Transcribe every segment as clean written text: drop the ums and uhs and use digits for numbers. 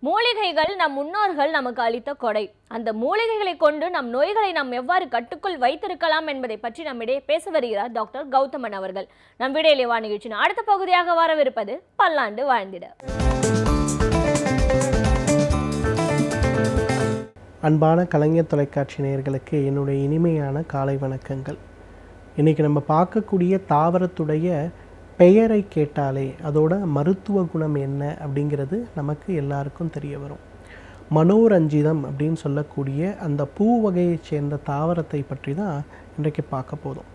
மூலிகைகள் நம் முன்னோர்கள் நமக்கு அளித்த கொடை. அந்த மூலிகைகளை கொண்டு நம் நோய்களை நாம் எவ்வாறு கட்டுக்குள் வைத்திருக்கலாம் என்பதை பற்றி நம்மிடையே பேச வருகிறார் டாக்டர் கௌதமன் அவர்கள். நம் விடையிலே வா நிகழ்ச்சியின் அடுத்த பகுதியாக வரவிருப்பது பல்லாண்டு வாழ்ந்திட. அன்பான கலைஞர் தொலைக்காட்சி நேயர்களுக்கு என்னுடைய இனிமையான காலை வணக்கங்கள். இன்றைக்கி நம்ம பார்க்கக்கூடிய தாவரத்துடைய பெயரை கேட்டாலே அதோட மருத்துவ குணம் என்ன அப்படிங்கிறது நமக்கு எல்லாருக்கும் தெரிய வரும். மனோரஞ்சிதம் அப்படின்னு சொல்லக்கூடிய அந்த பூ வகையை சேர்ந்த தாவரத்தை பற்றி தான் இன்றைக்கு பார்க்க போதும்.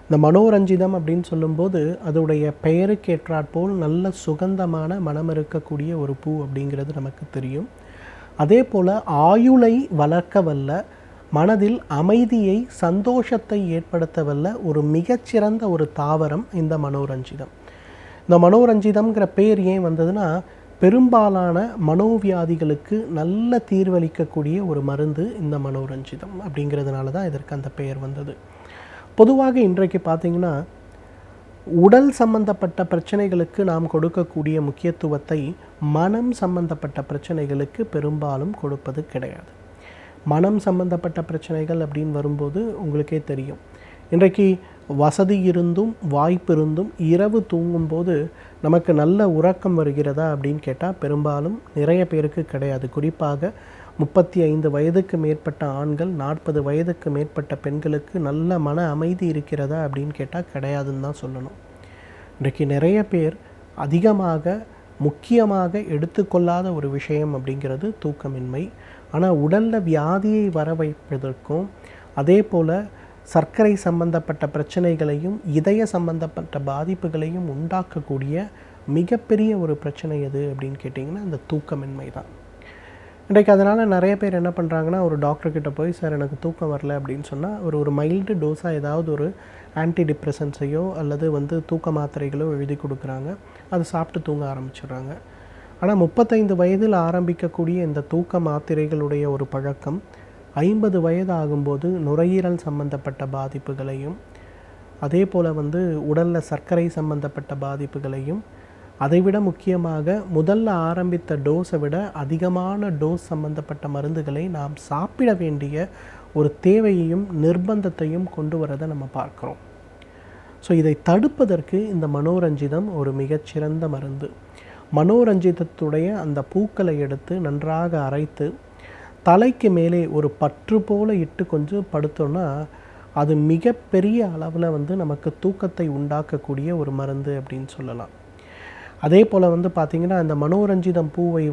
இந்த மனோரஞ்சிதம் அப்படின்னு சொல்லும்போது அதோடைய பெயருக்கேற்றாற்போல் நல்ல சுகந்தமான மனம் இருக்கக்கூடிய ஒரு பூ அப்படிங்கிறது நமக்கு தெரியும். அதே போல் ஆயுளை வளர்க்க வல்ல, மனதில் அமைதியை சந்தோஷத்தை ஏற்படுத்தவல்ல ஒரு மிகச்சிறந்த ஒரு தாவரம் இந்த மனோரஞ்சிதம். இந்த மனோரஞ்சிதம்ங்கிற பேர் ஏன் வந்ததுன்னா, பெரும்பாலான மனோவியாதிகளுக்கு நல்ல தீர்வளிக்கக்கூடிய ஒரு மருந்து இந்த மனோரஞ்சிதம் அப்படிங்கிறதுனால தான் இதற்கு அந்த பெயர் வந்தது. பொதுவாக இன்றைக்கு பார்த்திங்கன்னா உடல் சம்பந்தப்பட்ட பிரச்சனைகளுக்கு நாம் கொடுக்கக்கூடிய முக்கியத்துவத்தை மனம் சம்பந்தப்பட்ட பிரச்சனைகளுக்கு பெரும்பாலும் கொடுப்பது கிடையாது. மனம் சம்பந்தப்பட்ட பிரச்சனைகள் அப்படின்னு வரும்போது உங்களுக்கே தெரியும், இன்றைக்கு வசதி இருந்தும் வாய்ப்பு இருந்தும் இரவு தூங்கும்போது நமக்கு நல்ல உறக்கம் வருகிறதா அப்படின்னு கேட்டால் பெரும்பாலும் நிறைய பேருக்கு கிடையாது. குறிப்பாக 35 வயதுக்கு மேற்பட்ட ஆண்கள், 40 வயதுக்கு மேற்பட்ட பெண்களுக்கு நல்ல மன அமைதி இருக்கிறதா அப்படின்னு கேட்டால் கிடையாதுன்னு தான் சொல்லணும். இன்றைக்கு நிறைய பேர் அதிகமாக முக்கியமாக எடுத்துக்கொள்ளாத ஒரு விஷயம் அப்படிங்கிறது தூக்கமின்மை. ஆனால் உடலில் வியாதியை வர வைப்பதற்கும், அதே போல் சர்க்கரை சம்பந்தப்பட்ட பிரச்சனைகளையும் இதய சம்பந்தப்பட்ட பாதிப்புகளையும் உண்டாக்கக்கூடிய மிகப்பெரிய ஒரு பிரச்சனை எது அப்படின்னு கேட்டிங்கன்னா அந்த தூக்கமின்மை தான். இன்றைக்கு அதனால் நிறைய பேர் என்ன பண்ணுறாங்கன்னா, ஒரு டாக்டர்கிட்ட போய் சார் எனக்கு தூக்கம் வரல அப்படின்னு சொன்னால் ஒரு மைல்டு டோஸாக ஏதாவது ஒரு ஆன்டி டிப்ரெசன்ஸையோ அல்லது தூக்க மாத்திரைகளோ எழுதி கொடுக்குறாங்க. அதை சாப்பிட்டு தூங்க ஆரம்பிச்சிடுறாங்க. ஆனால் 35 வயதில் ஆரம்பிக்கக்கூடிய இந்த தூக்க மாத்திரைகளுடைய ஒரு பழக்கம் 50 வயது ஆகும்போது நுரையீரல் சம்பந்தப்பட்ட பாதிப்புகளையும், அதே போல் உடலில் சர்க்கரை சம்பந்தப்பட்ட பாதிப்புகளையும், அதைவிட முக்கியமாக முதல்ல ஆரம்பித்த டோஸை விட அதிகமான டோஸ் சம்பந்தப்பட்ட மருந்துகளை நாம் சாப்பிட வேண்டிய ஒரு தேவையையும் நிர்பந்தத்தையும் கொண்டு வரதை நம்ம பார்க்குறோம். ஸோ இதை தடுப்பதற்கு இந்த மனோரஞ்சிதம் ஒரு மிகச்சிறந்த மருந்து. மனோரஞ்சிதத்துடைய அந்த பூக்களை எடுத்து நன்றாக அரைத்து தலைக்கு மேலே ஒரு பற்று போல் இட்டு கொஞ்சம் படுத்தோன்னா அது மிகப்பெரிய அளவில் நமக்கு தூக்கத்தை உண்டாக்கக்கூடிய ஒரு மருந்து அப்படின்னு சொல்லலாம். அதே போல் பார்த்திங்கன்னா இந்த மனோரஞ்சிதம் பூவை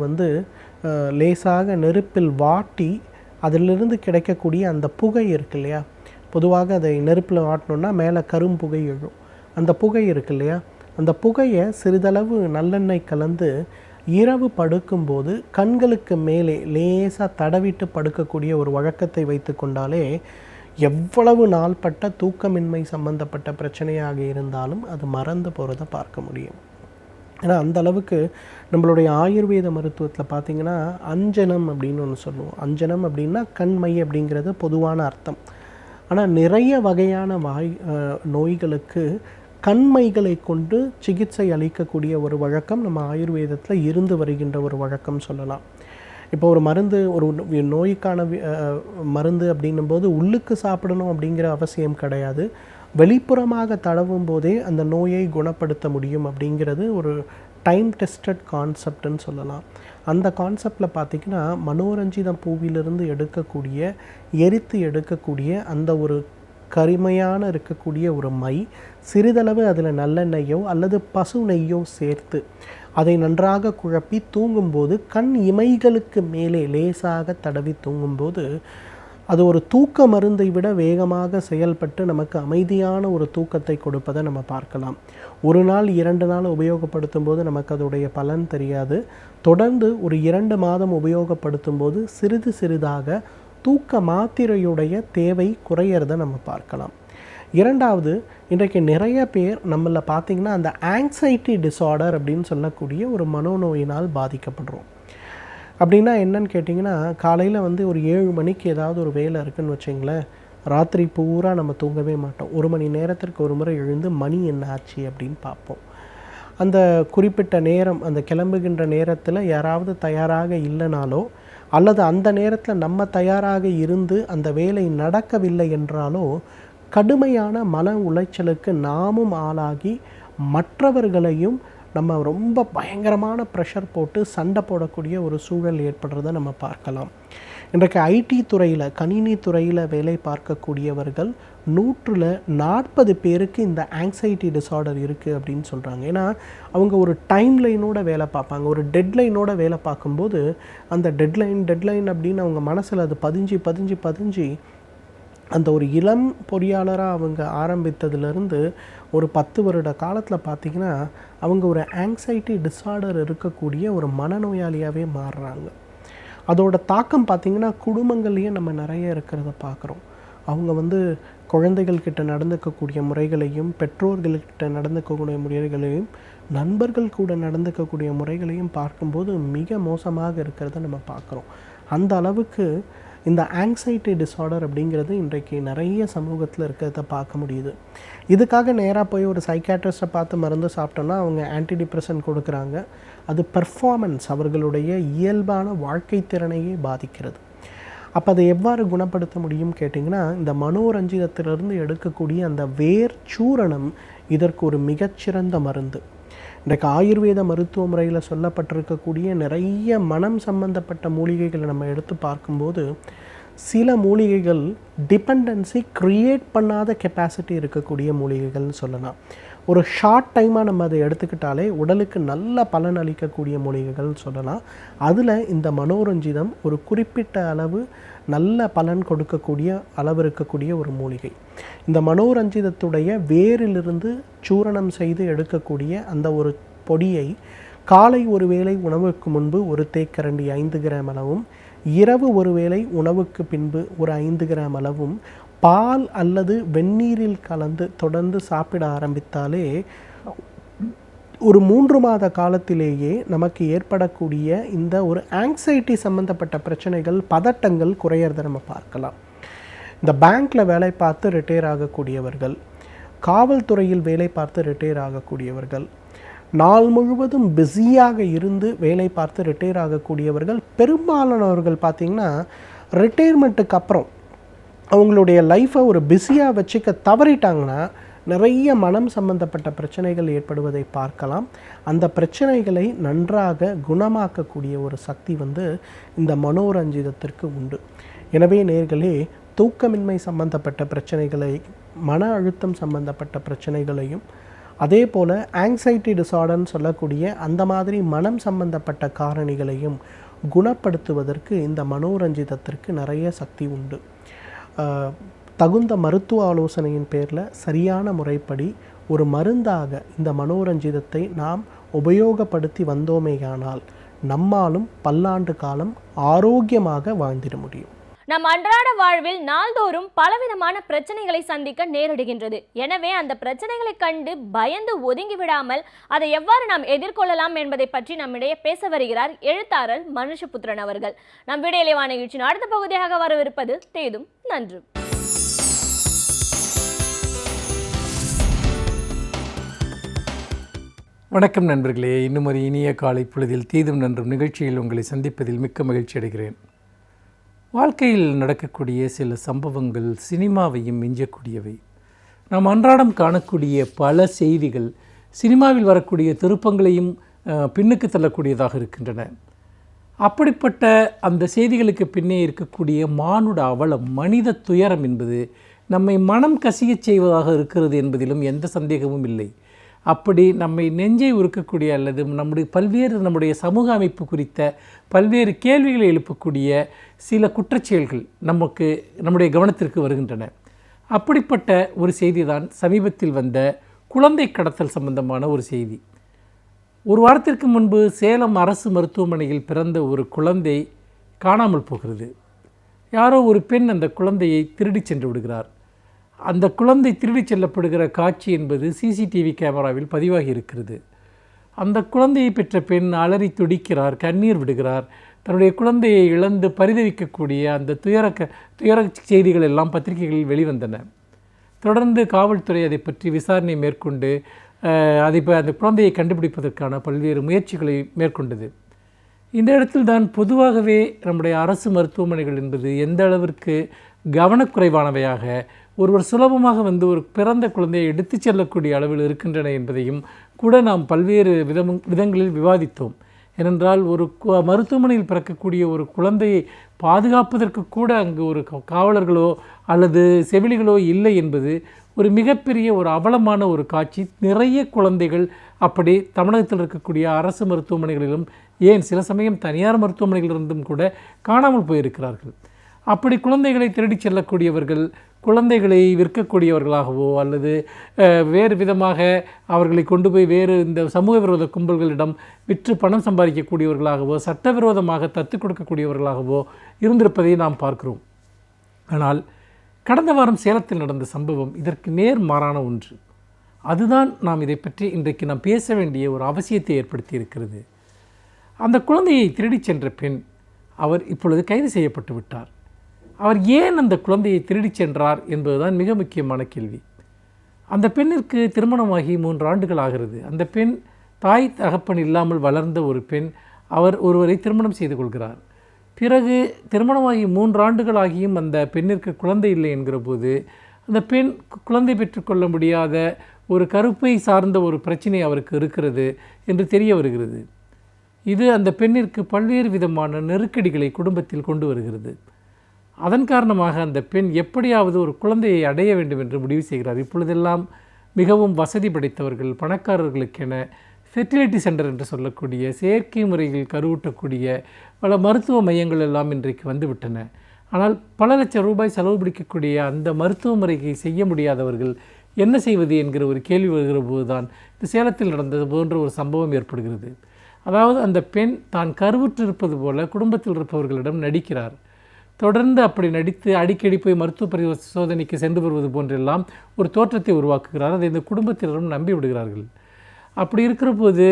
லேசாக நெருப்பில் வாட்டி அதிலிருந்து கிடைக்கக்கூடிய அந்த புகை இருக்கு இல்லையா, பொதுவாக அதை நெருப்பில் வாட்டினோன்னா மேலே கரும்புகை எழும். அந்த புகை இருக்கு இல்லையா, அந்த புகையை சிறிதளவு நல்லெண்ணெய் கலந்து இரவு படுக்கும்போது கண்களுக்கு மேலே லேசாக தடவிட்டு படுக்கக்கூடிய ஒரு வழக்கத்தை வைத்து கொண்டாலே எவ்வளவு நாள்பட்ட தூக்கமின்மை சம்பந்தப்பட்ட பிரச்சனையாக இருந்தாலும் அது மறந்து போகிறத பார்க்க முடியும். ஏன்னா அந்த அளவுக்கு நம்மளுடைய ஆயுர்வேத மருத்துவத்தில் பார்த்திங்கன்னா அஞ்சனம் அப்படின்னு ஒன்று சொல்லுவோம். அஞ்சனம் அப்படின்னா கண்மை அப்படிங்கிறது பொதுவான அர்த்தம். ஆனால் நிறைய வகையான நோய்களுக்கு கண்மைகளை கொண்டு சிகிச்சை அளிக்கக்கூடிய ஒரு வழக்கம் நம்ம ஆயுர்வேதத்தில் இருந்து வருகின்ற ஒரு வழக்கம் சொல்லலாம். இப்போ ஒரு மருந்து, ஒரு நோய்க்கான மருந்து அப்படின்னும் போது உள்ளுக்கு சாப்பிடணும் அப்படிங்கிற அவசியம் கிடையாது. வெளிப்புறமாக தடவும் போதே அந்த நோயை குணப்படுத்த முடியும் அப்படிங்கிறது ஒரு டைம் டெஸ்டட் கான்செப்ட்னு சொல்லலாம். அந்த கான்செப்டில் பார்த்திங்கன்னா மனோரஞ்சிதம் பூவிலிருந்து எரித்து எடுக்கக்கூடிய அந்த ஒரு கரிமையான இருக்கக்கூடிய ஒரு மை, சிறிதளவு அதில் நல்லெண்ணெய்யோ அல்லது பசு நெய்யோ சேர்த்து அதை நன்றாக குழப்பி தூங்கும்போது கண் இமைகளுக்கு மேலே லேசாக தடவி தூங்கும்போது அது ஒரு தூக்க மருந்தை விட வேகமாக செயல்பட்டு நமக்கு அமைதியான ஒரு தூக்கத்தை கொடுப்பதை நம்ம பார்க்கலாம். ஒரு நாள் 2 நாள் உபயோகப்படுத்தும் போது நமக்கு அதோடைய பலன் தெரியாது. தொடர்ந்து ஒரு 2 மாதம் உபயோகப்படுத்தும் போது சிறிது சிறிதாக தூக்க மாத்திரையுடைய தேவை குறையிறத நம்ம பார்க்கலாம். இரண்டாவது, இன்றைக்கு நிறைய பேர் நம்மள பார்த்திங்கன்னா அந்த ஆங்ஸைட்டி டிஸார்டர் அப்படின்னு சொல்லக்கூடிய ஒரு மனோநோயினால் பாதிக்கப்படுறோம். அப்படின்னா என்னன்னு கேட்டிங்கன்னா, காலையில் வந்து ஒரு 7 மணிக்கு ஏதாவது ஒரு வேலை இருக்குதுன்னு வச்சிங்களேன், ராத்திரி பூரா நம்ம தூங்கவே மாட்டோம். 1 மணி நேரத்திற்கு ஒரு முறை எழுந்து மணி என்ன ஆச்சு அப்படின்னு பார்ப்போம். அந்த குறிப்பிட்ட நேரம், அந்த கிளம்புகின்ற நேரத்தில் யாராவது தயாராக இல்லைனாலோ, அல்லது அந்த நேரத்தில் நம்ம தயாராக இருந்து அந்த வேலை நடக்கவில்லை என்றாலோ, கடுமையான மன உளைச்சலுக்கு நாமும் ஆளாகி மற்றவர்களையும் நம்ம ரொம்ப பயங்கரமான ப்ரெஷர் போட்டு சண்டை போடக்கூடிய ஒரு சூழல் ஏற்படுறதை நம்ம பார்க்கலாம். இன்றைக்கு ஐடி துறையில், கணினி துறையில் வேலை பார்க்கக்கூடியவர்கள் 140 பேருக்கு இந்த ஆங்ஸைட்டி டிஸார்டர் இருக்குது அப்படின்னு சொல்கிறாங்க. ஏன்னா அவங்க ஒரு டைம் லைனோட வேலை பார்ப்பாங்க, ஒரு டெட்லைனோட வேலை பார்க்கும்போது அந்த டெட்லைன் அப்படின்னு அவங்க மனசில் அது பதிஞ்சு அந்த ஒரு இளம் பொறியாளராக அவங்க ஆரம்பித்ததுலேருந்து ஒரு 10 வருட காலத்தில் பார்த்திங்கன்னா அவங்க ஒரு ஆங்ஸைட்டி டிஸார்டர் இருக்கக்கூடிய ஒரு மனநோயாளியாகவே மாறுறாங்க. அதோட தாக்கம் பார்த்திங்கன்னா குடும்பங்கள்லேயும் நம்ம நிறைய இருக்கிறத பார்க்குறோம். அவங்க வந்து குழந்தைகள்கிட்ட நடந்துக்கக்கூடிய முறைகளையும், பெற்றோர்கள்கிட்ட நடந்துக்கக்கூடிய முறைகளையும், நண்பர்கள் கூட நடந்துக்கக்கூடிய முறைகளையும் பார்க்கும்போது மிக மோசமாக இருக்கிறத நம்ம பார்க்குறோம். அந்த அளவுக்கு இந்த ஆங்ஸைட்டி டிஸார்டர் அப்படிங்கிறது இன்றைக்கு நிறைய சமூகத்தில் இருக்கிறத பார்க்க முடியுது. இதுக்காக நேராக போய் ஒரு சைக்காட்ரிஸ்ட்டை பார்த்து மருந்து சாப்பிட்டோன்னா அவங்க ஆன்டி டிப்ரெசன்ட் கொடுக்குறாங்க. அது பெர்ஃபார்மன்ஸ், அவர்களுடைய இயல்பான வாழ்க்கை திறனையே பாதிக்கிறது. அப்போ அதை எவ்வாறு குணப்படுத்த முடியும் கேட்டிங்கன்னா, இந்த மனோரஞ்சிதத்திலிருந்து எடுக்கக்கூடிய அந்த வேர் சூரணம் இதற்கு ஒரு மிகச்சிறந்த மருந்து. இன்றைக்கு ஆயுர்வேத மருத்துவ முறையில் சொல்லப்பட்டிருக்கக்கூடிய நிறைய மனம் சம்பந்தப்பட்ட மூலிகைகளை நம்ம எடுத்து பார்க்கும்போது, சில மூலிகைகள் டிபெண்டன்சி க்ரியேட் பண்ணாத கெப்பாசிட்டி இருக்கக்கூடிய மூலிகைகள்னு சொல்லலாம். ஒரு ஷார்ட் டைமாக நம்ம அதை எடுத்துக்கிட்டாலே உடலுக்கு நல்ல பலன் அளிக்கக்கூடிய மூலிகைகள்னு சொல்லலாம். அதில் இந்த மனோரஞ்சிதம் ஒரு குறிப்பிட்ட அளவு நல்ல பலன் கொடுக்கக்கூடிய அளவு இருக்கக்கூடிய ஒரு மூலிகை. இந்த மனோரஞ்சிதத்துடைய வேரிலிருந்து சூரணம் செய்து எடுக்கக்கூடிய அந்த ஒரு பொடியை காலை ஒரு வேளை உணவுக்கு முன்பு ஒரு தேக்கரண்டி 5 கிராம் அளவும், இரவு ஒரு வேளை உணவுக்கு பின்பு ஒரு 5 கிராம் அளவும் பால் அல்லது வெந்நீரில் கலந்து தொடர்ந்து சாப்பிட ஆரம்பித்தாலே ஒரு 3 மாத காலத்திலேயே நமக்கு ஏற்படக்கூடிய இந்த ஒரு ஆங்ஸைட்டி சம்மந்தப்பட்ட பிரச்சனைகள், பதட்டங்கள் குறையிறதை நம்ம பார்க்கலாம். இந்த பேங்க்கில் வேலை பார்த்து ரிட்டையர் ஆகக்கூடியவர்கள், காவல்துறையில் வேலை பார்த்து ரிட்டையர் ஆகக்கூடியவர்கள், நாள் முழுவதும் பிஸியாக இருந்து வேலை பார்த்து ரிட்டையர் ஆகக்கூடியவர்கள், பெரும்பாலானவர்கள் பார்த்திங்கன்னா ரிட்டையர்மெண்ட்டுக்கு அப்புறம் அவங்களுடைய லைஃப்பை ஒரு பிஸியாக வச்சுக்க தவறிட்டாங்கன்னா நிறைய மனம் சம்பந்தப்பட்ட பிரச்சனைகள் ஏற்படுவதை பார்க்கலாம். அந்த பிரச்சனைகளை நன்றாக குணமாக்கக்கூடிய ஒரு சக்தி வந்து இந்த மனோரஞ்சிதத்திற்கு உண்டு. எனவே நேயர்களே, தூக்கமின்மை சம்பந்தப்பட்ட பிரச்சனைகளை, மன அழுத்தம் சம்பந்தப்பட்ட பிரச்சனைகளையும், அதே போல் ஆங்ஸைட்டி டிஸார்டர்னு சொல்லக்கூடிய அந்த மாதிரி மனம் சம்பந்தப்பட்ட காரணிகளையும் குணப்படுத்துவதற்கு இந்த மனோரஞ்சிதத்திற்கு நிறைய சக்தி உண்டு. தகுந்த மருத்துவ ஆலோசனையின் பேரில் சரியான முறைப்படி ஒரு மருந்தாக இந்த மனோரஞ்சிதத்தை நாம் உபயோகப்படுத்தி வந்தோமேயானால் நம்மாலும் பல்லாண்டு காலம் ஆரோக்கியமாக வாழ்ந்திட முடியும். நம் அன்றாட வாழ்வில் நாள்தோறும் பலவிதமான பிரச்சனைகளை சந்திக்க நேரிடுகின்றது. எனவே அந்த பிரச்சனைகளை கண்டு பயந்து ஒதுங்கி விடாமல் அதை எவ்வாறு நாம் எதிர்கொள்ளலாம் என்பதை பற்றி நம்மிடையே பேச வருகிறார் எழுத்தாளர் மனுஷபுத்திரன் அவர்கள். நம் விடையிலேவா நிகழ்ச்சியின் அடுத்த பகுதியாக வரவிருப்பது தேதும் நன்றும். வணக்கம் நண்பர்களே, இன்னும் ஒரு இனிய காலை பொழுதில் தீதும் நன்றும் நிகழ்ச்சியில் உங்களை சந்திப்பதில் மிக்க மகிழ்ச்சி அடைகிறேன். வாழ்க்கையில் நடக்கக்கூடிய சில சம்பவங்கள் சினிமாவையும் மிஞ்சக்கூடியவை. நாம் அன்றாடம் காணக்கூடிய பல செய்திகள் சினிமாவில் வரக்கூடிய திருப்பங்களையும் பின்னுக்கு தள்ளக்கூடியதாக இருக்கின்றன. அப்படிப்பட்ட அந்த செய்திகளுக்கு பின்னே இருக்கக்கூடிய மானுட அவலம், மனித துயரம் என்பது நம்மை மனம் கசியச் செய்வதாக இருக்கிறது என்பதிலும் எந்த சந்தேகமும் இல்லை. அப்படி நம்மை நெஞ்சை உருக்கக்கூடிய அல்லது நம்முடைய சமூக அமைப்பு குறித்த பல்வேறு கேள்விகளை எழுப்பக்கூடிய சில குற்றச்செயல்கள் நம்முடைய கவனத்திற்கு வருகின்றன. அப்படிப்பட்ட ஒரு செய்தி தான் சமீபத்தில் வந்த குழந்தை கடத்தல் சம்பந்தமான ஒரு செய்தி. ஒரு வாரத்திற்கு முன்பு சேலம் அரசு மருத்துவமனையில் பிறந்த ஒரு குழந்தை காணாமல் போகிறது. யாரோ ஒரு பெண் அந்த குழந்தையை திருடி சென்று விடுகிறார். அந்த குழந்தை திருடிச் செல்லப்படுகிற காட்சி என்பது சிசிடிவி கேமராவில் பதிவாகி இருக்கிறது. அந்த குழந்தையை பெற்ற பெண் அலறி துடிக்கிறார், கண்ணீர் விடுகிறார். தன்னுடைய குழந்தையை இழந்து பரிதவிக்கக்கூடிய அந்த துயர செய்திகள் எல்லாம் பத்திரிகைகளில் வெளிவந்தன. தொடர்ந்து காவல்துறை அதை பற்றி விசாரணை மேற்கொண்டு அந்த குழந்தையை கண்டுபிடிப்பதற்கான பல்வேறு முயற்சிகளை மேற்கொண்டது. இந்த இடத்தில் தான் பொதுவாகவே நம்முடைய அரசு மருத்துவமனைகள் என்பது எந்த அளவிற்கு கவனக்குறைவானவையாக ஒருவர் சுலபமாக ஒரு பிறந்த குழந்தையை எடுத்துச் செல்லக்கூடிய அளவில் இருக்கின்றன என்பதையும் கூட நாம் பல்வேறு விதங்களில் விவாதித்தோம். ஏனென்றால் ஒரு மருத்துவமனையில் பிறக்கக்கூடிய ஒரு குழந்தையை பாதுகாப்பதற்கு கூட அங்கு ஒரு காவலர்களோ அல்லது செவிலிகளோ இல்லை என்பது ஒரு மிகப்பெரிய ஒரு அவலமான ஒரு காட்சி. நிறைய குழந்தைகள் அப்படி தமிழகத்தில் இருக்கக்கூடிய அரசு மருத்துவமனைகளிலும் ஏன் சில சமயம் தனியார் மருத்துவமனைகளிலிருந்தும் கூட காணாமல் போயிருக்கிறார்கள். அப்படி குழந்தைகளை திருடிச் செல்லக்கூடியவர்கள் குழந்தைகளை விற்கக்கூடியவர்களாகவோ அல்லது வேறு விதமாக அவர்களை கொண்டு போய் வேறு இந்த சமூக விரோத கும்பல்களிடம் விற்று பணம் சம்பாதிக்கக்கூடியவர்களாகவோ சட்டவிரோதமாக தத்துக் கொடுக்கக்கூடியவர்களாகவோ இருந்திருப்பதை நாம் பார்க்கிறோம். ஆனால் கடந்த வாரம் சேலத்தில் நடந்த சம்பவம் இதற்கு நேர்மாறான ஒன்று. அதுதான் நாம் இதை பற்றி இன்றைக்கு நாம் பேச வேண்டிய ஒரு அவசியத்தை ஏற்படுத்தி இருக்கிறது. அந்த குழந்தையை திருடிச் சென்ற பெண் அவர் இப்பொழுது கைது செய்யப்பட்டு விட்டார். அவர் ஏன் அந்த குழந்தையை திருடிச் சென்றார் என்பதுதான் மிக முக்கியமான கேள்வி. அந்த பெண்ணிற்கு திருமணமாகி 3 ஆண்டுகள் ஆகிறது. அந்த பெண் தாய் தகப்பன் இல்லாமல் வளர்ந்த ஒரு பெண். அவர் ஒருவரை திருமணம் செய்து கொள்கிறார். பிறகு திருமணமாகி 3 ஆண்டுகள் ஆகியும் அந்த பெண்ணிற்கு குழந்தை இல்லை என்கிற போது அந்த பெண் குழந்தை பெற்றுக்கொள்ள முடியாத ஒரு கருப்பை சார்ந்த ஒரு பிரச்சனை அவருக்கு இருக்கிறது என்று தெரிய வருகிறது. இது அந்த பெண்ணிற்கு பல்வேறு விதமான நெருக்கடிகளை குடும்பத்தில் கொண்டு வருகிறது. அதன் காரணமாக அந்த பெண் எப்படியாவது ஒரு குழந்தையை அடைய வேண்டும் என்று முடிவு செய்கிறார். இப்பொழுதெல்லாம் மிகவும் வசதி படைத்தவர்கள் பணக்காரர்களுக்கென ஃபெர்டிலிட்டி சென்டர் என்று சொல்லக்கூடிய செயற்கை முறையில் கருவூட்டக்கூடிய பல மருத்துவ மையங்கள் எல்லாம் இன்றைக்கு வந்துவிட்டன. ஆனால் பல லட்சம் ரூபாய் செலவு பிடிக்கக்கூடிய அந்த மருத்துவ முறையை செய்ய முடியாதவர்கள் என்ன செய்வது என்கிற ஒரு கேள்வி வருகிற போது தான் இந்த சேலத்தில் நடந்தது போன்ற ஒரு சம்பவம் ஏற்படுகிறது. அதாவது அந்த பெண் தான் கருவுற்றிருப்பது போல குடும்பத்தில் இருப்பவர்களிடம் நடிக்கிறார். தொடர்ந்து அப்படி நடித்து அடிக்கடி போய் மருத்துவ பரிசோதனைக்கு சென்று வருவது போன்றெல்லாம் ஒரு தோற்றத்தை உருவாக்குகிறார். அதை இந்த குடும்பத்தினரும் நம்பி விடுகிறார்கள். அப்படி இருக்கிற போது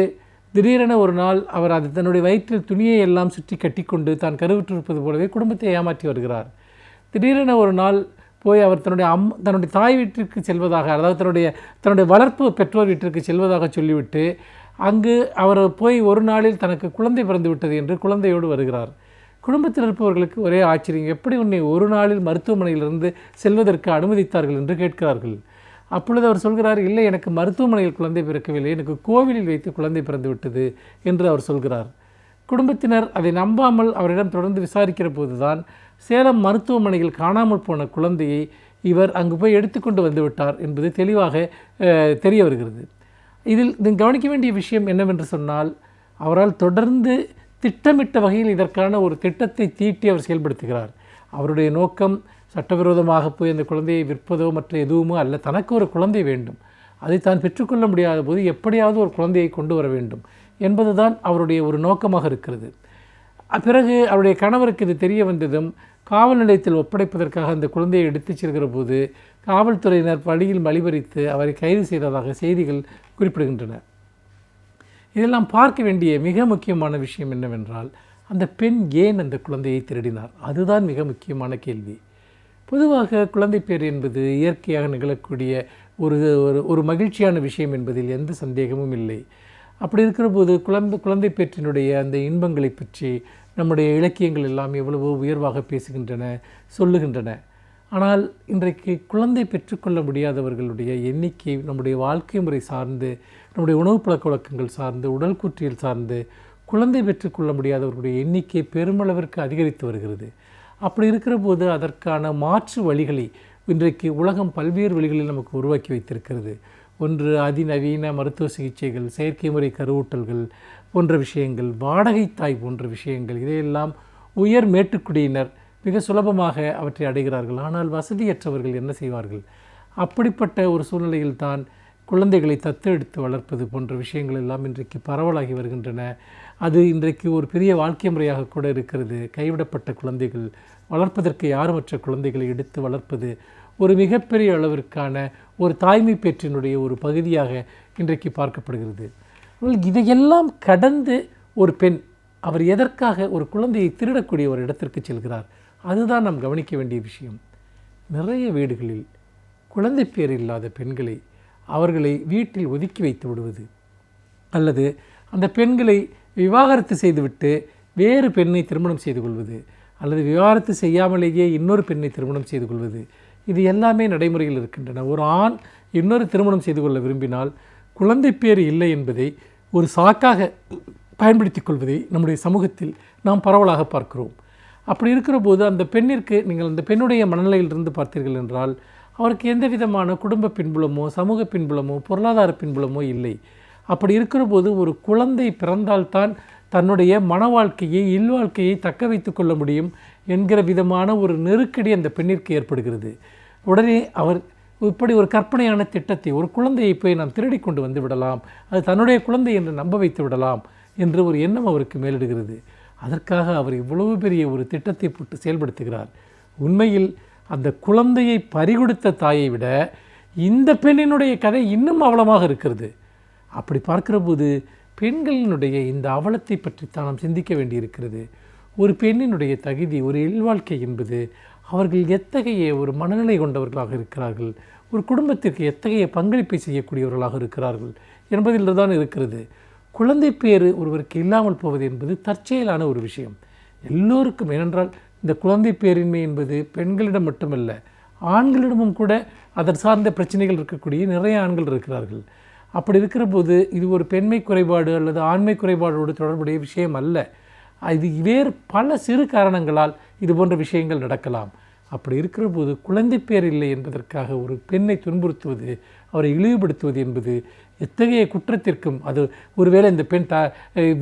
திடீரென ஒரு நாள் அவர் அது தன்னுடைய வயிற்றில் துணியை எல்லாம் சுற்றி கட்டிக்கொண்டு தான் கருவுற்றிருப்பது போலவே குடும்பத்தை ஏமாற்றி வருகிறார். திடீரென ஒரு நாள் போய் அவர் தன்னுடைய தாய் வீட்டிற்கு செல்வதாக, அதாவது தன்னுடைய வளர்ப்பு பெற்றோர் வீட்டிற்கு செல்வதாக சொல்லிவிட்டு அங்கு அவர் போய் ஒரு நாளில் தனக்கு குழந்தை பிறந்து விட்டது என்று குழந்தையோடு வருகிறார். குடும்பத்தில் இருப்பவர்களுக்கு ஒரே ஆச்சரியம், எப்படி உன்னை ஒரு நாளில் மருத்துவமனையிலிருந்து செல்வதற்கு அனுமதித்தார்கள் என்று கேட்கிறார்கள். அப்பொழுது அவர் சொல்கிறார், இல்லை, எனக்கு மருத்துவமனையில் குழந்தை பிறக்கவில்லை, எனக்கு கோவிலில் வைத்து குழந்தை பிறந்து விட்டது என்று அவர் சொல்கிறார். குடும்பத்தினர் அதை நம்பாமல் அவரிடம் தொடர்ந்து விசாரிக்கிற போதுதான் சேலம் மருத்துவமனையில் காணாமல் போன குழந்தையை இவர் அங்கு போய் எடுத்துக்கொண்டு வந்து விட்டார் என்பது தெளிவாக தெரிய வருகிறது. இதில் கவனிக்க வேண்டிய விஷயம் என்னவென்று சொன்னால், அவரால் தொடர்ந்து திட்டமிட்ட வகையில் இதற்கான ஒரு திட்டத்தை தீட்டி அவர் செயல்படுத்துகிறார். அவருடைய நோக்கம் சட்டவிரோதமாக போய் அந்த குழந்தையை விற்பதோ மற்ற எதுவுமோ அல்ல. தனக்கு ஒரு குழந்தை வேண்டும், அதை தான் பெற்றுக்கொள்ள முடியாத போது எப்படியாவது ஒரு குழந்தையை கொண்டு வர வேண்டும் என்பதுதான் அவருடைய ஒரு நோக்கமாக இருக்கிறது. பிறகு அவருடைய கணவருக்கு இது தெரிய வந்ததும் காவல் நிலையத்தில் ஒப்படைப்பதற்காக அந்த குழந்தையை எடுத்துச் செல்கிற போது காவல்துறையினர் வழியில் வழிபறித்து அவரை கைது செய்ததாக செய்திகள் குறிப்பிடுகின்றன. இதெல்லாம் பார்க்க வேண்டிய மிக முக்கியமான விஷயம் என்னவென்றால், அந்த பெண் ஏன் அந்த குழந்தையை திருடினார்? அதுதான் மிக முக்கியமான கேள்வி. பொதுவாக குழந்தை பேர் என்பது இயற்கையாக நிகழக்கூடிய ஒரு மகிழ்ச்சியான விஷயம் என்பதில் எந்த சந்தேகமும் இல்லை. அப்படி இருக்கிற போது குழந்தை பேற்றினுடைய அந்த இன்பங்களை பற்றி நம்முடைய இலக்கியங்கள் எல்லாம் எவ்வளவோ உயர்வாக பேசுகின்றன, சொல்லுகின்றன. ஆனால் இன்றைக்கு குழந்தை பெற்றுக்கொள்ள முடியாதவர்களுடைய எண்ணிக்கை நம்முடைய வாழ்க்கை முறை சார்ந்து, நம்முடைய உணவு பழக்க வழக்கங்கள் சார்ந்து, உடல் கூற்றியல் சார்ந்து குழந்தை பெற்றுக்கொள்ள முடியாதவர்களுடைய எண்ணிக்கை பெருமளவிற்கு அதிகரித்து வருகிறது. அப்படி இருக்கிற போது அதற்கான மாற்று வழிகளை இன்றைக்கு உலகம் பல்வேறு வழிகளில் நமக்கு உருவாக்கி வைத்திருக்கிறது. ஒன்று அதிநவீன மருத்துவ சிகிச்சைகள், செயற்கை முறை கருவூட்டல்கள் போன்ற விஷயங்கள், வாடகை தாய் போன்ற விஷயங்கள், இதையெல்லாம் உயர் மேட்டுக்குடியினர் மிக சுலபமாக அவற்றை அடைகிறார்கள். ஆனால் வசதியற்றவர்கள் என்ன செய்வார்கள்? அப்படிப்பட்ட ஒரு சூழ்நிலையில் தான் குழந்தைகளை தத்தெடுத்து வளர்ப்பது போன்ற விஷயங்கள் எல்லாம் இன்றைக்கு பரவலாகி வருகின்றன. அது இன்றைக்கு ஒரு பெரிய வாழ்க்கை முறையாக கூட இருக்கிறது. கைவிடப்பட்ட குழந்தைகள், வளர்ப்பதற்கு யாருமற்ற குழந்தைகளை எடுத்து வளர்ப்பது ஒரு மிகப்பெரிய அளவிற்கான ஒரு தாய்மை பெற்றினுடைய ஒரு பகுதியாக இன்றைக்கு பார்க்கப்படுகிறது. இதையெல்லாம் கடந்து ஒரு பெண் அவர் எதற்காக ஒரு குழந்தையை திருடக்கூடிய ஒரு இடத்திற்கு செல்கிறார், அதுதான் நாம் கவனிக்க வேண்டிய விஷயம். நிறைய வீடுகளில் குழந்தை பேர் இல்லாத பெண்களை அவர்களை வீட்டில் ஒதுக்கி வைத்து விடுவது, அல்லது அந்த பெண்களை விவாகரத்து செய்துவிட்டு வேறு பெண்ணை திருமணம் செய்து கொள்வது, அல்லது விவாகரத்து செய்யாமலேயே இன்னொரு பெண்ணை திருமணம் செய்து கொள்வது, இது எல்லாமே நடைமுறையில் இருக்கின்றன. ஒரு ஆண் இன்னொரு திருமணம் செய்து கொள்ள விரும்பினால் குழந்தை பேர் இல்லை என்பதை ஒரு சாக்காக பயன்படுத்தி கொள்வதை நம்முடைய சமூகத்தில் நாம் பரவலாக பார்க்கிறோம். அப்படி இருக்கிற போது அந்த பெண்ணிற்கு, நீங்கள் அந்த பெண்ணுடைய மனநிலையிலிருந்து பார்த்தீர்கள் என்றால், அவருக்கு எந்த விதமான குடும்ப பின்புலமோ சமூக பின்புலமோ பொருளாதார பின்புலமோ இல்லை. அப்படி இருக்கிற போது ஒரு குழந்தை பிறந்தால்தான் தன்னுடைய மன வாழ்க்கையை இல்வாழ்க்கையை தக்க வைத்து கொள்ள முடியும் என்கிற விதமான ஒரு நெருக்கடி அந்த பெண்ணிற்கு ஏற்படுகிறது. உடனே அவர் இப்படி ஒரு கற்பனையான திட்டத்தை, ஒரு குழந்தையை போய் நாம் திருடி கொண்டு வந்து விடலாம், அது தன்னுடைய குழந்தை என்று நம்ப வைத்து விடலாம் என்று ஒரு எண்ணம் அவருக்கு மேலிடுகிறது. அதற்காக அவர் இவ்வளவு பெரிய ஒரு திட்டத்தை போட்டு செயல்படுத்துகிறார். உண்மையில் அந்த குழந்தையை பறிகொடுத்த தாயை விட இந்த பெண்ணினுடைய கதை இன்னும் அவலமாக இருக்கிறது. அப்படி பார்க்கிற போது பெண்களினுடைய இந்த அவலத்தை பற்றித்தான் நாம் சிந்திக்க வேண்டியிருக்கிறது. ஒரு பெண்ணினுடைய தகுதி, ஒரு இல்வாழ்க்கை என்பது அவர்கள் எத்தகைய ஒரு மனநிலை கொண்டவர்களாக இருக்கிறார்கள், ஒரு குடும்பத்திற்கு எத்தகைய பங்களிப்பை செய்யக்கூடியவர்களாக இருக்கிறார்கள் என்பதில் தான் இருக்கிறது. குழந்தை பேறு ஒருவருக்கு இல்லாமல் போவது என்பது தற்செயலான ஒரு விஷயம். எல்லோருக்கும், ஏனென்றால் இந்த குழந்தை பேரின்மை என்பது பெண்களிடம் மட்டுமல்ல, ஆண்களிடமும் கூட அதன் சார்ந்த பிரச்சனைகள் இருக்கக்கூடிய நிறைய ஆண்கள் இருக்கிறார்கள். அப்படி இருக்கிற போது இது ஒரு பெண்மை குறைபாடு அல்லது ஆண்மை குறைபாடோடு தொடர்புடைய விஷயம் அல்ல. இது வேறு பல சிறு காரணங்களால் இது போன்ற விஷயங்கள் நடக்கலாம். அப்படி இருக்கிற போது குழந்தை பேர் இல்லை என்பதற்காக ஒரு பெண்ணை துன்புறுத்துவது, அவரை இழிவுபடுத்துவது என்பது எத்தகைய குற்றத்திற்கும், அது ஒருவேளை இந்த பெண்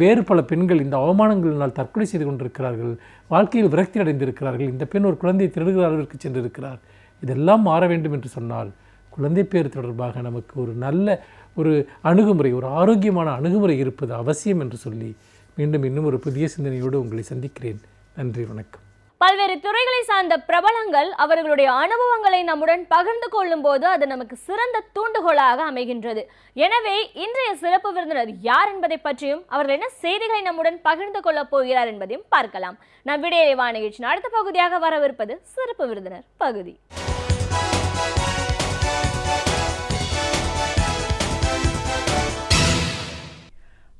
வேறு பல பெண்கள் இந்த அவமானங்களினால் தற்கொலை செய்து கொண்டிருக்கிறார்கள், வாழ்க்கையில் விரக்தி அடைந்திருக்கிறார்கள், இந்த பெண் ஒரு குழந்தையை திருடுகிற அளவிற்கு சென்றிருக்கிறார். இதெல்லாம் மாற வேண்டும் என்று சொன்னால் குழந்தை பேர் தொடர்பாக நமக்கு ஒரு நல்ல ஒரு அணுகுமுறை, ஒரு ஆரோக்கியமான அணுகுமுறை இருப்பது அவசியம் என்று சொல்லி மீண்டும் இன்னும் ஒரு புதிய சிந்தனையோடு உங்களை சந்திக்கிறேன். நன்றி, வணக்கம். பல்வேறு துறைகளை சார்ந்த பிரபலங்கள் அவர்களுடைய அனுபவங்களை நம்முடன் பகிர்ந்து கொள்ளும் போது அது நமக்கு சிறந்த தூண்டுகோலாக அமைகின்றது. எனவே இன்றைய சிறப்பு விருந்தினர் யார் என்பதை பற்றியும் அவர்கள் என்ன செய்திகளை நம்முடன் பகிர்ந்து கொள்ளப் போகிறார் என்பதையும் பார்க்கலாம். நம் விடையிலே வா நிகழ்ச்சியின் அடுத்த பகுதியாக வரவிருப்பது சிறப்பு விருந்தினர் பகுதி.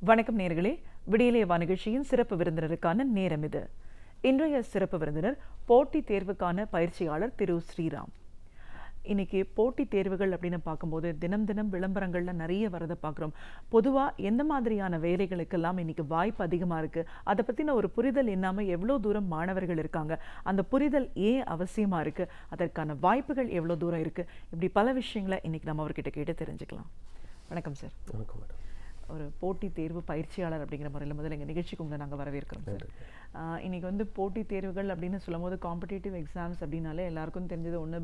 வணக்கம் நேயர்களே, விடியலே வா நிகழ்ச்சியின் சிறப்பு விருந்தினருக்கான நேரம் இது. இன்றைய சிறப்பு விருந்தினர் போட்டித் தேர்வுக்கான பயிற்சியாளர் திரு ஸ்ரீராம். இன்னைக்கு போட்டித் தேர்வுகள் அப்படின்னு பார்க்கும்போது தினம் தினம் விளம்பரங்கள்ல நிறைய வரதை பார்க்குறோம். பொதுவாக எந்த மாதிரியான வேலைகளுக்கெல்லாம் இன்னைக்கு வாய்ப்பு அதிகமாக இருக்குது, அதை பற்றின ஒரு புரிதல் இல்லாமல் எவ்வளோ தூரம் மாணவர்கள் இருக்காங்க, அந்த புரிதல் ஏன் அவசியமாக இருக்குது, அதற்கான வாய்ப்புகள் எவ்வளோ தூரம் இருக்குது, இப்படி பல விஷயங்களை இன்னைக்கு நம்ம அவர்கிட்ட கேட்டு தெரிஞ்சுக்கலாம். வணக்கம் சார். வணக்கம் மேடம். ஒரு போட்டித் தேர்வு பயிற்சியாளர் அப்படிங்கிற முறையில் முதல்ல எங்கள் நிகழ்ச்சிக்கு உங்களை நாங்கள் வரவேற்கிறோம் சார். இன்றைக்கி வந்து போட்டித் தேர்வுகள் அப்படின்னு சொல்லும் போது காம்படிட்டிவ் எக்ஸாம்ஸ் அப்படின்னாலே எல்லாருக்கும் தெரிஞ்சது ஒன்று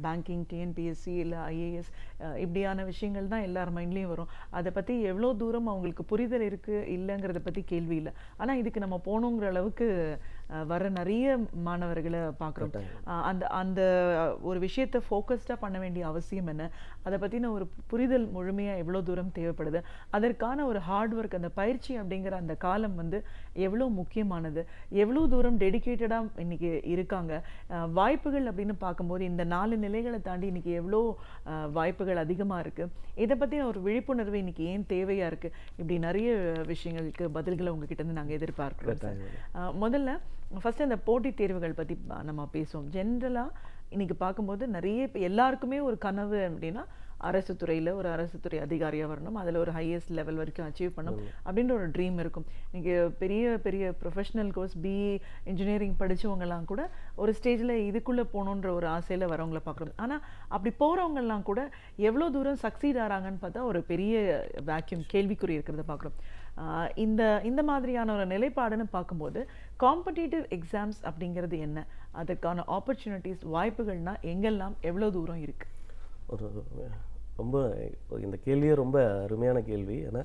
பேங்கிங், டிஎன்பிஎஸ்சி இல்லை ஐஏஎஸ், இப்படியான விஷயங்கள் தான் எல்லார் மைண்ட்லேயும் வரும். அதை பற்றி எவ்வளோ தூரம் அவங்களுக்கு புரிதல் இருக்குது இல்லைங்கிறத பற்றி கேள்வி இல்லை. ஆனால் இதுக்கு நம்ம போகணுங்கிற அளவுக்கு வர நிறைய மாணவர்களை பார்க்குறோம். அந்த அந்த ஒரு விஷயத்தை ஃபோக்கஸ்டாக பண்ண வேண்டிய அவசியம் என்ன, அதை பற்றின ஒரு புரிதல் முழுமையாக எவ்வளோ தூரம் தேவைப்படுது, அதற்கான ஒரு ஹார்ட் ஒர்க், அந்த பயிற்சி அப்படிங்கிற அந்த காலம் வந்து எவ்வளோ முக்கியமானது, எவ்வளோ தூரம் டெடிக்கேட்டடாக இன்றைக்கி இருக்காங்க, வாய்ப்புகள் அப்படின்னு பார்க்கும்போது இந்த 4 நிலைகளை தாண்டி இன்றைக்கி எவ்வளோ வாய்ப்புகள் அதிகமாக இருக்குது, இதை பற்றின ஒரு விழிப்புணர்வு இன்றைக்கி ஏன் தேவையாக இருக்குது, இப்படி நிறைய விஷயங்களுக்கு பதில்களை உங்ககிட்ட இருந்து நாங்கள் எதிர்பார்க்குறோம். முதல்ல ஃபஸ்ட்டு அந்த போட்டித் தேர்வுகள் பற்றி நம்ம பேசுவோம். ஜென்ரலாக இன்றைக்கி பார்க்கும்போது நிறைய எல்லாருக்குமே ஒரு கனவு அப்படின்னா அரசு துறையில் ஒரு அரசு துறை அதிகாரியாக வரணும், அதில் ஒரு ஹையஸ்ட் லெவல் வரைக்கும் அச்சீவ் பண்ணணும் அப்படின்ற ஒரு ட்ரீம் இருக்கும். இன்றைக்கி பெரிய பெரிய ப்ரொஃபஷனல் கோர்ஸ் பிஇ இன்ஜினியரிங் படித்தவங்கலாம் கூட ஒரு ஸ்டேஜில் இதுக்குள்ளே போகணுன்ற ஒரு ஆசையில் வரவங்கள பார்க்குறோம். ஆனால் அப்படி போகிறவங்கலாம் கூட எவ்வளோ தூரம் சக்சீட் ஆகிறாங்கன்னு பார்த்தா ஒரு பெரிய வேக்யூம், கேள்விக்குறி இருக்கிறத பார்க்குறோம். இந்த மாதிரியான ஒரு நிலைப்பாடுன்னு பார்க்கும்போது காம்படிட்டிவ் எக்ஸாம்ஸ் அப்படிங்கிறது என்ன, அதற்கான ஆப்பர்ச்சுனிட்டிஸ், வாய்ப்புகள்னால் எங்கெல்லாம் எவ்வளோ தூரம் இருக்குது? ஒரு ரொம்ப இந்த கேள்வியே ரொம்ப அருமையான கேள்வி. ஏன்னா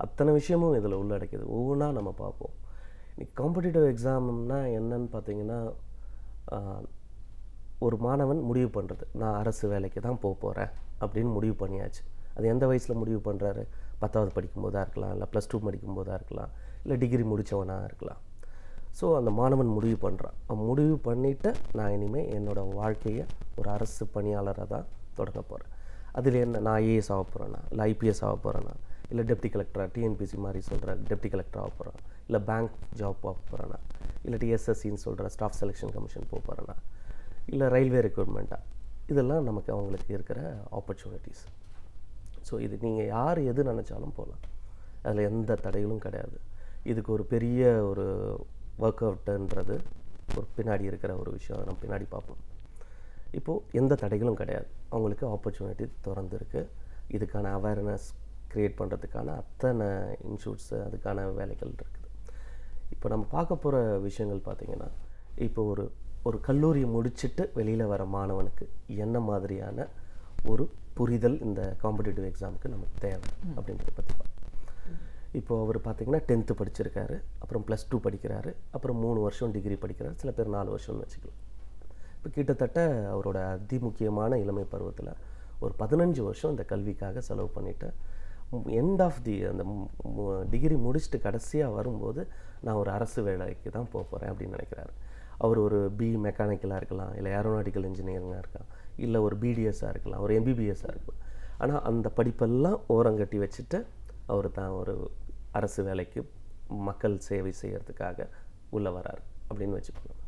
அத்தனை விஷயமும் இதில் உள்ளடக்கிது. ஒவ்வொன்றா நம்ம பார்ப்போம். இன்னைக்கு காம்படிட்டிவ் எக்ஸாம்னா என்னன்னு பார்த்தீங்கன்னா, ஒரு மாணவன் முடிவு பண்ணுறது, நான் அரசு வேலைக்கு தான் போகிறேன் அப்படின்னு முடிவு பண்ணியாச்சு. அது எந்த வயசில் முடிவு பண்ணுறாரு? 10வது படிக்கும்போதாக இருக்கலாம், இல்லை +2 படிக்கும்போதாக இருக்கலாம், இல்லை டிகிரி முடித்தவனாக இருக்கலாம். ஸோ அந்த மாணவன் முடிவு பண்ணுறான். அவன் முடிவு பண்ணிவிட்டு நான் இனிமேல் என்னோடய வாழ்க்கையை ஒரு அரசு பணியாளராக தான் தொடங்க போகிறேன். அதில் என்ன, நான் ஐஏஎஸ் ஆக போகிறேன்னா, இல்லை ஐபிஎஸ் ஆக போகிறேன்னா, இல்லை டெப்டி கலெக்டராக டிஎன்பிசி மாதிரி சொல்கிற டெப்டி கலெக்டர் ஆக போகிறேன், இல்லை பேங்க் ஜாப் ஆக போகிறேன்னா, இல்லாட்டி எஸ்எஸ்சின்னு சொல்கிற ஸ்டாஃப் செலெக்ஷன் கமிஷன் போக போகிறேன்னா, இல்லை ரயில்வே ரெக்ரூட்மெண்ட்டாக, இதெல்லாம் நமக்கு அவங்களுக்கு இருக்கிற ஆப்பர்ச்சுனிட்டிஸ். ஸோ இது நீங்கள் யார் எது நினச்சாலும் போகலாம், அதில் எந்த தடைகளும் கிடையாது. இதுக்கு ஒரு பெரிய ஒரு ஒர்க் அவுட்டுன்றது ஒரு பின்னாடி இருக்கிற ஒரு விஷயம், நம்ம பின்னாடி பார்ப்போம். இப்போது எந்த தடைகளும் கிடையாது, அவங்களுக்கு ஆப்பர்ச்சுனிட்டி திறந்துருக்கு. இதுக்கான அவேர்னஸ் க்ரியேட் பண்ணுறதுக்கான அத்தனை இன்ஸ்டியூட்ஸு, அதுக்கான வேலைகள் இருக்குது. இப்போ நம்ம பார்க்க போகிற விஷயங்கள் பார்த்திங்கன்னா, இப்போ ஒரு கல்லூரியை முடிச்சுட்டு வெளியில் வர மாணவனுக்கு என்ன மாதிரியான ஒரு புரிதல் இந்த காம்படிட்டிவ் எக்ஸாமுக்கு நமக்கு தேவை அப்படின்றத பற்றி பார்ப்போம். இப்போது அவர் பார்த்திங்கன்னா 10th படிச்சிருக்காரு, அப்புறம் +2 படிக்கிறாரு, அப்புறம் 3 வருஷம் டிகிரி படிக்கிறாரு, சில பேர் 4 வருஷம்னு வச்சுக்கலாம். இப்போ கிட்டத்தட்ட அவரோட அதிமுக்கியமான இளமை பருவத்தில் ஒரு 15 வருஷம் இந்த கல்விக்காக செலவு பண்ணிவிட்டு எண்ட் ஆஃப் தி அந்த டிகிரி முடிச்சுட்டு கடைசியாக வரும்போது நான் ஒரு அரசு வேலைக்கு தான் போகிறேன் அப்படின்னு நினைக்கிறாரு. அவர் ஒரு மெக்கானிக்கலாக இருக்கலாம், இல்லை ஏரோநாட்டிக்கல் இன்ஜினியரிங்காக இருக்கலாம், இல்லை ஒரு பிடிஎஸ்ஸாக இருக்கலாம், ஒரு எம்பிபிஎஸ்ஸாக இருக்கலாம். ஆனால் அந்த படிப்பெல்லாம் ஓரங்கட்டி வச்சுட்டு அவர் தான் ஒரு அரசு வேலைக்கு மக்கள் சேவை செய்கிறதுக்காக உள்ளே வராரு அப்படின்னு வச்சுக்கணும்.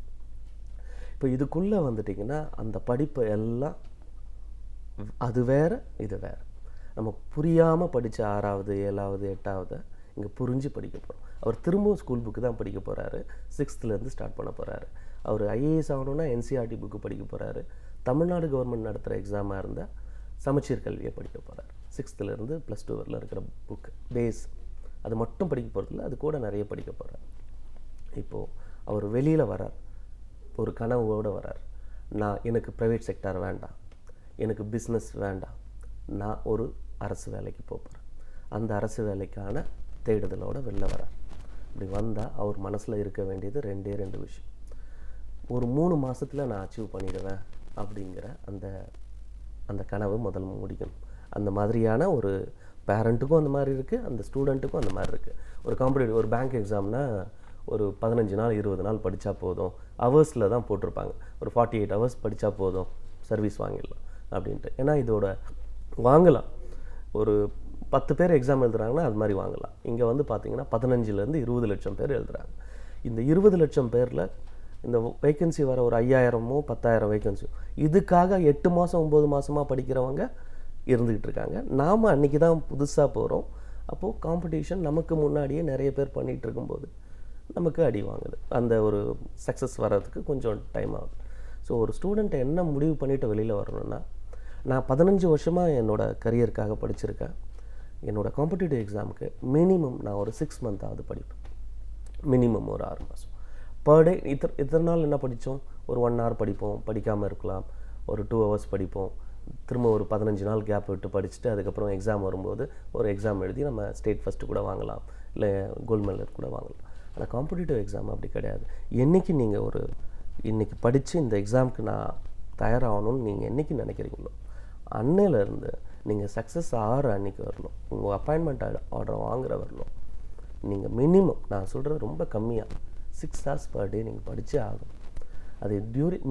இப்போ இதுக்குள்ளே வந்துட்டிங்கன்னா அந்த படிப்பு எல்லாம் அது வேறு இது வேறு. நம்ம புரியாமல் படித்த 6வது 7வது 8வது இங்கே புரிஞ்சு படிக்க போகிறோம். அவர் திரும்பவும் ஸ்கூல் புக்கு தான் படிக்க போகிறாரு, 6th ஸ்டார்ட் பண்ண போகிறாரு. அவர் ஐஏஎஸ் ஆகணுன்னா என்சிஆர்டி புக்கு படிக்க போகிறாரு. தமிழ்நாடு கவர்மெண்ட் நடத்துகிற எக்ஸாமாக இருந்தால் சமச்சீர் கல்வியை படிக்க போகிறார். 6th +2 வரல இருக்கிற புக்கு பேஸ் அது மட்டும் படிக்க போகிறதில்ல, அது கூட நிறைய படிக்க போகிறார். இப்போது அவர் வெளியில் வரார், ஒரு கனவோடு வரார். எனக்கு ப்ரைவேட் செக்டார் வேண்டாம், எனக்கு பிஸ்னஸ் வேண்டாம், நான் ஒரு அரசு வேலைக்கு போகிறேன். அந்த அரசு வேலைக்கான தேடுதலோடு வெளில வரார். இப்படி வந்தால் அவர் மனசில் இருக்க வேண்டியது 2 விஷயம். ஒரு 3 மாதத்தில் நான் அச்சீவ் பண்ணிடுவேன் அப்படிங்கிற அந்த கனவு முதல் முடிக்கணும். அந்த மாதிரியான ஒரு பேரண்ட்டுக்கும் அந்த மாதிரி இருக்குது, அந்த ஸ்டூடெண்ட்டுக்கும் அந்த மாதிரி இருக்குது. ஒரு காம்படிட்டிவ் ஒரு பேங்க் எக்ஸாம்னா ஒரு 15 நாள் 20 நாள் படித்தா போதும், ஹவர்ஸில் தான் போட்டிருப்பாங்க. ஒரு 48 ஹவர்ஸ் படித்தா போதும் சர்வீஸ் வாங்கிடலாம் அப்படின்ட்டு. ஏன்னா இதோட வாங்கலாம், ஒரு 10 பேர் எக்ஸாம் எழுதுறாங்கன்னா அது மாதிரி வாங்கலாம். இங்கே வந்து பார்த்திங்கன்னா 15 - 20 லட்சம் பேர் எழுதுகிறாங்க. இந்த 20 லட்சம் பேரில் இந்த வேக்கன்சி வர ஒரு 5000 10,000 வேக்கன்சி, இதுக்காக 8 மாதம் 9 மாதமாக படிக்கிறவங்க இருந்துக்கிட்டு இருக்காங்க. நாம் அன்றைக்கி தான் புதுசாக போகிறோம். அப்போது காம்படிஷன் நமக்கு முன்னாடியே நிறைய பேர் பண்ணிகிட்டு இருக்கும்போது நமக்கு அடி வாங்குது. அந்த ஒரு சக்ஸஸ் வர்றதுக்கு கொஞ்சம் டைம் ஆகுது. ஸோ ஒரு ஸ்டூடெண்ட்டை என்ன முடிவு பண்ணிவிட்டு வெளியில் வரணுன்னா, நான் 15 வருஷமாக என்னோடய கரியருக்காக படிச்சிருக்கேன், என்னோடய காம்படிட்டிவ் எக்ஸாமுக்கு மினிமம் நான் ஒரு 6 மந்த்தாவது படிப்பேன், மினிமம் ஒரு 6 மாதம் பர் டே. இத்தனை நாள் என்ன படித்தோம், ஒரு 1 hour படிப்போம், படிக்காமல் இருக்கலாம், ஒரு 2 hours படிப்போம், திரும்ப ஒரு 15 நாள் கேப் விட்டு படிச்சுட்டு அதுக்கப்புறம் எக்ஸாம் வரும்போது ஒரு எக்ஸாம் எழுதி நம்ம ஸ்டேட் ஃபஸ்ட்டு கூட வாங்கலாம், இல்லை கோல்டு மெடல் கூட வாங்கலாம். ஆனால் காம்படிட்டிவ் எக்ஸாம் அப்படி கிடையாது. என்றைக்கு நீங்கள் இன்றைக்கி படித்து இந்த எக்ஸாமுக்கு நான் தயாராகணும்னு நீங்கள் என்றைக்கு நினைக்கிறீங்களோ அன்னையிலேருந்து நீங்கள் சக்ஸஸ் ஆகிற அன்றைக்கி வரணும், உங்கள் அப்பாயின்மெண்ட் ஆர்டர் வாங்குகிற வரணும். நீங்கள் மினிமம், நான் சொல்கிறது ரொம்ப கம்மியாக 6 hours பர் டே நீங்கள் படித்தே ஆகும். அது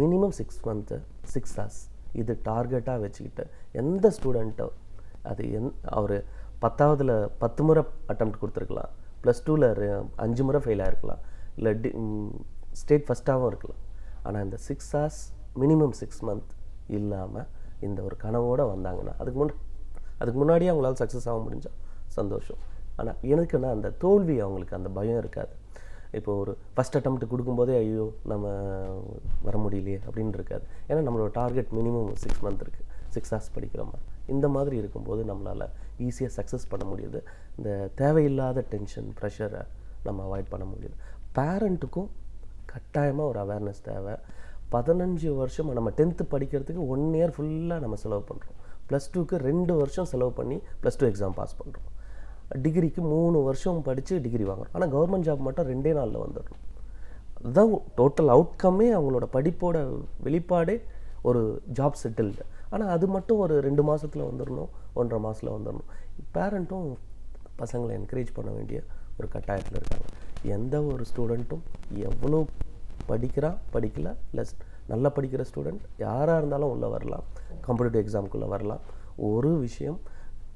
மினிமம் 6 months 6 hours இது டார்கெட்டாக வச்சுக்கிட்டு எந்த ஸ்டூடெண்ட்டோ அது அவர் 10ஆவதுல 10 முறை அட்டெம்ப்ட் கொடுத்துருக்கலாம், +2ல் 5 முறை ஃபெயில் ஆகிருக்கலாம், இல்லை ஸ்டேட் ஃபஸ்ட்டாகவும் இருக்கலாம். ஆனால் இந்த 6 hours மினிமம் 6 months இல்லாமல் இந்த ஒரு கனவோடு வந்தாங்கன்னா அதுக்கு முன்னாடியே அவங்களால சக்ஸஸ் ஆக முடிஞ்சால் சந்தோஷம். ஆனால் எனக்குன்னா அந்த தோல்வி அவங்களுக்கு அந்த பயம் இருக்காது. இப்போ ஒரு ஃபஸ்ட் அட்டெம்ப்ட் கொடுக்கும்போதே ஐயோ நம்ம வர முடியலையே அப்படின்னு இருக்காது. ஏன்னா நம்மளோட டார்கெட் மினிமம் 6 months இருக்குது, 6 hours படிக்கிற மாதிரி. இந்த மாதிரி இருக்கும்போது நம்மளால் ஈஸியாக சக்ஸஸ் பண்ண முடியுது. இந்த தேவையில்லாத டென்ஷன் ப்ரெஷரை நம்ம அவாய்ட் பண்ண முடியுது. பேரண்ட்டுக்கும் கட்டாயமாக ஒரு அவேர்னஸ் தேவை. 15 வருஷம் நம்ம 10th படிக்கிறதுக்கு 1 year ஃபுல்லாக நம்ம செலவு பண்ணுறோம், +2க்கு 2 வருஷம் செலவு பண்ணி +2 எக்ஸாம் பாஸ் பண்ணுறோம், டிகிரிக்கு 3 வருஷம் படித்து டிகிரி வாங்குறோம். ஆனால் கவர்மெண்ட் ஜாப் மட்டும் 2 நாளில் வந்துடும். அதுதான் டோட்டல் அவுட்கம்மே. அவங்களோட படிப்போட வெளிப்பாடே ஒரு ஜாப் செட்டில்டு. ஆனால் அது மட்டும் ஒரு 2 மாதத்தில் வந்துடணும், 1.5 மாதத்தில் வந்துடணும். பேரண்ட்டும் பசங்களை என்கரேஜ் பண்ண வேண்டிய ஒரு கட்டாயத்தில் இருக்காங்க. எந்த ஒரு ஸ்டூடெண்ட்டும் எவ்வளோ படிக்கல இல்லை நல்லா படிக்கிற ஸ்டூடெண்ட் யாராக இருந்தாலும் உள்ளே வரலாம், காம்படிட்டிவ் எக்ஸாமுக்குள்ளே வரலாம். ஒரு விஷயம்,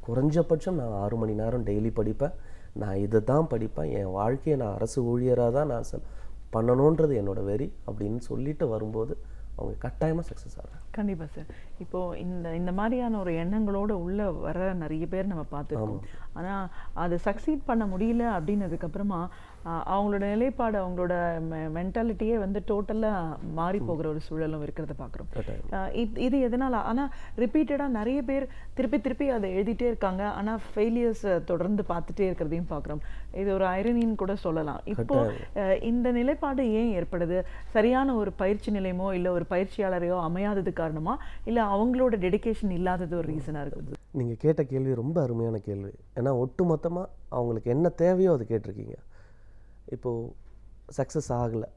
குறைஞ்சபட்சம் நான் 6 மணி நேரம் டெய்லி படிப்பேன், நான் இதை தான் படிப்பேன், என் வாழ்க்கையை நான் அரசு ஊழியராக தான் நான் பண்ணணுன்றது என்னோட வெறி அப்படின்னு சொல்லிட்டு வரும்போது அவங்க கட்டாயமாக சக்ஸஸ் ஆகிறாங்க. கண்டிப்பாக சார். இப்போது இந்த மாதிரியான ஒரு எண்ணங்களோடு உள்ளே வர நிறைய பேர் நம்ம பார்த்துருக்கோம். ஆனால் அது சக்சீட் பண்ண முடியல அப்படின்னதுக்கப்புறமா அவங்களோட நிலைப்பாடு, அவங்களோட மென்டாலிட்டியே வந்து டோட்டலாக மாறி போகிற ஒரு சூழலும் இருக்கிறத பார்க்குறோம். இது எதனால்? ஆனால் ரிப்பீட்டடாக நிறைய பேர் திருப்பி அதை எழுதிட்டே இருக்காங்க, ஆனால் ஃபெயிலியர்ஸை தொடர்ந்து பார்த்துட்டே இருக்கிறதையும் பார்க்குறோம். இது ஒரு ஐரனின்னு கூட சொல்லலாம். இப்போது இந்த நிலைப்பாடு ஏன் ஏற்படுது? சரியான ஒரு பயிற்சி நிலையமோ இல்லை ஒரு பயிற்சியாளரையோ அமையாதது காரணமா, இல்லை அவங்களோட டெடிகேஷன் இல்லாதது ஒரு ரீசனாக இருக்குது? நீங்கள் கேட்ட கேள்வி ரொம்ப அருமையான கேள்வி. ஏன்னா ஒட்டுமொத்தமாக அவங்களுக்கு என்ன தேவையோ அது கேட்டிருக்கீங்க. இப்போது சக்ஸஸ் ஆகலை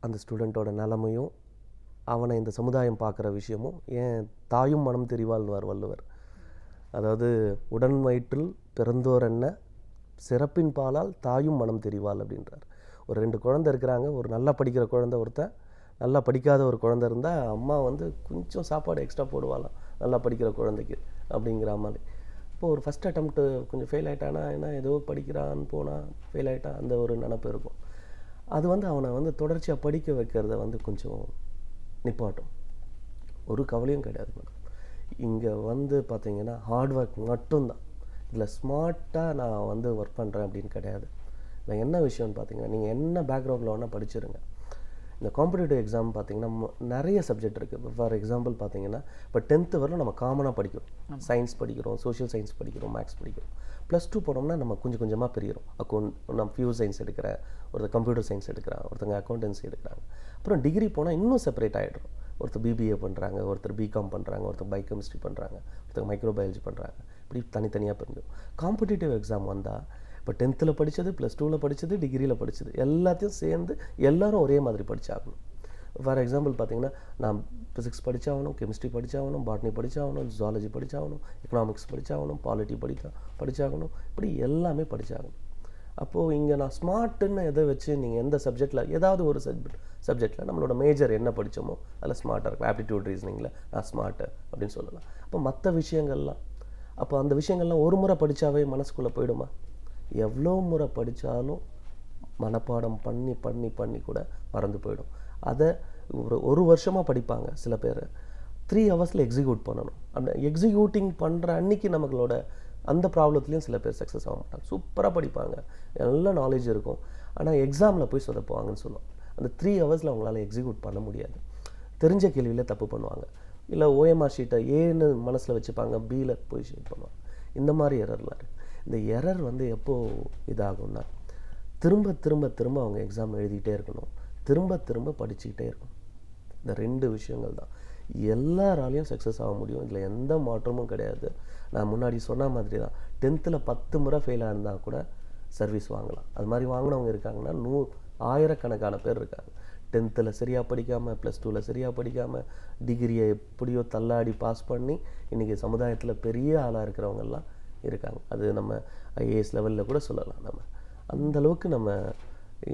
அந்த ஸ்டூடெண்ட்டோட நிலைமையும், அவனை இந்த சமுதாயம் பார்க்குற விஷயமும், ஏன் தாயும் மனம் தெரிவாள்வார் வள்ளுவர். அதாவது உடன் வயிற்றில் பிறந்தோர் என்ன, சிறப்பின் பாலால் தாயும் மனம் தெரிவாள் அப்படின்றார். ஒரு 2 குழந்தை இருக்கிறாங்க, ஒரு நல்லா படிக்கிற குழந்தை, ஒருத்தன் நல்லா படிக்காத ஒரு குழந்தை இருந்தால் அம்மா வந்து கொஞ்சம் சாப்பாடு எக்ஸ்ட்ரா போடுவாளாம் நல்லா படிக்கிற குழந்தைக்கு அப்படிங்கிற மாதிரி. இப்போ ஒரு ஃபஸ்ட் அட்டம்ப்ட்டு கொஞ்சம் ஃபெயில் ஆகிட்டானா, ஏன்னா ஏதோ படிக்கிறான்னு போனால் ஃபெயில் ஆகிட்டான், அந்த ஒரு நினப்பு இருக்கும். அது வந்து அவனை வந்து தொடர்ச்சியாக படிக்க வைக்கிறத வந்து கொஞ்சம் நிப்பாட்டும். ஒரு கவலையும் கிடையாது மேடம். இங்கே வந்து பார்த்தீங்கன்னா ஹார்ட் ஒர்க் மட்டும்தான். இதில் ஸ்மார்ட்டாக நான் வந்து ஒர்க் பண்ணுறேன் அப்படின்னு கிடையாது. இல்லை என்ன விஷயம்னு பார்த்தீங்கன்னா, நீங்கள் என்ன பேக்ரவுண்டில் வேணால் படிச்சிருங்க. இந்த காம்படிட்டிவ் எக்ஸாம் பார்த்தீங்கன்னா நிறைய சப்ஜெக்ட் இருக்குது. ஃபார் எக்ஸாம்பிள் பார்த்தீங்கன்னா இப்போ 10th வரலும் நம்ம காமனாக படிக்கிறோம். சயின்ஸ் படிக்கிறோம், சோஷியல் சயின்ஸ் படிக்கிறோம், மேக்ஸ் படிக்கிறோம். +2 போனோம்னா நம்ம கொஞ்சம் கொஞ்சமாக பிரிகிறோம். நான் பியூர் சயின்ஸ் எடுக்கிறேன், ஒருத்தர் கம்ப்யூட்டர் சயின்ஸ் எடுக்கிறாங்க, ஒருத்தங்க அக்கௌண்டன்சி எடுக்கிறாங்க. அப்புறம் டிகிரி போனால் இன்னும் செப்பரேட் ஆகிடும். ஒருத்தர் BBA பண்ணுறாங்க, ஒருத்தர் BCom பண்ணுறாங்க, ஒருத்தர் பயோகெமிஸ்ட்ரி பண்ணுறாங்க, ஒருத்தர் மைக்ரோபயாலஜி பண்ணுறாங்க. இப்படி தனித்தனியாக பிரிஞ்சோம். காம்படிட்டிவ் எக்ஸாம் வந்தால் இப்போ 10th படித்தது, +2 படித்தது, டிகிரியில் படித்தது எல்லாத்தையும் சேர்ந்து எல்லோரும் ஒரே மாதிரி படித்தாகணும். ஃபார் எக்ஸாம்பிள் பார்த்தீங்கன்னா, நான் ஃபிசிக்ஸ் படித்தாகணும், கெமிஸ்ட்ரி படித்தாகணும், பாட்னி படித்தாகணும், ஜுவாலஜி படித்தாகணும், எக்கனாமிக்ஸ் படித்தாகணும், பாலிட்டி படித்தாகணும், இப்படி எல்லாமே படித்தாகணும். அப்போது இங்கே நான் ஸ்மார்ட்டுன்னு எதை வச்சு நீங்கள் எந்த சப்ஜெக்டில் ஏதாவது ஒரு சப்ஜெக்டில் நம்மளோட மேஜர் என்ன படித்தோமோ அதில் ஸ்மார்ட்டாக இருக்கும். ஆப்டிடியூட் ரீசனிங்கில் நான் ஸ்மார்ட்டு அப்படின்னு சொல்லலாம். அப்போ மற்ற விஷயங்கள்லாம், அப்போ அந்த விஷயங்கள்லாம் ஒரு முறை படித்தாவே மனசுக்குள்ளே போயிடுமா? எவ்வளோ முறை படித்தாலும் மனப்பாடம் பண்ணி பண்ணி பண்ணி கூட மறந்து போயிடும். அதை ஒரு வருஷமாக படிப்பாங்க சில பேர். 3 ஹவர்ஸில் எக்ஸிக்யூட் பண்ணணும். அந்த எக்ஸிக்யூட்டிங் பண்ணுற அன்றைக்கி நம்மளோட அந்த ப்ராப்ளத்துலேயும் சில பேர் சக்ஸஸ் ஆக மாட்டாங்க. சூப்பராக படிப்பாங்க, நல்ல நாலேஜ் இருக்கும், ஆனால் எக்ஸாமில் போய் சொதப்புவாங்கன்னு சொல்லுவாங்க. அந்த 3 ஹவர்ஸில் அவங்களால எக்ஸிக்யூட் பண்ண முடியாது. தெரிஞ்ச கேள்வியில் தப்பு பண்ணுவாங்க, இல்லை OMR ஷீட்டை ஏன்னு மனசில் வச்சுப்பாங்க, Bயில் போய் ஷீட் பண்ணுவாங்க. இந்த மாதிரி எரர்லாம் இருக்குது. இந்த எரர் வந்து எப்போது இதாகும்னா, திரும்ப திரும்ப திரும்ப அவங்க எக்ஸாம் எழுதிக்கிட்டே இருக்கணும், திரும்ப திரும்ப படிச்சுக்கிட்டே இருக்கணும். இந்த 2 விஷயங்கள் தான் எல்லாராலையும் சக்ஸஸ் ஆக முடியும். இதில் எந்த மாற்றமும் கிடையாது. நான் முன்னாடி சொன்ன மாதிரி தான், 10th 10 முறை ஃபெயிலாக இருந்தால் கூட சர்வீஸ் வாங்கலாம். அது மாதிரி வாங்கினவங்க இருக்காங்கன்னா 1000கணக்கான பேர் இருக்காங்க. 10th சரியாக படிக்காமல், +2 சரியாக படிக்காமல், டிகிரியை எப்படியோ தள்ளாடி பாஸ் பண்ணி இன்றைக்கி சமுதாயத்தில் பெரிய ஆளாக இருக்கிறவங்கெல்லாம் இருக்காங்க. அது நம்ம IAS லெவலில் கூட சொல்லலாம். நம்ம அந்தளவுக்கு நம்ம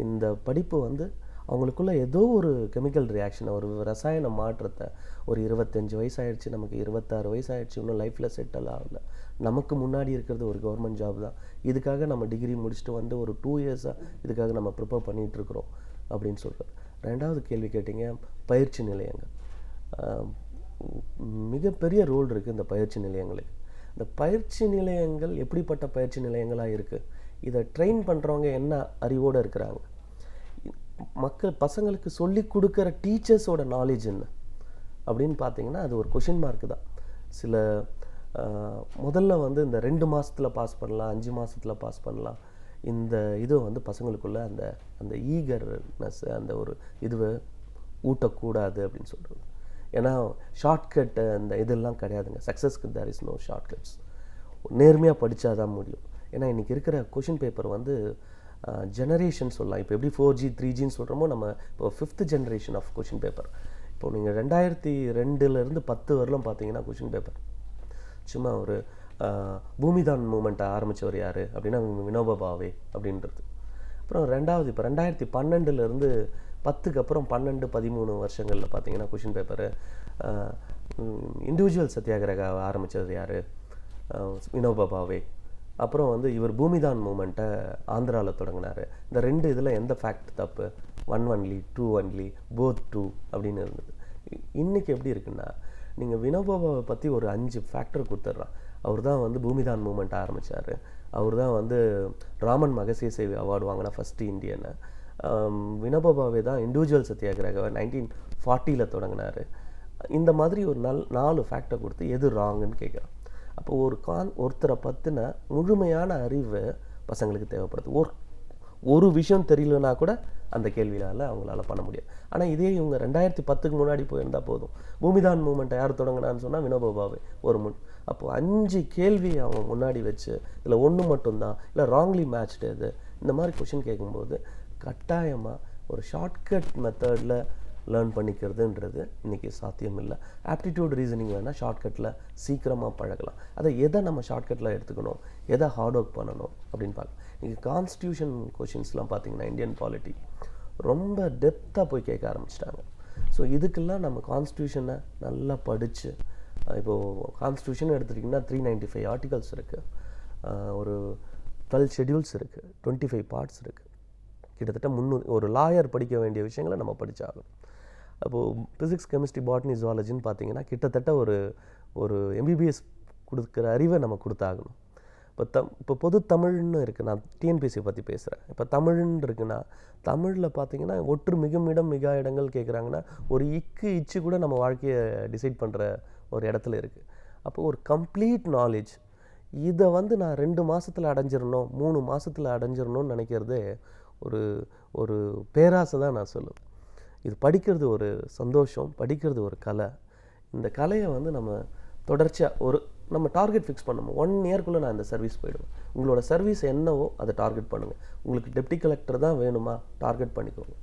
இந்த படிப்பு வந்து அவங்களுக்குள்ள ஏதோ ஒரு கெமிக்கல் ரியாக்ஷனை, ஒரு ரசாயன மாற்றத்தை, ஒரு 25 வயசு ஆகிடுச்சு, நமக்கு 26 வயசு ஆகிடுச்சு, இன்னும் லைஃப்பில் செட்டில் ஆகலை, நமக்கு முன்னாடி இருக்கிறது ஒரு கவர்மெண்ட் ஜாப் தான், இதுக்காக நம்ம டிகிரி முடிச்சுட்டு வந்து ஒரு 2 இயர்ஸாக இதுக்காக நம்ம ப்ரிப்பேர் பண்ணிகிட்ருக்குறோம் அப்படின்னு சொல்கிறது. 2வது கேள்வி கேட்டிங்க, பயிற்சி நிலையங்கள். மிகப்பெரிய ரோல் இருக்குது இந்த பயிற்சி நிலையங்களுக்கு. இந்த பயிற்சி நிலையங்கள் எப்படிப்பட்ட பயிற்சி நிலையங்களாக இருக்குது, இதை ட்ரெயின் பண்ணுறவங்க என்ன அறிவோடு இருக்கிறாங்க, பசங்களுக்கு சொல்லி கொடுக்குற டீச்சர்ஸோட நாலேஜ் என்ன அப்படின்னு பார்த்தீங்கன்னா அது ஒரு கொஷின் மார்க்கு தான். சில முதல்ல வந்து இந்த 2 மாதத்தில் பாஸ் பண்ணலாம், 5 மாதத்தில் பாஸ் பண்ணலாம், இந்த இது வந்து பசங்களுக்குள்ள அந்த அந்த ஈகர்னஸ், அந்த ஒரு இதுவை ஊட்டக்கூடாது அப்படின்னு சொல்கிறது. ஏன்னா ஷார்ட்கட்டு அந்த இதெல்லாம் கிடையாதுங்க. சக்ஸஸ்க்கு தேர் இஸ் நோ ஷார்ட்கட்ஸ். நேர்மையாக படித்தா தான் முடியும். ஏன்னா இன்றைக்கி இருக்கிற கொஷின் பேப்பர் வந்து ஜெனரேஷன் சொல்லலாம். இப்போ எப்படி 4G 3Gன்னு சொல்கிறோமோ, நம்ம இப்போ 5th generation of question paper. இப்போது நீங்கள் 2002 10 வரலும் பார்த்தீங்கன்னா கொஷின் பேப்பர் சும்மா ஒரு பூமிதான் மூமெண்ட்டை ஆரம்பித்தவர் யார் அப்படின்னா வினோபா பாவே அப்படின்றது. அப்புறம் ரெண்டாவது இப்போ 2012 10க்கு அப்புறம் 12 13 வருஷங்களில் பார்த்தீங்கன்னா கொஷின் பேப்பரு இண்டிவிஜுவல் சத்தியாகிரக ஆரம்பித்தது யார், வினோபா பாவே. அப்புறம் வந்து இவர் பூமிதான் மூமெண்ட்டை ஆந்திராவில் தொடங்கினார். இந்த 2 இதில் எந்த ஃபேக்ட் தப்பு, 1 ஒன்லி 2 ஒன்லி போத் 2 அப்படின்னு இருந்தது. இன்றைக்கி எப்படி இருக்குன்னா நீங்கள் வினோபாவை பற்றி ஒரு 5 ஃபேக்டர் கொடுத்துட்றான். அவர் தான் வந்து பூமிதான் மூமெண்ட் ஆரம்பித்தார், அவர் தான் வந்து ராமன் மகசேசே அவார்டு வாங்கின ஃபஸ்ட்டு இந்தியன்னு, வினோபா பாவே தான் இண்டிவிஜுவல் சத்தியாகிரக 1940 தொடங்கினார். இந்த மாதிரி ஒரு 4 ஃபேக்டர் கொடுத்து எது ராங்குன்னு கேட்குறான். அப்போ ஒருத்தரை பற்றின முழுமையான அறிவு பசங்களுக்கு தேவைப்படுது. ஒரு விஷயம் தெரியலனா கூட அந்த கேள்வியால் அவங்களால பண்ண முடியாது. ஆனால் இதே இவங்க 2010க்கு முன்னாடி போயிருந்தால் போதும், பூமிதான் மூமெண்ட்டை யார் தொடங்கினான்னு சொன்னால் வினோபா பாவே ஒரு அப்போது 5 கேள்வி அவங்க முன்னாடி வச்சு இல்லை ஒன்று மட்டும்தான் இல்லை ராங்லி மேட்ச்டு இது இந்த மாதிரி கொஷின் கேட்கும்போது கட்டாயமாக ஒரு ஷார்ட்கட் மெத்தடில் லேர்ன் பண்ணிக்கிறதுன்றது இன்றைக்கி சாத்தியம் இல்லை. ஆப்டிடியூட் ரீசனிங் வேணால் ஷார்ட்கட்டில் சீக்கிரமாக பழகலாம். அதை எதை நம்ம ஷார்ட்கட்டில் எடுத்துக்கணும், எதை ஹார்ட் ஒர்க் பண்ணணும் அப்படின்னு பார்க்கலாம். இங்கே கான்ஸ்டியூஷன் கொஷின்ஸ்லாம் பார்த்திங்கன்னா இந்தியன் பாலிட்டி ரொம்ப டெப்த்தாக போய் கேட்க ஆரம்பிச்சிட்டாங்க. ஸோ இதுக்கெல்லாம் நம்ம கான்ஸ்டியூஷனை நல்லா படித்து, இப்போது கான்ஸ்டியூஷன் எடுத்துட்டிங்கன்னா 395 ஆர்டிகல்ஸ் இருக்குது, ஒரு 12 ஷெட்யூல்ஸ் இருக்குது, 25 பார்ட்ஸ் இருக்குது. கிட்டத்தட்ட 300 ஒரு லாயர் படிக்க வேண்டிய விஷயங்களை நம்ம படித்தாகணும். அப்போது ஃபிசிக்ஸ் கெமிஸ்ட்ரி பாட்னி ஜுவாலஜின்னு பார்த்தீங்கன்னா கிட்டத்தட்ட ஒரு எம்பிபிஎஸ் கொடுக்குற அறிவை நம்ம கொடுத்தாகணும். இப்போ பொது தமிழ்னு இருக்குது, நான் டிஎன்பிஎஸ்சி பற்றி பேசுகிறேன். இப்போ தமிழ்னு இருக்குன்னா தமிழில் பார்த்தீங்கன்னா ஒற்று மிகுமிடம் மிகா இடங்கள் கேட்குறாங்கன்னா ஒரு இச்சு கூட நம்ம வாழ்க்கையை டிசைட் பண்ணுற ஒரு இடத்துல இருக்குது. அப்போது ஒரு கம்ப்ளீட் நாலேஜ் இதை வந்து நான் 2 மாதத்தில் அடைஞ்சிடணும் 3 மாதத்தில் அடைஞ்சிடணும்னு நினைக்கிறதே ஒரு பேராசை தான் நான் சொல்லுவேன். இது படிக்கிறது ஒரு சந்தோஷம், படிக்கிறது ஒரு கலை. இந்த கலையை வந்து நம்ம தொடர்ச்சியாக நம்ம டார்கெட் ஃபிக்ஸ் பண்ணணும். 1 இயர்க்குள்ளே நான் இந்த சர்வீஸ் போயிடுவேன். உங்களோட சர்வீஸ் என்னவோ அதை டார்கெட் பண்ணுங்கள். உங்களுக்கு டெப்டி கலெக்டர் தான் வேணுமா, டார்கெட் பண்ணிக்கோங்க.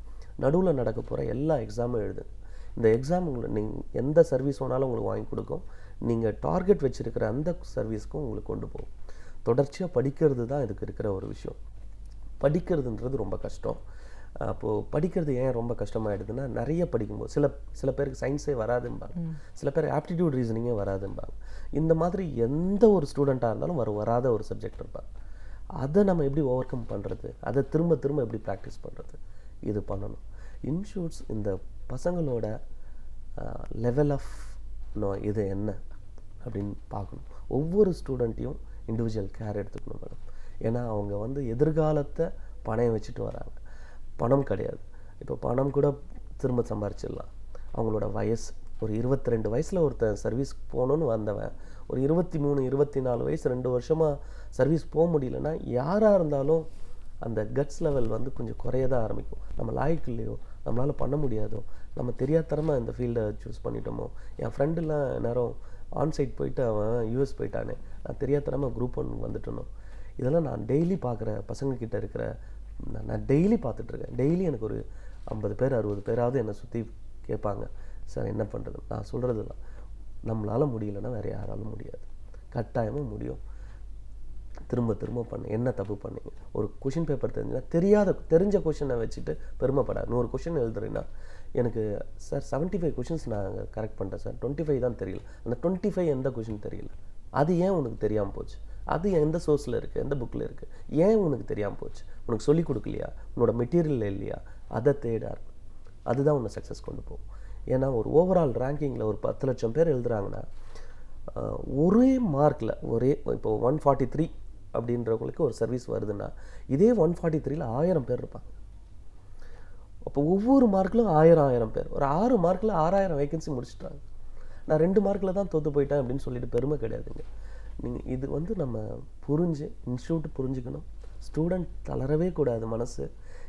நடுவில் நடக்க போகிற எல்லா எக்ஸாமும் எழுதுங்க. இந்த எக்ஸாம் நீங்கள் எந்த சர்வீஸ் வேணாலும் உங்களுக்கு வாங்கி கொடுக்கும். நீங்கள் டார்கெட் வச்சுருக்கிற அந்த சர்வீஸ்க்கும் உங்களுக்கு கொண்டு போகும். தொடர்ச்சியாக படிக்கிறது தான் இதுக்கு இருக்கிற ஒரு விஷயம். படிக்கிறதுன்றது ரொம்ப கஷ்டம். அப்போது படிக்கிறது ஏன் ரொம்ப கஷ்டமாயிடுதுன்னா நிறைய படிக்கும்போது சில பேருக்கு சயின்ஸே வராதும்பாங்க, சில பேர் ஆப்டிடியூட் ரீசனிங்கே வராதும்பாங்க. இந்த மாதிரி எந்த ஒரு ஸ்டூடெண்ட்டாக இருந்தாலும் வராத ஒரு சப்ஜெக்ட் இருப்பாங்க. அதை நம்ம எப்படி ஓவர் கம் பண்ணுறது, அதை திரும்ப எப்படி ப்ராக்டிஸ் பண்ணுறது, இது பண்ணணும். இன்ஷூட்ஸ் இந்த பசங்களோட லெவல் ஆஃப் இது என்ன அப்படின்னு பார்க்கணும். ஒவ்வொரு ஸ்டூடெண்ட்டையும் இண்டிவிஜுவல் கேர் எடுத்துக்கணும் மேடம். ஏன்னா அவங்க வந்து எதிர்காலத்தை பணம் வச்சுட்டு வராங்க. பணம் கிடையாது, இப்போ பணம் கூட திரும்ப சம்பாரிச்சிடலாம். அவங்களோட வயசு ஒரு 22 வயசில் ஒருத்தன் சர்வீஸ் போகணுன்னு வந்தவன் ஒரு 23 24 வயசு 2 வருஷமாக சர்வீஸ் போக முடியலன்னா யாராக இருந்தாலும் அந்த கட்ஸ் லெவல் வந்து கொஞ்சம் குறைய தான் ஆரம்பிக்கும். நம்ம லாய்க்கு இல்லையோ, நம்மளால் பண்ண முடியாதோ, நம்ம தெரியாதரமாக இந்த ஃபீல்டை சூஸ் பண்ணிட்டோமோ. என் ஃப்ரெண்டுலாம் நேரம் ஆன்சைட் போயிட்டு அவன் யூஎஸ் போயிட்டானே, நான் தெரியாதரமாக குரூப் 1 வந்துட்டணும். இதெல்லாம் நான் டெய்லி பார்க்குற பசங்கக்கிட்ட இருக்கிற நான் டெய்லி பார்த்துட்ருக்கேன். டெய்லி எனக்கு ஒரு 50 பேர் 60 பேராவது என்னை சுற்றி கேட்பாங்க, சார் என்ன பண்ணுறது. நான் சொல்கிறது தான், நம்மளால் முடியலைன்னா வேறு யாராலும் முடியாது, கட்டாயமாக முடியும். திரும்ப பண்ணு. என்ன தப்பு பண்ணீங்க, ஒரு கொஷின் பேப்பர் தெரிஞ்சுன்னா தெரிஞ்ச கொஷினை வச்சுட்டு பெருமைப்படாது. 100 கொஷின் எழுதுறீங்கன்னா எனக்கு சார் 75 கொஷின்ஸ் நான் கரெக்ட் பண்ணுறேன் சார், 25 தான் தெரியல. அந்த 25 எந்த கொஷின் தெரியல, அது ஏன் உனக்கு தெரியாமல் போச்சு, அது எந்த சோர்ஸில் இருக்குது, எந்த புக்கில் இருக்குது, ஏன் உனக்கு தெரியாமல் போச்சு, உனக்கு சொல்லிக் கொடுக்கலையா, உன்னோட மெட்டீரியல் இல்லையா, அதை தேடார். அதுதான் உன்னை சக்ஸஸ் கொண்டு போகும். ஏன்னா ஒரு ஓவரால் ரேங்கிங்கில் ஒரு 10 லட்சம் பேர் எழுதுகிறாங்கன்னா ஒரே மார்க்கில் இப்போ 143 அப்படின்றவங்களுக்கு ஒரு சர்வீஸ் வருதுன்னா இதே 143ல் 1000 பேர் இருப்பாங்க. அப்போ ஒவ்வொரு மார்க்கிலும் 1000 பேர், ஒரு 6 மார்க்கில் 6000 வேகன்சி முடிச்சுட்டாங்க. நான் 2 மார்க்கில் தான் தோற்று போயிட்டேன் அப்படின்னு சொல்லிட்டு பெருமை கிடையாதுங்க. நீங்கள் இது வந்து நம்ம இன்ஸ்டியூட் புரிஞ்சுக்கணும். ஸ்டூடெண்ட் தளரவே கூடாது மனசு.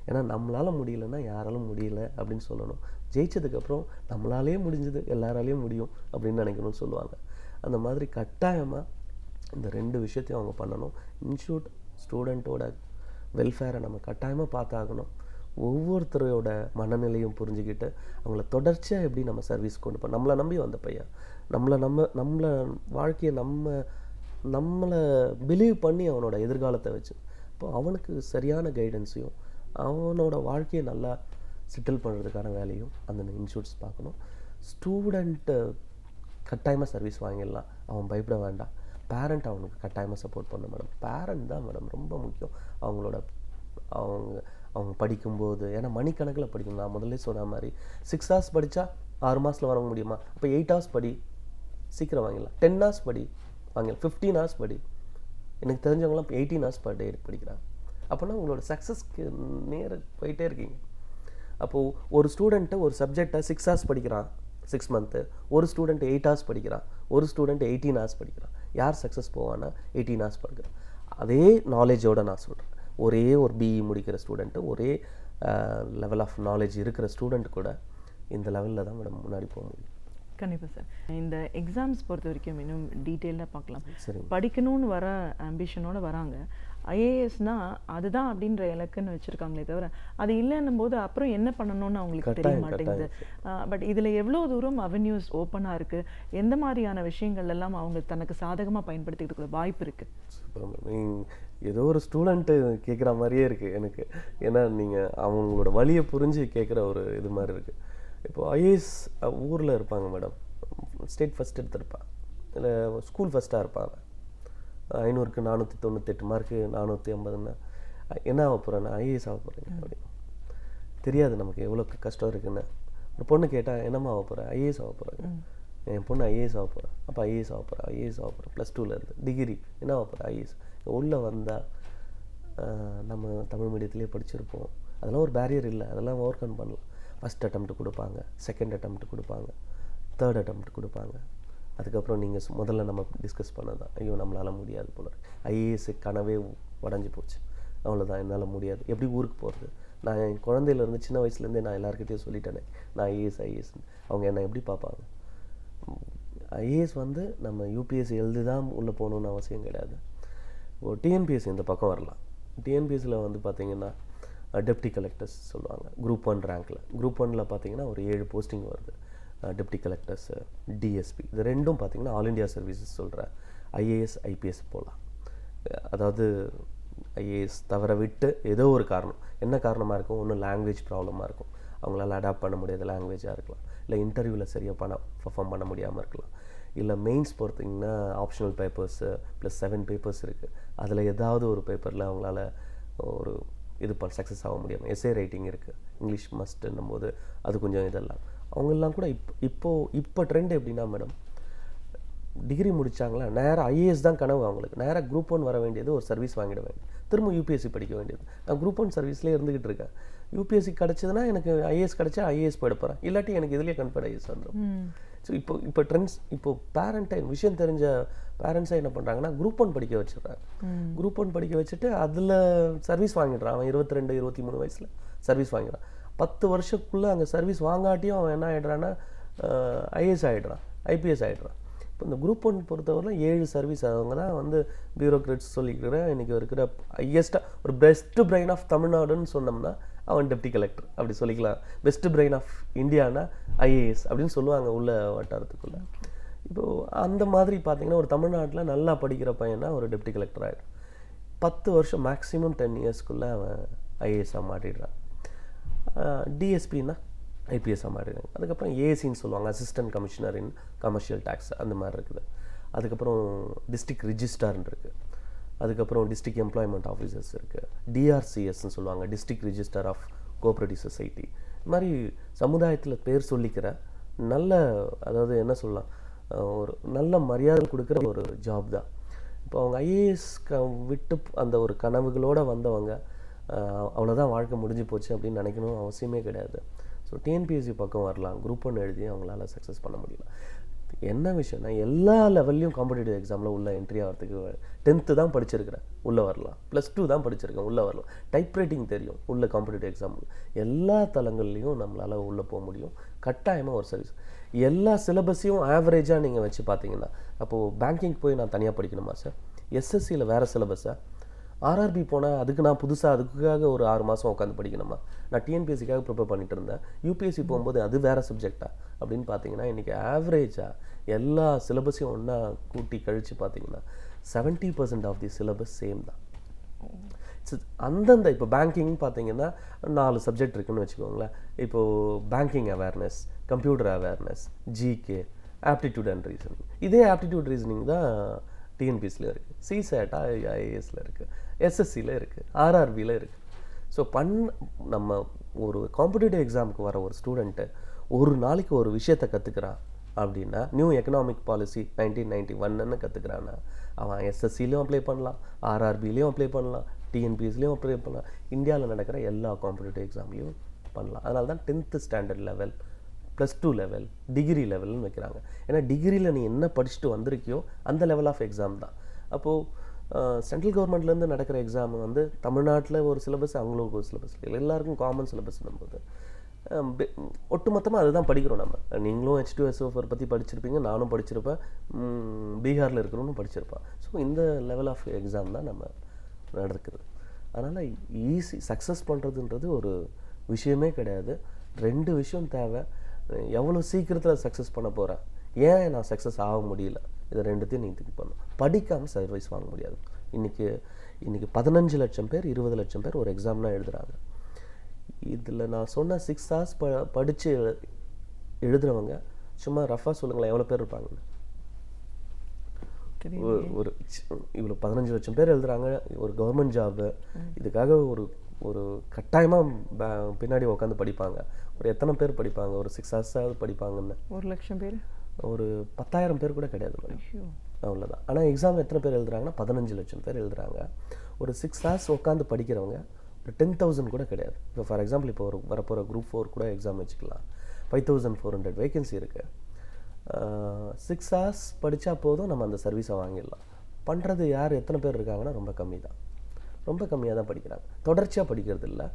ஏன்னா நம்மளால் முடியலன்னா யாராலும் முடியல அப்படின்னு சொல்லணும். ஜெயிச்சதுக்கப்புறம் நம்மளாலே முடிஞ்சது எல்லாராலேயும் முடியும் அப்படின்னு நினைக்கணும்னு சொல்லுவாங்க. அந்த மாதிரி கட்டாயமாக இந்த 2 விஷயத்தையும் அவங்க பண்ணணும். இன்ஸ்டியூட் ஸ்டூடெண்ட்டோட வெல்ஃபேரை நம்ம கட்டாயமாக பார்த்தாகணும். ஒவ்வொருத்தரோட மனநிலையும் புரிஞ்சுக்கிட்டு அவங்கள தொடர்ச்சியாக எப்படி நம்ம சர்வீஸ் கொண்டு போகிறோம். நம்மளை நம்பி வந்த பையன், நம்மளை வாழ்க்கையை நம்மளை பிலீவ் பண்ணி அவனோட எதிர்காலத்தை வச்சு, இப்போ அவனுக்கு சரியான கைடன்ஸையும் அவனோட வாழ்க்கையை நல்லா செட்டில் பண்ணுறதுக்கான வேலையும் அந்த இன்ஸ்டியூட்ஸ் பார்க்கணும். ஸ்டூடெண்ட்டு கட்டாயமாக சர்வீஸ் வாங்கிடலாம், அவன் பயப்பட வேண்டாம். பேரண்ட் அவனுக்கு கட்டாயமாக சப்போர்ட் பண்ண மேடம். பேரண்ட் தான் மேடம் ரொம்ப முக்கியம். அவங்க படிக்கும்போது, ஏன்னா மணிக்கணக்கில் படிக்கணும். நான் முதல்ல சொன்ன மாதிரி 6 hours படித்தா 6 மாதத்தில் வாங்க முடியுமா? அப்போ 8 hours படி, சீக்கிரம் வாங்கிடலாம். 10 hours படி வாங்கிடலாம். 15 hours படி. எனக்கு தெரிஞ்சவங்களாம் 18 hours per day படிக்கிறாங்க. அப்போனா உங்களோட சக்ஸஸ்க்கு நேர போயிட்டே இருக்கீங்க. அப்போது ஒரு ஸ்டூடெண்ட்டை ஒரு சப்ஜெக்டை 6 hours படிக்கிறான் 6 months, ஒரு ஸ்டூடெண்ட் 8 hours படிக்கிறான், ஒரு ஸ்டூடெண்ட் 18 hours படிக்கிறான். யார் சக்ஸஸ் போவான்னா 18 hours படிக்கிறான். அதே நாலேஜோடு நான் சொல்கிறேன், ஒரே ஒரு பிஇ முடிக்கிற ஸ்டூடெண்ட்டு, ஒரே லெவல் ஆஃப் நாலேஜ் இருக்கிற ஸ்டூடெண்ட் கூட இந்த லெவலில் தான் மேடம் முன்னாடி போக முடியும். கண்டிப்பாக சார். இந்த எக்ஸாம்ஸ் பொறுத்த வரைக்கும் இன்னும் டீட்டெயிலாக பார்க்கலாம். சரி, படிக்கணும்னு வர ஆம்பிஷனோடு வராங்க. ஐஏஎஸ்னா அதுதான் அப்படின்ற இலக்குன்னு வச்சுருக்காங்களே தவிர அது இல்லைன்னும் போது அப்புறம் என்ன பண்ணணும்னு அவங்களுக்கு தெரிய மாட்டேங்குது. பட் இதில் எவ்வளோ தூரம் அவென்யூஸ் ஓப்பனாக இருக்குது, எந்த மாதிரியான விஷயங்கள் எல்லாம் அவங்க தனக்கு சாதகமாக பயன்படுத்திக்கிறதுக்குள்ள வாய்ப்பு இருக்குது? ஏதோ ஒரு ஸ்டூடெண்ட்டு கேட்குற மாதிரியே இருக்குது எனக்கு. ஏன்னா நீங்கள் அவங்களோட வழியை புரிஞ்சு கேட்குற ஒரு இது மாதிரி இருக்குது. இப்போது ஐஏஎஸ் ஊரில் இருப்பாங்க மேடம், ஸ்டேட் ஃபஸ்ட் எடுத்திருப்பான், இல்லை ஸ்கூல் ஃபஸ்ட்டாக இருப்பாங்க, 500க்கு 498 மார்க்கு 450ன்னா என்ன ஆக போகிறேன்னா ஐஏஎஸ் ஆக போகிறேங்க அப்படி தெரியாது நமக்கு எவ்வளோ கஷ்டம் இருக்குன்னு. ஒரு பொண்ணு கேட்டால் என்னம்மா ஆக போகிறேன்? ஐஏஎஸ் ஆக போகிறாங்க. என் பொண்ணு ஐஏஎஸ் ஆக போகிறேன். அப்போ ஐஏஎஸ் ஆக போகிறேன். +2 இருந்து டிகிரி என்ன ஆக போகிறேன்? ஐஏஎஸ். உள்ளே வந்தால் நம்ம தமிழ் மீடியத்துலேயே படிச்சிருப்போம், அதெல்லாம் ஒரு பேரியர் இல்லை, அதெல்லாம் ஓவர் கம் பண்ணலாம். ஃபஸ்ட் அட்டெம்ப்ட் கொடுப்பாங்க, செகண்ட் அட்டெம்ப்ட் கொடுப்பாங்க, தேர்ட் அட்டெம்ப்ட் கொடுப்பாங்க. அதுக்கப்புறம் நீங்கள் முதல்ல நம்ம டிஸ்கஸ் பண்ணதான், ஐயோ நம்மளால் முடியாது போல, ஐஏஎஸ் கனவே உடஞ்சி போச்சு, அவ்வளோதான் என்னால் முடியாது, எப்படி ஊருக்கு போகிறது? நான் என் குழந்தையிலேருந்து சின்ன வயசுலேருந்தே நான் எல்லாருக்கிட்டையும் சொல்லிட்டேனே நான் ஐஏஎஸ். அவங்க என்னை எப்படி பார்ப்பாங்க? ஐஏஎஸ் நம்ம யூபிஎஸ்சி எழுதி தான் உள்ளே போகணுன்னு அவசியம் கிடையாது. ஒரு டிஎன்பிஎஸ்சி இந்த பக்கம் வரலாம். டிஎன்பிஎஸ்சியில் பார்த்தீங்கன்னா டெப்டி கலெக்டர்ஸ் சொல்லுவாங்க, குரூப் 1 ரேங்க்கில். குரூப் 1ல் பார்த்தீங்கன்னா ஒரு 7 போஸ்டிங் வருது. டெப்டி கலெக்டர்ஸ், டிஎஸ்பி, இது ரெண்டும் பார்த்தீங்கன்னா ஆல் இண்டியா சர்வீசஸ் சொல்கிற ஐஏஎஸ் ஐபிஎஸ் போகலாம். அதாவது ஐஏஎஸ் தவிர விட்டு ஏதோ ஒரு காரணம், என்ன காரணமாக இருக்கும்? ஒன்று லாங்குவேஜ் ப்ராப்ளமாக இருக்கும், அவங்களால அடாப்ட் பண்ண முடியாத லாங்குவேஜாக இருக்கலாம், இல்லை இன்டர்வியூவில் சரியாக பர்ஃபார்ம் பண்ண முடியாமல் இருக்கலாம், இல்லை மெயின்ஸ் பொறுத்திங்கன்னா ஆப்ஷனல் பேப்பர்ஸு ப்ளஸ் 7 பேப்பர்ஸ் இருக்குது, அதில் ஏதாவது ஒரு பேப்பரில் அவங்களால ஒரு சக்ஸஸ் ஆக முடியாமல், எஸ்ஏ ரைட்டிங் இருக்குது, இங்கிலீஷ் மஸ்ட்டுன்னும் போது அது கொஞ்சம் இதெல்லாம். அவங்கெல்லாம் கூட இப்போ ட்ரெண்ட் எப்படின்னா மேடம், டிகிரி முடித்தாங்களா நேராக ஐஏஎஸ் தான் கனவு அவங்களுக்கு, நேராக குரூப் 1 வர வேண்டியது, ஒரு சர்வீஸ் வாங்கிட வேண்டியது, திரும்ப யூபிஎஸ்சி படிக்க வேண்டியது. நான் குரூப் 1 சர்வீஸ்லேயே இருந்துக்கிட்டு இருக்கேன், யூபிஎஸ்சி கிடச்சதுன்னா எனக்கு ஐஏஎஸ் கிடச்சா ஐஏஎஸ் போயிட போகிறேன், இல்லாட்டி எனக்கு இதுலேயே கன்ஃபர்ட் ஐஏஎஸ் வந்துடும். ஸோ இப்போ ட்ரெண்ட்ஸ், இப்போது பேரண்ட்டை விஷயம் தெரிஞ்ச பேரண்ட்ஸாக என்ன பண்ணுறாங்கன்னா குரூப் 1 படிக்க வச்சிடுறாங்க. குரூப் 1 படிக்க வச்சுட்டு அதில் சர்வீஸ் வாங்கிடுறான். அவன் 22, 23 வயசில் சர்வீஸ் வாங்கிடுறான். 10 வருஷத்துக்குள்ளே அங்கே சர்வீஸ் வாங்காட்டியும் அவன் என்ன ஆகிடுறான்னா ஐஏஎஸ் ஆகிடுறான், ஐபிஎஸ் ஆகிடுறான். இப்போ இந்த குரூப் 1 பொறுத்தவரையில் 7 சர்வீஸ் அவங்க தான் பியூரோக்ராட்ஸ் சொல்லிக்கிறேன். இன்றைக்கி இருக்கிற ஹையஸ்ட்டாக ஒரு பெஸ்ட் பிரெயின் ஆஃப் தமிழ்நாடுன்னு சொன்னோம்னா அவன் டெப்டி கலெக்டர் அப்படி சொல்லிக்கலாம். பெஸ்ட் பிரெயின் ஆஃப் இந்தியானா ஐஏஎஸ் அப்படின்னு சொல்லுவாங்க உள்ள வட்டாரத்துக்குள்ளே. இப்போது அந்த மாதிரி பார்த்தீங்கன்னா ஒரு தமிழ்நாட்டில் நல்லா படிக்கிற பையனா ஒரு டெப்டி கலெக்டர் ஆகிடும். 10 வருஷம் மேக்ஸிமம் 10 இயர்ஸ்க்குள்ளே அவன் ஐஏஎஸ்ஸாக மாட்டிடுறான். டிஎஸ்பின்னா ஐபிஎஸ்ஸாக மாறிடுறாங்க. அதுக்கப்புறம் ஏசின்னு சொல்லுவாங்க, assistant commissioner in commercial tax, அந்த மாதிரி இருக்குது. அதுக்கப்புறம் டிஸ்ட்ரிக்ட் ரிஜிஸ்ட்ரார்னு இருக்குது. அதுக்கப்புறம் டிஸ்ட்ரிக்ட் எம்ப்ளாய்மெண்ட் ஆஃபீஸர்ஸ் இருக்குது. டிஆர்சிஎஸ்ன்னு சொல்லுவாங்க, district register of cooperative society. இது மாதிரி சமுதாயத்தில் பேர் சொல்லிக்கிற நல்ல, அதாவது என்ன சொல்லலாம், ஒரு நல்ல மரியாதை கொடுக்குற ஒரு ஜாப் தான். இப்போ அவங்க ஐஏஎஸ் விட்டு அந்த ஒரு கனவுகளோடு வந்தவங்க அவ்வளோதான் வாழ்க்கை முடிஞ்சு போச்சு அப்படின்னு நினைக்கணும் அவசியமே கிடையாது. ஸோ டிஎன்பிஎஸ்சி பக்கம் வரலாம், குரூப் 1 எழுதி அவங்களால சக்ஸஸ் பண்ண முடியல. என்ன விஷயம்னா எல்லா லெவல்லையும் காம்படிட்டிவ் எக்ஸாமில் உள்ள என்ட்ரி ஆகிறதுக்கு 10th தான் படிச்சிருக்கிறேன் உள்ளே வரலாம், +2 தான் படிச்சிருக்கேன் உள்ளே வரலாம், டைப் ரைட்டிங் தெரியும் உள்ள காம்படிட்டிவ் எக்ஸாமில், எல்லா தளங்கள்லையும் நம்மளால் உள்ளே போக முடியும். கட்டாயமாக ஒரு சர்வீஸ் எல்லா சிலபஸையும் ஆவரேஜாக நீங்கள் வச்சு பார்த்தீங்கன்னா, அப்போது பேங்கிங் போய் நான் தனியாக படிக்கணுமா சார்? எஸ்எஸ்சியில் வேறு சிலபஸாக, ஆர்ஆர்பி போனால் அதுக்கு நான் அதுக்காக ஒரு 6 மாதம் உட்காந்து படிக்கணுமா? நான் டிஎன்பிஎஸ்சிக்காக ப்ரிப்பேர் பண்ணிட்டு இருந்தேன். யூபிஎஸ்சி போகும்போது அது வேறு சப்ஜெக்டா அப்படின்னு பார்த்தீங்கன்னா இன்றைக்கி ஆவரேஜாக எல்லா சிலபஸையும் ஒன்றா கூட்டி கழித்து பார்த்தீங்கன்னா 70% ஆஃப் தி சிலபஸ் சேம் தான். அந்தந்த இப்போ பேங்கிங் பார்த்தீங்கன்னா 4 சப்ஜெக்ட் இருக்குன்னு வச்சுக்கோங்களேன். இப்போது banking awareness, computer awareness, GK, aptitude and reasoning. இதே ஆப்டிடியூட் ரீசனிங் தான் டிஎன்பிஎஸ்சியில் இருக்குது, சிசேட்டா ஐஏஎஸில் இருக்குது, எஸ்எஸ்சியில் இருக்குது, ஆர்ஆர்பியில் இருக்குது. ஸோ நம்ம ஒரு காம்படிட்டிவ் எக்ஸாமுக்கு வர ஒரு ஸ்டூடெண்ட்டு ஒரு நாளைக்கு ஒரு விஷயத்தை கற்றுக்கிறான் அப்படின்னா, நியூ எக்கனாமிக் பாலிசி 1991 கற்றுக்கிறான்னா அவன் எஸ்எஸ்சிலையும் அப்ளை பண்ணலாம், ஆர்ஆர்பிலையும் அப்ளை பண்ணலாம், டிஎன்பிஎஸ்லையும் அப்ளை பண்ணலாம், இந்தியாவில் நடக்கிற எல்லா காம்படிட்டிவ் எக்ஸாம்லையும் பண்ணலாம். அதனால தான் 10th standard level, +2 level, degree லெவல்னு வைக்கிறாங்க. ஏன்னா டிகிரியில் நீ என்ன படிச்சுட்டு வந்திருக்கியோ அந்த லெவல் ஆஃப் எக்ஸாம் தான். அப்போது சென்ட்ரல் கவர்மெண்ட்லேருந்து நடக்கிற எக்ஸாம் வந்து தமிழ்நாட்டில் ஒரு சிலபஸ், அவங்களுக்கு ஒரு சிலபஸ், எல்லாருக்கும் காமன் சிலபஸ் போது ஒட்டுமொத்தமாக அதுதான் படிக்கிறோம் நம்ம. நீங்களும் H2SO4 பற்றி படிச்சிருப்பீங்க, நானும் படிச்சிருப்பேன், பீகாரில் இருக்கிறவனும் படிச்சிருப்பான். ஸோ இந்த லெவல் ஆஃப் எக்ஸாம் தான் நம்ம நடக்குது. அதனால் ஈஸி சக்ஸஸ் பண்ணுறதுன்றது ஒரு விஷயமே கிடையாது. 2 விஷயம் தேவை. எவ்வளோ சீக்கிரத்தில் சக்ஸஸ் பண்ண போகிறேன், ஏன் நான் சக்ஸஸ் ஆக முடியல, இதை 2த்தையும் நீங்கள் திங்க் பண்ணணும். படிக்காமல் சர்வீஸ் வாங்க முடியாது. இன்றைக்கி 15 லட்சம் பேர் 20 லட்சம் பேர் ஒரு எக்ஸாம்லாம் எழுதுகிறாங்க. இதில் நான் சொன்ன 6 hours படித்து எழுதுகிறவங்க சும்மா ரஃபாக சொல்லுங்களேன் எவ்வளோ பேர் இருப்பாங்கன்னு. ஒரு இவ்வளோ 15 லட்சம் பேர் எழுதுகிறாங்க ஒரு கவர்மெண்ட் ஜாபு. இதுக்காக ஒரு கட்டாயமாக பின்னாடி உட்காந்து படிப்பாங்க. ஒரு எத்தனை பேர் படிப்பாங்க? ஒரு 6 hours படிப்பாங்கன்னு 1 லட்சம் பேர், ஒரு 10,000 பேர் கூட கிடையாது மேடம், அவ்வளோதான். ஆனால் எக்ஸாம் எத்தனை பேர் எழுதுறாங்கன்னா 15 லட்சம் பேர் எழுதுறாங்க. ஒரு 6 hours உட்காந்து படிக்கிறவங்க ஒரு 10,000 கூட கிடையாது. இப்போ ஃபார் எக்ஸாம்பிள் இப்போ ஒரு வரப்போகிற குரூப் 4 கூட எக்ஸாம் வச்சுக்கலாம். 5,400 வேகன்சி இருக்குது. 6 hours படித்தா போதும், நம்ம அந்த சர்வீஸை வாங்கிடலாம். பண்ணுறது யார், எத்தனை பேர் இருக்காங்கன்னா ரொம்ப கம்மி தான், ரொம்ப கம்மியாக தான் படிக்கிறாங்க. தொடர்ச்சியாக படிக்கிறது இல்லை.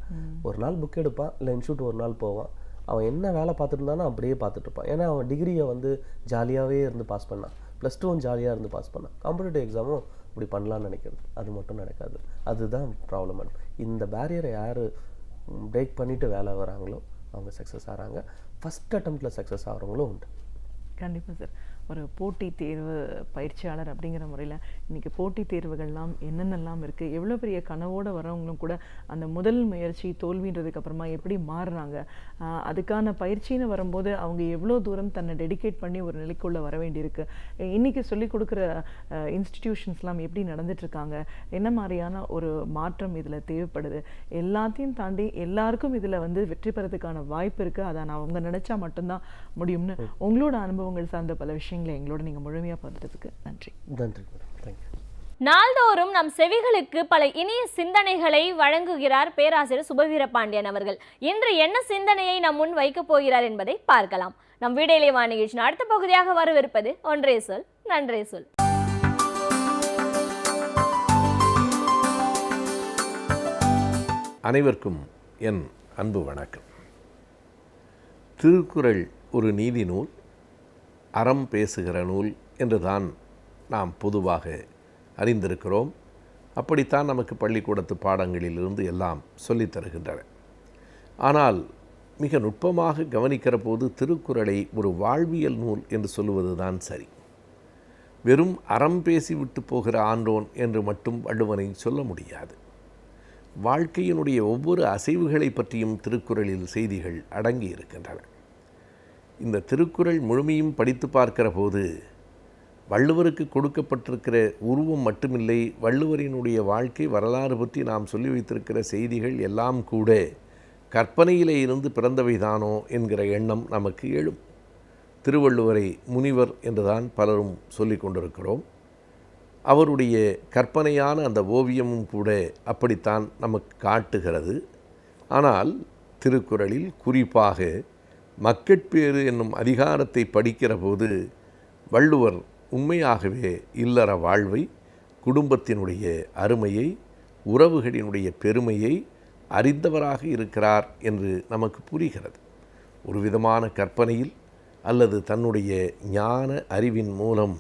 ஒரு நாள் புக் எடுப்பான், இல்லை இன்ஸ்டியூட் ஒரு நாள் போவான், அவன் என்ன வேலை பார்த்துட்டு இருந்தானோ அப்படியே பார்த்துட்டு இருப்பான். ஏன்னா அவன் டிகிரியை வந்து ஜாலியாகவே இருந்து பாஸ் பண்ணான், +2 ஜாலியாக இருந்து பாஸ் பண்ணான். காம்படிட்டிவ் எக்ஸாமும் இப்படி பண்ணலான்னு நினைக்கிறது, அது மட்டும் நடக்காது. அதுதான் ப்ராப்ளம். இந்த பேரியரை யார் பிரேக் பண்ணிவிட்டு வேலை வராங்களோ அவங்க சக்ஸஸ் ஆகிறாங்க. ஃபஸ்ட் அட்டெம்ப்டில் சக்ஸஸ் ஆகிறவங்களும் உண்டு. கண்டிப்பாக சார். ஒரு போட்டித் தேர்வு பயிற்சியாளர் அப்படிங்கிற முறையில் இன்றைக்கி போட்டித் தேர்வுகள்லாம் என்னென்னலாம் இருக்குது, எவ்வளோ பெரிய கனவோடு வரவங்களும் கூட அந்த முதல் முயற்சி தோல்வின்றதுக்கு அப்புறமா எப்படி மாறுறாங்க, அதுக்கான பயிற்சின்னு வரும்போது அவங்க எவ்வளோ தூரம் தன்னை டெடிகேட் பண்ணி ஒரு நிலைக்குள்ளே வர வேண்டியிருக்கு, இன்றைக்கி சொல்லிக் கொடுக்குற இன்ஸ்டிடியூஷன்ஸ்லாம் எப்படி நடந்துட்டுருக்காங்க, என்ன மாதிரியான ஒரு மாற்றம் இதில் தேவைப்படுது, எல்லாத்தையும் தாண்டி எல்லாருக்கும் இதில் வந்து வெற்றி பெறதுக்கான வாய்ப்பு இருக்குது. அதை நான் அவங்க நினச்சா மட்டும்தான் முடியும்னு உங்களோட அனுபவங்கள் சார்ந்த பல விஷயங்களை எங்களோட நீங்கள் முழுமையாக பகிர்ந்ததுக்கு நன்றி. நன்றி மேடம், தேங்க்யூ. நாள்தோறும் நம் செவிகளுக்கு பல இனிய சிந்தனைகளை வழங்குகிறார் பேராசிரியர் சுபவீரபாண்டியன் அவர்கள். இன்று என்ன சிந்தனையை நம் முன் வைக்கப் போகிறார் என்பதை பார்க்கலாம். நம் வீடியோலே நிகழ்ச்சியின் அடுத்த பகுதியாக வரவிருப்பது ஒன்றே சொல் நன்றே சொல். அனைவருக்கும் என் அன்பு வணக்கம். திருக்குறள் ஒரு நீதி நூல், அறம் பேசுகிற நூல் என்றுதான் நாம் பொதுவாக அறிந்திருக்கிறோம். அப்படித்தான் நமக்கு பள்ளிக்கூடத்து பாடங்களிலிருந்து எல்லாம் சொல்லித் தருகின்றன. ஆனால் மிக நுட்பமாக கவனிக்கிற போது திருக்குறளை ஒரு வாழ்வியல் நூல் என்று சொல்லுவது தான் சரி. வெறும் அறம் பேசிவிட்டு போகிற ஆன்றோன் என்று மட்டும் வள்ளுவனை சொல்ல முடியாது. வாழ்க்கையினுடைய ஒவ்வொரு அசைவுகளை பற்றியும் திருக்குறளில் செய்திகள் அடங்கி இருக்கின்றன. இந்த திருக்குறள் முழுமையும் படித்து பார்க்கிற போது வள்ளுவருக்கு கொடுக்கப்பட்டிருக்கிற உருவம் மட்டுமில்லை, வள்ளுவரினுடைய வாழ்க்கை வரலாறு பற்றி நாம் சொல்லி வைத்திருக்கிற செய்திகள் எல்லாம் கூட கற்பனையிலே இருந்து பிறந்தவைதானோ என்கிற எண்ணம் நமக்கு எழும். திருவள்ளுவரை முனிவர் என்றுதான் பலரும் சொல்லி கொண்டிருக்கிறோம். அவருடைய கற்பனையான அந்த ஓவியமும் கூட அப்படித்தான் நமக்கு காட்டுகிறது. ஆனால் திருக்குறளில் குறிப்பாக மக்கட்பேறு என்னும் அதிகாரத்தை படிக்கிற போது வள்ளுவர் உண்மையாகவே இல்லற வாழ்வை, குடும்பத்தினுடைய அருமையை, உறவுகளினுடைய பெருமையை அறிந்தவராக இருக்கிறார் என்று நமக்கு புரிகிறது. ஒரு விதமான கற்பனையில் அல்லது தன்னுடைய ஞான அறிவின் மூலம்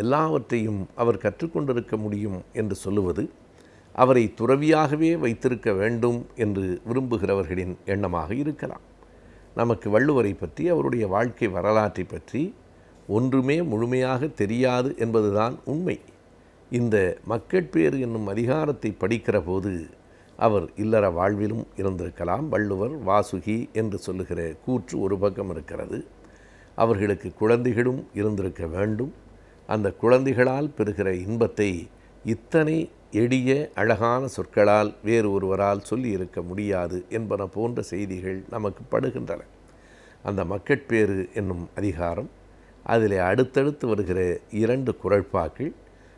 எல்லாவற்றையும் அவர் கற்றுக்கொண்டிருக்க முடியும் என்று சொல்லுவது அவரை துறவியாகவே வைத்திருக்க வேண்டும் என்று விரும்புகிறவர்களின் எண்ணமாக இருக்கலாம். நமக்கு வள்ளுவரை பற்றி, அவருடைய வாழ்க்கை வரலாற்றை பற்றி ஒன்றுமே முழுமையாக தெரியாது என்பதுதான் உண்மை. இந்த மக்கட்பேறு என்னும் அதிகாரத்தை படிக்கிற போது அவர் இல்லற வாழ்விலும் இருந்திருக்கலாம். வள்ளுவர் வாசுகி என்று சொல்லுகிற கூற்று ஒரு பக்கம் இருக்கிறது. அவர்களுக்கு குழந்தைகளும் இருந்திருக்க வேண்டும். அந்த குழந்தைகளால் பெறுகிற இன்பத்தை இத்தனை எளிய அழகான சொற்களால் வேறு ஒருவரால் சொல்லி இருக்க முடியாது என்பன போன்ற செய்திகள் நமக்கு படுகின்றன. அந்த மக்கட்பேறு என்னும் அதிகாரம், அதில் அடுத்தடுத்து வருகிற 2 குறட்பாக்கள்,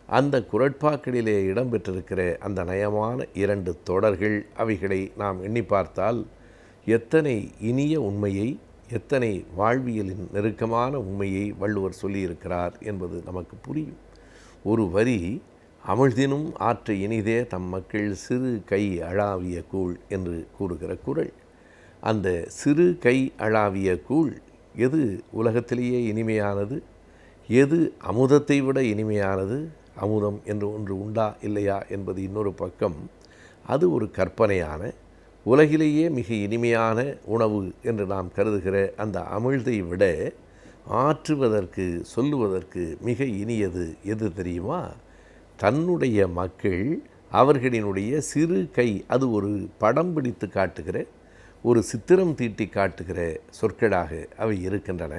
அந்த குறட்பாக்களிலே இடம்பெற்றிருக்கிற அந்த நயமான 2 தொடர்கள், அவைகளை நாம் எண்ணி பார்த்தால் எத்தனை இனிய உண்மையை, எத்தனை வாழ்வியலின் நெருக்கமான உண்மையை வள்ளுவர் சொல்லியிருக்கிறார் என்பது நமக்கு புரியும். ஒரு வரி, அமிழ்தினும் ஆற்ற இனிதே தம் மக்கள் சிறு கை அளாவிய கூழ் என்று கூறுகிற குறள். அந்த சிறு கை அளாவிய கூழ் எது உலகத்திலேயே இனிமையானது? எது அமுதத்தை விட இனிமையானது? அமுதம் என்று ஒன்று உண்டா இல்லையா என்பது இன்னொரு பக்கம். அது ஒரு கற்பனையான, உலகிலேயே மிக இனிமையான உணவு என்று நாம் கருதுகிற அந்த அமிழ்தை விட ஆற்றுவதற்கு, சொல்லுவதற்கு மிக இனியது எது தெரியுமா? தன்னுடைய மக்கள் அவர்களினுடைய சிறு கை, அது ஒரு படம் பிடித்து காட்டுகிற, ஒரு சித்திரம் தீட்டி காட்டுகிற சொற்களாக அவை இருக்கின்றன.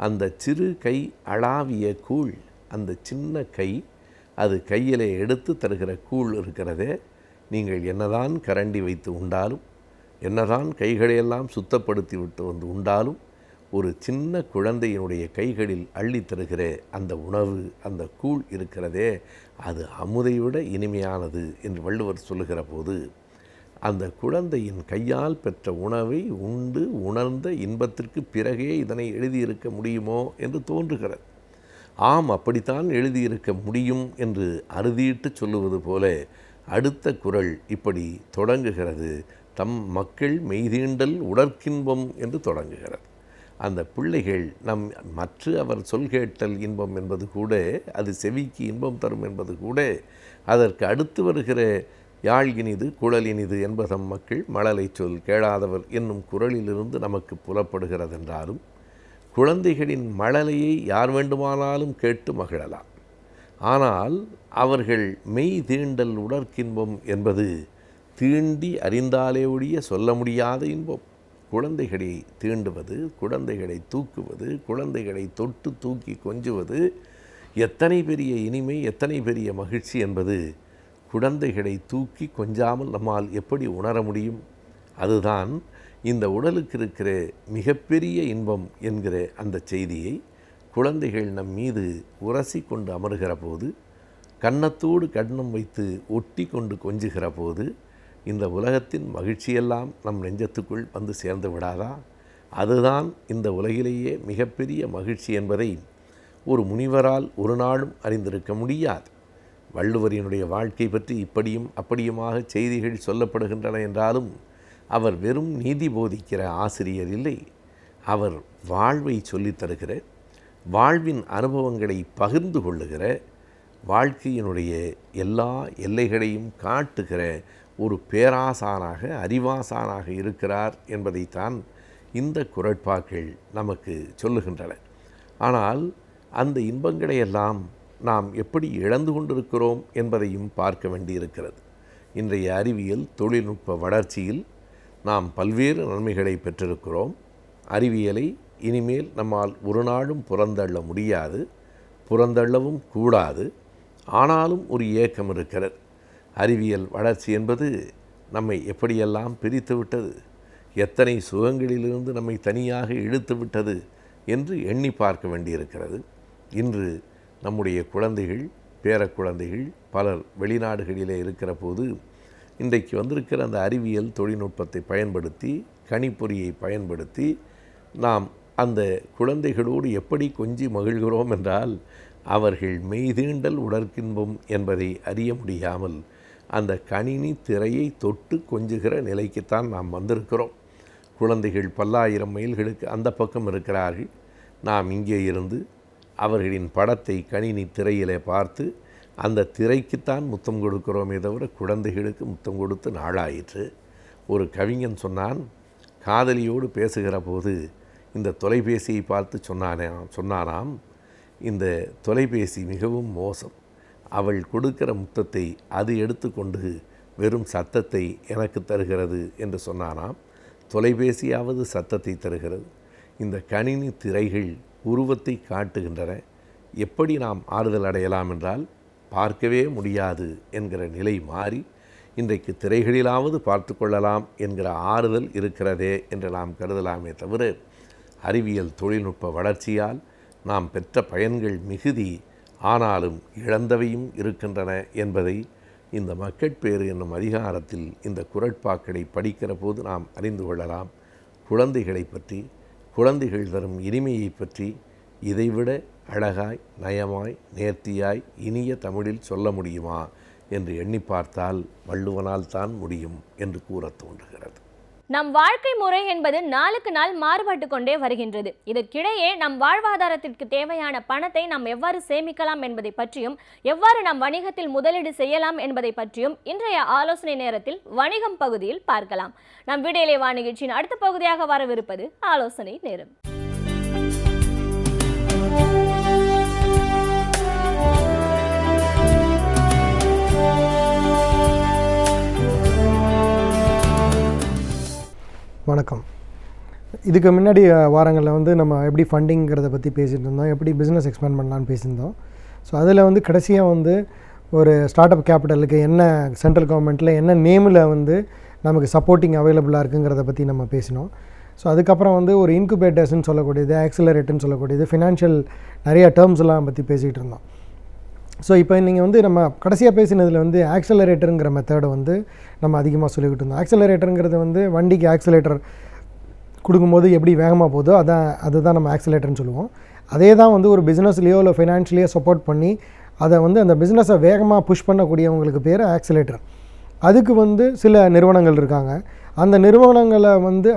அந்த சிறு கை அளாவிய கூழ், அந்த சின்ன கை, அது கையிலே எடுத்து தருகிற கூழ் இருக்கிறதே, நீங்கள் என்னதான் கரண்டி வைத்து உண்டாலும், என்னதான் கைகளையெல்லாம் சுத்தப்படுத்தி விட்டு வந்து உண்டாலும், ஒரு சின்ன குழந்தையினுடைய கைகளில் அள்ளி தருகிற அந்த உணவு, அந்த கூழ் இருக்கிறதே, அது அமுதை விட இனிமையானது என்று வள்ளுவர் சொல்லுகிற போது, அந்த குழந்தையின் கையால் பெற்ற உணவை உண்டு உணர்ந்த இன்பத்திற்கு பிறகே இதனை எழுதியிருக்க முடியுமோ என்று தோன்றுகிறது. ஆம், அப்படித்தான் எழுதியிருக்க முடியும் என்று அறுதியிட்டு சொல்லுவது போல அடுத்த குறள் இப்படி தொடங்குகிறது. தம் மக்கள் மெய்தீண்டல் உடற்கின்பம் என்று தொடங்குகிறது. அந்த பிள்ளைகள் மற்ற அவர் சொல் கேட்டல் இன்பம் என்பது கூட, அது செவிக்கு இன்பம் தரும் என்பது கூட, அதற்கு அடுத்து வருகிற யாழ் இனிது குழல் இனிது என்பதம் மக்கள் மழலை சொல் கேளாதவர் என்னும் குறளிலிருந்து நமக்கு புலப்படுகிறதென்றாலும், குழந்தைகளின் மழலையை யார் வேண்டுமானாலும் கேட்டு மகிழலாம். ஆனால் அவர்கள் மெய் தீண்டல் உடற்கின்பம் என்பது தீண்டி அறிந்தாலே ஒழிய சொல்ல முடியாத இன்பம். குழந்தைகளை தீண்டுவது, குழந்தைகளை தூக்குவது, குழந்தைகளை தொட்டு தூக்கி கொஞ்சுவது எத்தனை பெரிய இனிமை, எத்தனை பெரிய மகிழ்ச்சி என்பது குழந்தைகளை தூக்கி கொஞ்சாமல் நம்மால் எப்படி உணர முடியும்? அதுதான் இந்த உடலுக்கு இருக்கிற மிகப்பெரிய இன்பம் என்கிற அந்த செய்தியை குழந்தைகள் நம் மீது உரசி கொண்டு அமருகிற போது, கன்னத்தோடு கன்னம் வைத்து ஒட்டி கொண்டு கொஞ்சுகிற போது, இந்த உலகத்தின் மகிழ்ச்சியெல்லாம் நம் நெஞ்சத்துக்குள் வந்து சேர்ந்து விடாதா? அதுதான் இந்த உலகிலேயே மிகப்பெரிய மகிழ்ச்சி என்பதை ஒரு முனிவரால் ஒரு நாளும் அறிந்திருக்க முடியாது. வள்ளுவரினுடைய வாழ்க்கை பற்றி இப்படியும் அப்படியுமாக செய்திகள் சொல்லப்படுகின்றன என்றாலும், அவர் வெறும் நீதி போதிக்கிற ஆசிரியர் இல்லை. அவர் வாழ்வை சொல்லித் தருகிற, வாழ்வின் அனுபவங்களை பகிர்ந்து கொள்ளுகிற, வாழ்க்கையினுடைய எல்லா எல்லைகளையும் காட்டுகிற ஒரு பேராசானாக, அறிவாசானாக இருக்கிறார் என்பதைத்தான் இந்த குறட்பாக்கள் நமக்கு சொல்லுகின்றன. ஆனால் அந்த இன்பங்களையெல்லாம் நாம் எப்படி இழந்து கொண்டிருக்கிறோம் என்பதையும் பார்க்க வேண்டியிருக்கிறது. இன்றைய அறிவியல் தொழில்நுட்ப வளர்ச்சியில் நாம் பல்வேறு நன்மைகளை பெற்றிருக்கிறோம். அறிவியலை இனிமேல் நம்மால் ஒரு நாளும் புறந்தள்ள முடியாது, புறந்தள்ளவும் கூடாது. ஆனாலும் ஒரு ஏக்கம் இருக்கிறது. அறிவியல் வளர்ச்சி என்பது நம்மை எப்படியெல்லாம் பிரித்து விட்டது, எத்தனை சுகங்களிலிருந்து நம்மை தனியாக இழுத்து விட்டது என்று எண்ணி பார்க்க வேண்டியிருக்கிறது. இன்று நம்முடைய குழந்தைகள், பேரக்குழந்தைகள் பலர் வெளிநாடுகளிலே இருக்கிற போது, இன்றைக்கு வந்திருக்கிற அந்த அறிவியல் தொழில்நுட்பத்தை பயன்படுத்தி, கணிப்பொறியை பயன்படுத்தி நாம் அந்த குழந்தைகளோடு எப்படி கொஞ்சி மகிழ்கிறோம் என்றால், அவர்கள் மெய்தீண்டல் உடற்கின்பம் என்பதை அறிய முடியாமல் அந்த கணினி திரையை தொட்டு கொஞ்சுகிற நிலைக்குத்தான் நாம் வந்திருக்கிறோம். குழந்தைகள் பல்லாயிரம் மைல்களுக்கு அந்த பக்கம் இருக்கிறார்கள். நாம் இங்கே இருந்து அவர்களின் படத்தை கணினி திரையிலே பார்த்து அந்த திரைக்குத்தான் முத்தம் கொடுக்கிறோமே தவிர குழந்தைகளுக்கு முத்தம் கொடுத்து நாளாயிற்று. ஒரு கவிஞன் சொன்னான், காதலியோடு பேசுகிற போது இந்த தொலைபேசியை பார்த்து சொன்னானாம், இந்த தொலைபேசி மிகவும் மோசம், அவள் கொடுக்கிற முத்தத்தை அது எடுத்துக்கொண்டு வெறும் சத்தத்தை எனக்கு தருகிறது என்று சொன்னானாம். தொலைபேசியாவது சத்தத்தை தருகிறது, இந்த கணினி திரைகள் உருவத்தை காட்டுகின்றன. எப்படி நாம் ஆறுதல் அடையலாம் என்றால் பார்க்கவே முடியாது என்கிற நிலை மாறி இன்றைக்கு திரைகளிலாவது பார்த்து கொள்ளலாம் என்கிற ஆறுதல் இருக்கிறதே என்று நாம் கருதலாமே தவிர அறிவியல் தொழில்நுட்ப வளர்ச்சியால் நாம் பெற்ற பயன்கள் மிகுதி, ஆனாலும் இழந்தவையும் இருக்கின்றன என்பதை இந்த மக்கட்பேறு என்னும் அதிகாரத்தில் இந்த குறட்பாக்களை படிக்கிற போது நாம் அறிந்து கொள்ளலாம். குழந்தைகளை பற்றி, குழந்தைகள் தரும் இனிமையை பற்றி இதைவிட அழகாய், நயமாய், நேர்த்தியாய், இனிய தமிழில் சொல்ல முடியுமா என்று எண்ணி பார்த்தால் வள்ளுவனால் தான் முடியும் என்று கூறத் தோன்றுகிறது. நம் வாழ்க்கை முறை என்பது நாளுக்கு நாள் மாறுபட்டு கொண்டே வருகின்றது. இதற்கிடையே நம் வாழ்வாதாரத்திற்கு தேவையான பணத்தை நாம் எவ்வாறு சேமிக்கலாம் என்பதை பற்றியும், எவ்வாறு நம் வணிகத்தில் முதலீடு செய்யலாம் என்பதை பற்றியும் இன்றைய ஆலோசனை நேரத்தில் வணிகம் பகுதியில் பார்க்கலாம். நம் விடியலை வா நிகழ்ச்சியின் அடுத்த பகுதியாக வரவிருப்பது ஆலோசனை நேரம். வணக்கம். இதுக்கு முன்னாடி வாரங்களில் வந்து நம்ம எப்படி ஃபண்டிங்கிறத பற்றி பேசிகிட்டு இருந்தோம், எப்படி பிஸ்னஸ் எக்ஸ்பேண்ட் பண்ணலான்னு பேசியிருந்தோம். ஸோ அதில் வந்து கடைசியாக வந்து ஒரு ஸ்டார்ட் அப் கேபிட்டலுக்கு என்ன சென்ட்ரல் கவர்மெண்ட்டில் என்ன நேமில் வந்து நமக்கு சப்போர்ட்டிங் அவைலபிளாக இருக்குங்கிறத பற்றி நம்ம பேசினோம். ஸோ அதுக்கப்புறம் வந்து ஒரு இன்குபேட்டர்ஸ்ன்னு சொல்லக்கூடியது, ஆக்சிலரேட்டர்னு சொல்லக்கூடியது, ஃபினான்ஷியல் நிறைய டேர்ம்ஸ்லாம் பற்றி பேசிகிட்டு இருந்தோம். ஸோ இப்போ நீங்கள் வந்து நம்ம கடைசியாக பேசினதில் வந்து ஆக்சிலரேட்டருங்கிற மெத்தடை வந்து நம்ம அதிகமாக சொல்லிக்கிட்டு இருந்தோம். ஆக்சிலரேட்டருங்கிறது வந்து வண்டிக்கு ஆக்சிலேட்டர் கொடுக்கும்போது எப்படி வேகமாக போதோ அதுதான் நம்ம ஆக்சிலேட்டர்னு சொல்லுவோம். அதே தான் வந்து ஒரு பிஸ்னஸ்லேயோ இல்லை ஃபைனான்ஷியலியோ சப்போர்ட் பண்ணி அதை வந்து அந்த பிஸ்னஸை வேகமாக புஷ் பண்ணக்கூடியவங்களுக்கு பேர் ஆக்சிலேட்டர். அதுக்கு வந்து சில நிறுவனங்கள் இருக்காங்க. அந்த நிறுவனங்களை வந்து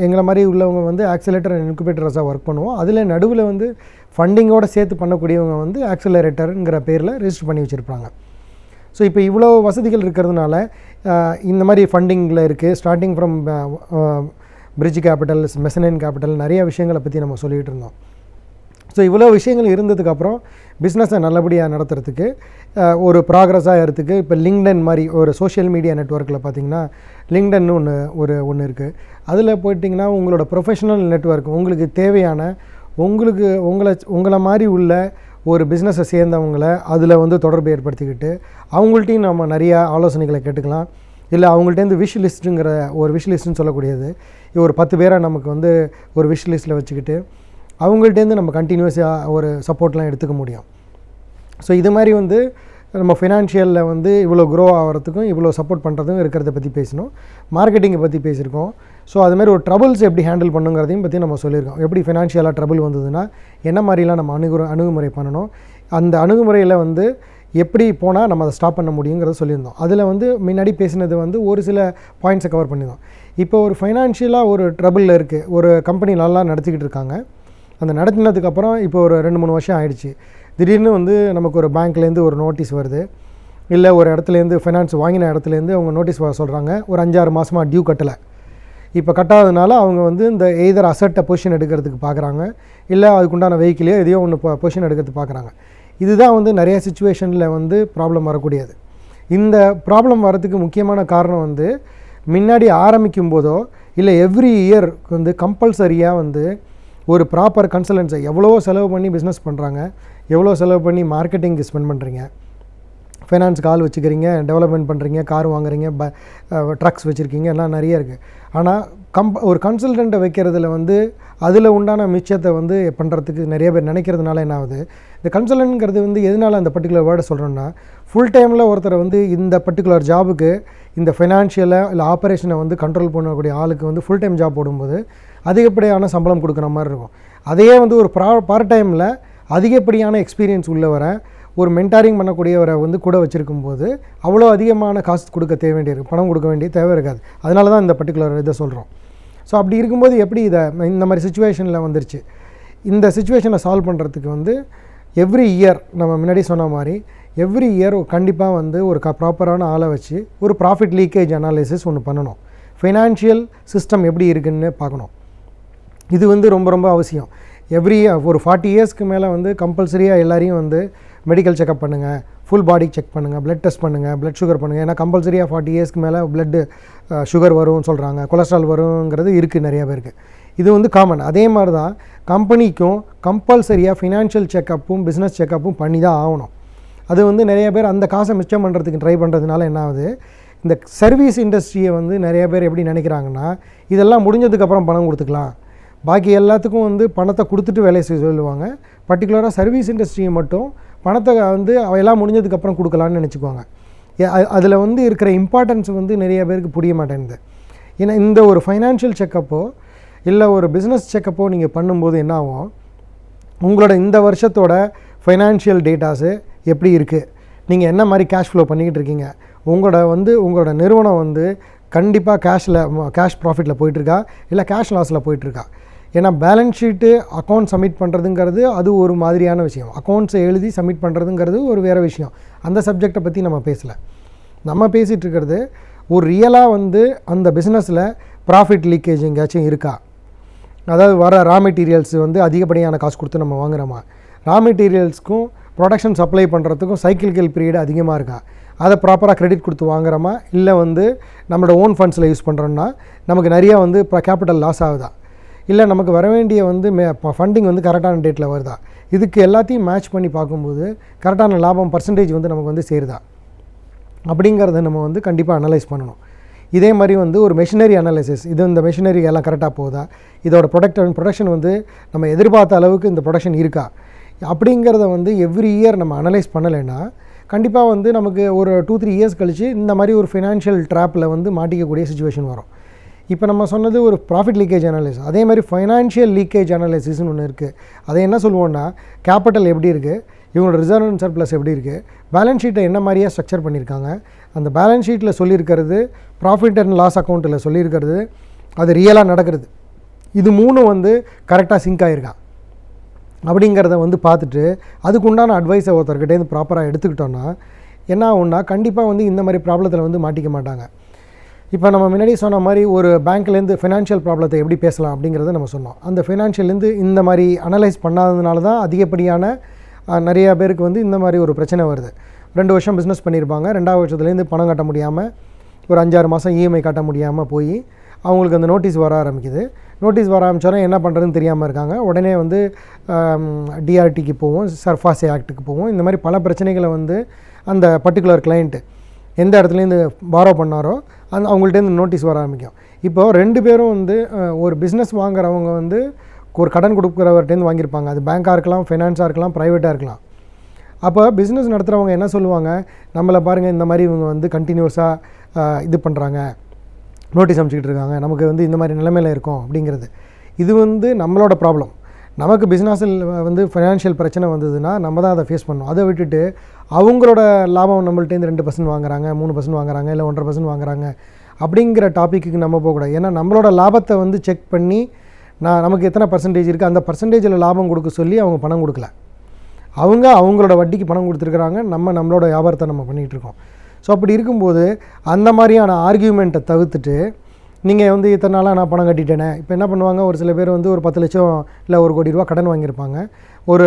எங்களை மாதிரி உள்ளவங்க வந்து ஆக்சிலேட்டர் அண்ட் இன்குபேட்டர்ஸாக ஒர்க் பண்ணுவோம். அதில் நடுவில் வந்து ஃபண்டிங்கோடு சேர்த்து பண்ணக்கூடியவங்க வந்து ஆக்சிலரேட்டருங்கிற பேரில் ரெஜிஸ்டர் பண்ணி வச்சுருப்பாங்க. ஸோ இப்போ இவ்வளோ வசதிகள் இருக்கிறதுனால இந்த மாதிரி ஃபண்டிங்கில் இருக்குது. Starting from bridge capital, mezzanine capital, நிறைய விஷயங்களை பற்றி நம்ம சொல்லிகிட்டு இருந்தோம். ஸோ இவ்வளோ விஷயங்கள் இருந்ததுக்கப்புறம் பிஸ்னஸை நல்லபடியாக நடத்துறதுக்கு ஒரு ப்ராக்ரஸாக இருக்கிறதுக்கு இப்போ லிங்க்டன் மாதிரி ஒரு சோஷியல் மீடியா நெட்வொர்க்கில் பார்த்திங்கன்னா லிங்க்டன் ஒன்று இருக்குது. அதில் போயிட்டிங்கன்னா உங்களோட ப்ரொஃபஷனல் நெட்வொர்க், உங்களுக்கு தேவையான உங்களை மாதிரி உள்ள ஒரு பிஸ்னஸை சேர்ந்தவங்களை அதில் வந்து தொடர்பு ஏற்படுத்திக்கிட்டு அவங்கள்ட்டையும் நம்ம நிறையா ஆலோசனைகளை கேட்டுக்கலாம். இல்லை அவங்கள்ட்டேருந்து விஷ் லிஸ்ட்டுங்கிற ஒரு விஷ் லிஸ்ட்டுன்னு சொல்லக்கூடியது, ஒரு 10 பேரை நமக்கு வந்து ஒரு விஷ் லிஸ்ட்டில் வச்சுக்கிட்டு அவங்கள்ட்டேருந்து நம்ம கண்டினியூஸாக ஒரு சப்போர்ட்லாம் எடுத்துக்க முடியும். ஸோ இது மாதிரி வந்து நம்ம ஃபினான்ஷியலில் வந்து இவ்வளோ க்ரோ ஆகிறதுக்கும் இவ்வளோ சப்போர்ட் பண்ணுறதுக்கும் இருக்கிறத பற்றி பேசினோம். மார்க்கெட்டிங்கை பற்றி பேசியிருக்கோம். ஸோ அதுமாதிரி ஒரு ட்ரபிள்ஸ் எப்படி ஹேண்டில் பண்ணுங்கிறதையும் பற்றி நம்ம சொல்லியிருக்கோம். எப்படி ஃபினான்ஷியலாக ட்ரபிள் வந்ததுன்னா என்ன மாதிரிலாம் நம்ம அணுகுமுறை பண்ணணும், அந்த அணுகுமுறையில் வந்து எப்படி போனால் நம்ம அதை ஸ்டாப் பண்ண முடியுங்கிறத சொல்லியிருந்தோம். அதில் வந்து முன்னாடி பேசினது வந்து ஒரு சில பாயிண்ட்ஸை கவர் பண்ணியிருந்தோம். இப்போ ஒரு ஃபைனான்ஷியலாக ஒரு ட்ரபிளில் இருக்குது, ஒரு கம்பெனி நல்லா நடத்திக்கிட்டு இருக்காங்க. அந்த நடத்தினதுக்கப்புறம் இப்போ ஒரு 2-3 வருஷம் ஆயிடுச்சு. திடீர்னு வந்து நமக்கு ஒரு பேங்க்லேருந்து ஒரு நோட்டீஸ் வருது, இல்லை ஒரு இடத்துலேருந்து ஃபைனான்ஸ் வாங்கின இடத்துலேருந்து அவங்க நோட்டீஸ் வர சொல்கிறாங்க, ஒரு 5-6 மாதமாக டியூ கட்டலை. இப்போ கட்டாததுனால அவங்க வந்து இந்த எய்தர் அசட்டை பொசிஷன் எடுக்கிறதுக்கு பார்க்குறாங்க, இல்லை அதுக்குண்டான வெஹிக்கிளையோ எதையோ ஒன்று பொசிஷன் எடுக்கிறதுக்கு பார்க்குறாங்க. இதுதான் வந்து நிறைய சுச்சுவேஷனில் வந்து ப்ராப்ளம் வரக்கூடியது. இந்த ப்ராப்ளம் வரதுக்கு முக்கியமான காரணம் வந்து முன்னாடி ஆரம்பிக்கும் போதோ இல்லை எவ்ரி இயர் வந்து கம்பல்சரியாக வந்து ஒரு ப்ராப்பர் கன்சல்டன்ஸை எவ்வளோ செலவு பண்ணி பிஸ்னஸ் பண்ணுறாங்க, எவ்வளோ செலவு பண்ணி மார்க்கெட்டிங்க்கு ஸ்பெண்ட் பண்ணுறீங்க, ஃபைனான்ஸ்க்கு ஆள் வச்சுக்கிறீங்க, டெவலப்மெண்ட் பண்ணுறீங்க, கார் வாங்குறீங்க, ட்ரக்ஸ் வச்சுருக்கீங்க, எல்லாம் நிறைய இருக்குது. ஆனால் ஒரு கன்சல்டண்ட்டை வைக்கிறதுல வந்து அதில் உண்டான மிச்சத்தை வந்து பண்ணுறதுக்கு நிறைய பேர் நினைக்கிறதுனால என்ன ஆகுது, இந்த கன்சல்டன்ட்ங்கிறது வந்து எதனால் அந்த பர்டிகுலர் வேர்டை சொல்கிறோன்னா, ஃபுல் டைமில் ஒருத்தரை வந்து இந்த பர்டிகுலர் ஜாபுக்கு இந்த ஃபைனான்ஷியலாக இல்லை ஆப்ரேஷனை வந்து கண்ட்ரோல் பண்ணக்கூடிய ஆளுக்கு வந்து ஃபுல் டைம் ஜாப் போடும்போது அதிகப்படியான சம்பளம் கொடுக்குற மாதிரி இருக்கும். அதையே வந்து ஒரு பார்ட் டைமில் அதிகப்படியான எக்ஸ்பீரியன்ஸ் உள்ளவரை ஒரு மென்டாரிங் பண்ணக்கூடியவரை வந்து கூட வச்சுருக்கும்போது அவ்வளோ அதிகமான காசு கொடுக்க வேண்டியிருக்கு, பணம் கொடுக்க வேண்டிய தேவை இருக்காது. அதனால தான் இந்த பர்டிகுலர் இதை சொல்கிறோம். ஸோ அப்படி இருக்கும்போது எப்படி இதை இந்த மாதிரி சுச்சுவேஷனில் வந்துருச்சு. இந்த சுச்சுவேஷனை சால்வ் பண்ணுறதுக்கு வந்து எவ்ரி இயர் நம்ம முன்னாடி சொன்ன மாதிரி எவ்ரி இயர் கண்டிப்பாக வந்து ஒரு ப்ராப்பரான ஆளை வச்சு ஒரு ப்ராஃபிட் லீக்கேஜ் அனாலிசிஸ் ஒன்று பண்ணணும். ஃபைனான்ஷியல் சிஸ்டம் எப்படி இருக்குன்னு பார்க்கணும். இது வந்து ரொம்ப ரொம்ப அவசியம். எவ்ரி ஒரு 40 இயர்ஸ்க்கு மேலே வந்து கம்பல்சரியாக எல்லாரையும் வந்து மெடிக்கல் செக்அப் பண்ணுங்கள், ஃபுல் பாடி செக் பண்ணுங்கள், பிளட் டெஸ்ட் பண்ணுங்கள், பிளட் சுகர் பண்ணுங்கள். ஏன்னா கம்பல்சரியாக 40 இயர்ஸ்க்கு மேலே பிளட்டு சுகர் வரும்னு சொல்கிறாங்க, கொலஸ்ட்ரால் வருங்கிறது இருக்குது நிறையா பேருக்கு. இது வந்து காமன். அதே மாதிரி தான் கம்பெனிக்கும் கம்பல்சரியாக ஃபினான்ஷியல் செக்கப்பும் பிஸ்னஸ் செக்கப்பும் பண்ணி தான் ஆகணும். அது வந்து நிறைய பேர் அந்த காசை மிச்சம் பண்ணுறதுக்கு ட்ரை பண்ணுறதுனால என்ன ஆகுது, இந்த சர்வீஸ் இண்டஸ்ட்ரியை வந்து நிறைய பேர் எப்படி நினைக்கிறாங்கன்னா, இதெல்லாம் முடிஞ்சதுக்கப்புறம் பணம் கொடுத்துக்கலாம், பாக்கி எல்லாத்துக்கும் வந்து பணத்தை கொடுத்துட்டு வேலையை செய்ய சொல்லுவாங்க. பர்டிகுலராக சர்வீஸ் இண்டஸ்ட்ரியை மட்டும் பணத்தை வந்து எல்லாம் முடிஞ்சதுக்கப்புறம் கொடுக்கலான்னு நினச்சிக்குவாங்க. அதில் வந்து இருக்கிற இம்பார்ட்டன்ஸ் வந்து நிறைய பேருக்கு புரிய மாட்டேங்குது. ஏன்னா இந்த ஒரு ஃபைனான்ஷியல் செக்கப்போ இல்லை ஒரு பிஸ்னஸ் செக்கப்போ நீங்கள் பண்ணும்போது என்ன ஆகும், உங்களோட இந்த வருஷத்தோட ஃபைனான்ஷியல் டேட்டாஸு எப்படி இருக்குது, நீங்கள் என்ன மாதிரி கேஷ் ஃப்ளோ பண்ணிக்கிட்டு இருக்கீங்க, உங்களோட நிறுவனம் வந்து கண்டிப்பாக கேஷ் ப்ராஃபிட்டில் போயிட்டுருக்கா இல்லை கேஷ் லாஸில் போயிட்டுருக்கா. ஏன்னா பேலன்ஸ் ஷீட்டு அக்கௌண்ட் சப்மிட் பண்ணுறதுங்கிறது அது ஒரு மாதிரியான விஷயம், அக்கௌண்ட்ஸை எழுதி சப்மிட் பண்ணுறதுங்கிறது ஒரு வேறு விஷயம். அந்த சப்ஜெக்டை பற்றி நம்ம பேசலை. நம்ம பேசிகிட்டு இருக்கிறது ஒரு ரியலாக வந்து அந்த பிஸ்னஸில் ப்ராஃபிட் லீக்கேஜ் எங்கேயாச்சும் இருக்கா, அதாவது வர ரா மெட்டீரியல்ஸ் வந்து அதிகப்படியான காசு கொடுத்து நம்ம வாங்குகிறோமா, ரா மெட்டீரியல்ஸ்க்கும் ப்ரொடக்ஷன் சப்ளை பண்ணுறதுக்கும் சைக்கிளிக்கல் பீரியட் அதிகமாக இருக்கா, அதை ப்ராப்பராக கிரெடிட் கொடுத்து வாங்குகிறோமா, இல்லை வந்து நம்மளோட ஓன் ஃபண்ட்ஸில் யூஸ் பண்ணுறோன்னா நமக்கு நிறையா வந்து கேபிட்டல் லாஸ் ஆகுதா, இல்லை நமக்கு வர வேண்டிய வந்து ஃபண்டிங் வந்து கரெக்டான டேட்டில் வருதா. இதுக்கு எல்லாத்தையும் மேட்ச் பண்ணி பார்க்கும்போது கரெக்டான லாபம் பர்சன்டேஜ் வந்து நமக்கு வந்து சேருதா அப்படிங்கிறத நம்ம வந்து கண்டிப்பாக அனலைஸ் பண்ணணும். இதே மாதிரி வந்து ஒரு மெஷினரி அனாலிசிஸ், இது இந்த மெஷினரி எல்லாம் கரெக்டாக போகுதா, இதோட ப்ரொடக்ஷன் வந்து நம்ம எதிர்பார்த்த அளவுக்கு இந்த ப்ரொடக்ஷன் இருக்கா அப்படிங்கிறத வந்து எவ்ரி இயர் நம்ம அனலைஸ் பண்ணலைன்னா கண்டிப்பாக வந்து நமக்கு ஒரு 2-3 இயர்ஸ் கழித்து இந்த மாதிரி ஒரு ஃபினான்ஷியல் ட்ராப்பில் வந்து மாட்டிக்கக்கூடிய சுச்சுவேஷன் வரும். இப்போ நம்ம சொன்னது ஒரு ப்ராஃபிட் லீக்கேஜ் அனாலிசிஸ், அதே மாதிரி ஃபைனான்ஷியல் லீக்கேஜ் அனாலிசிஸ்னு ஒன்று இருக்குது. அதை என்ன சொல்லுவோன்னா, கேபிட்டல் எப்படி இருக்குது, இவங்களோட ரிசர்வ் அண்ட் சர்ப்ளஸ் எப்படி இருக்குது, பேலன்ஸ் ஷீட்டை என்ன மாதிரியாக ஸ்ட்ரக்சர் பண்ணியிருக்காங்க, அந்த பேலன்ஸ் ஷீட்டில் சொல்லியிருக்கிறது, ப்ராஃபிட் அண்ட் லாஸ் அக்கௌண்ட்டில் சொல்லியிருக்கிறது, அது ரியலாக நடக்கிறது, இது 3 வந்து கரெக்டாக சிங்க் ஆகிருக்கான் அப்படிங்கிறத வந்து பார்த்துட்டு அதுக்குண்டான அட்வைஸை ஒருத்தர்கிட்டேருந்து ப்ராப்பராக எடுத்துக்கிட்டோன்னா என்ன ஆகும்னா கண்டிப்பாக வந்து இந்த மாதிரி ப்ராப்ளத்தில் வந்து மாட்டிக்க மாட்டாங்க. இப்போ நம்ம முன்னாடி சொன்ன மாதிரி ஒரு பேங்க்லேருந்து ஃபினான்ஷியல் ப்ராப்ளத்தை எப்படி பேசலாம் அப்படிங்கிறத நம்ம சொன்னோம். அந்த ஃபினான்ஷியல்லேருந்து இந்த மாதிரி அனலைஸ் பண்ணாததுனால தான் அதிகப்படியான நிறையா பேருக்கு வந்து இந்த மாதிரி ஒரு பிரச்சனை வருது. 2 வருஷம் பிஸ்னஸ் பண்ணியிருப்பாங்க, 2வது வருஷத்துலேருந்து பணம் கட்ட முடியாமல் ஒரு 5-6 மாதம் இஎம்ஐ கட்ட முடியாமல் போய் அவங்களுக்கு அந்த நோட்டீஸ் வர ஆரம்பிக்குது. நோட்டீஸ் வர ஆரம்பித்தாலும் என்ன பண்ணுறதுன்னு தெரியாமல் இருக்காங்க. உடனே வந்து டிஆர்டிக்கு போவோம், சர்ஃபாசி ஆக்ட்டுக்கு போவோம். இந்த மாதிரி பல பிரச்சனைகளை வந்து அந்த பர்டிகுலர் கிளைண்ட்டு எந்த இடத்துலேருந்து பாரோ பண்ணாரோ அவங்கள்ட்டேருந்து நோட்டீஸ் வர ஆரம்பிக்கும். இப்போது 2 பேரும் வந்து ஒரு பிஸ்னஸ் வாங்குறவங்க வந்து ஒரு கடன் கொடுக்குறவர்கிட்டேருந்து வாங்கியிருப்பாங்க. அது பேங்காக இருக்கலாம், ஃபைனான்ஸாக இருக்கலாம், ப்ரைவேட்டாக இருக்கலாம். அப்போ பிஸ்னஸ் நடத்துகிறவங்க என்ன சொல்லுவாங்க, நம்மளை பாருங்கள் இந்த மாதிரி இவங்க வந்து கண்டினியூஸாக இது பண்ணுறாங்க, நோட்டீஸ் அனுப்பிச்சிக்கிட்டு இருக்காங்க, நமக்கு வந்து இந்த மாதிரி நிலைமையில் இருக்கும் அப்படிங்கிறது. இது வந்து நம்மளோட ப்ராப்ளம். நமக்கு பிஸ்னஸில் வந்து ஃபைனான்ஷியல் பிரச்சனை வந்ததுன்னா நம்ம தான் அதை ஃபேஸ் பண்ணணும். அதை விட்டுட்டு அவங்களோட லாபம் நம்மள்ட்டேருந்து 2% வாங்குறாங்க, 3% வாங்குறாங்க, இல்லை 1.5% வாங்குறாங்க அப்படிங்கிற டாப்பிக்கு நம்ம போகக்கூடாது. ஏன்னா நம்மளோட லாபத்தை வந்து செக் பண்ணி நமக்கு எத்தனை பர்சன்டேஜ் இருக்குது அந்த பர்சன்டேஜில் லாபம் கொடுக்க சொல்லி அவங்க பணம் கொடுக்கல, அவங்களோட வட்டிக்கு பணம் கொடுத்துருக்குறாங்க, நம்மளோட வியாபாரத்தை நம்ம பண்ணிகிட்ருக்கோம். ஸோ அப்படி இருக்கும்போது அந்த மாதிரியான ஆர்கியூமெண்ட்டை தவிர்த்துட்டு நீங்கள் வந்து இத்தனை நாளாக நான் பணம் கட்டிட்டேனே, இப்போ என்ன பண்ணுவாங்க, ஒரு சில பேர் வந்து ஒரு 10 லட்சம் இல்லை 1 கோடி ரூபா கடன் வாங்கியிருப்பாங்க, ஒரு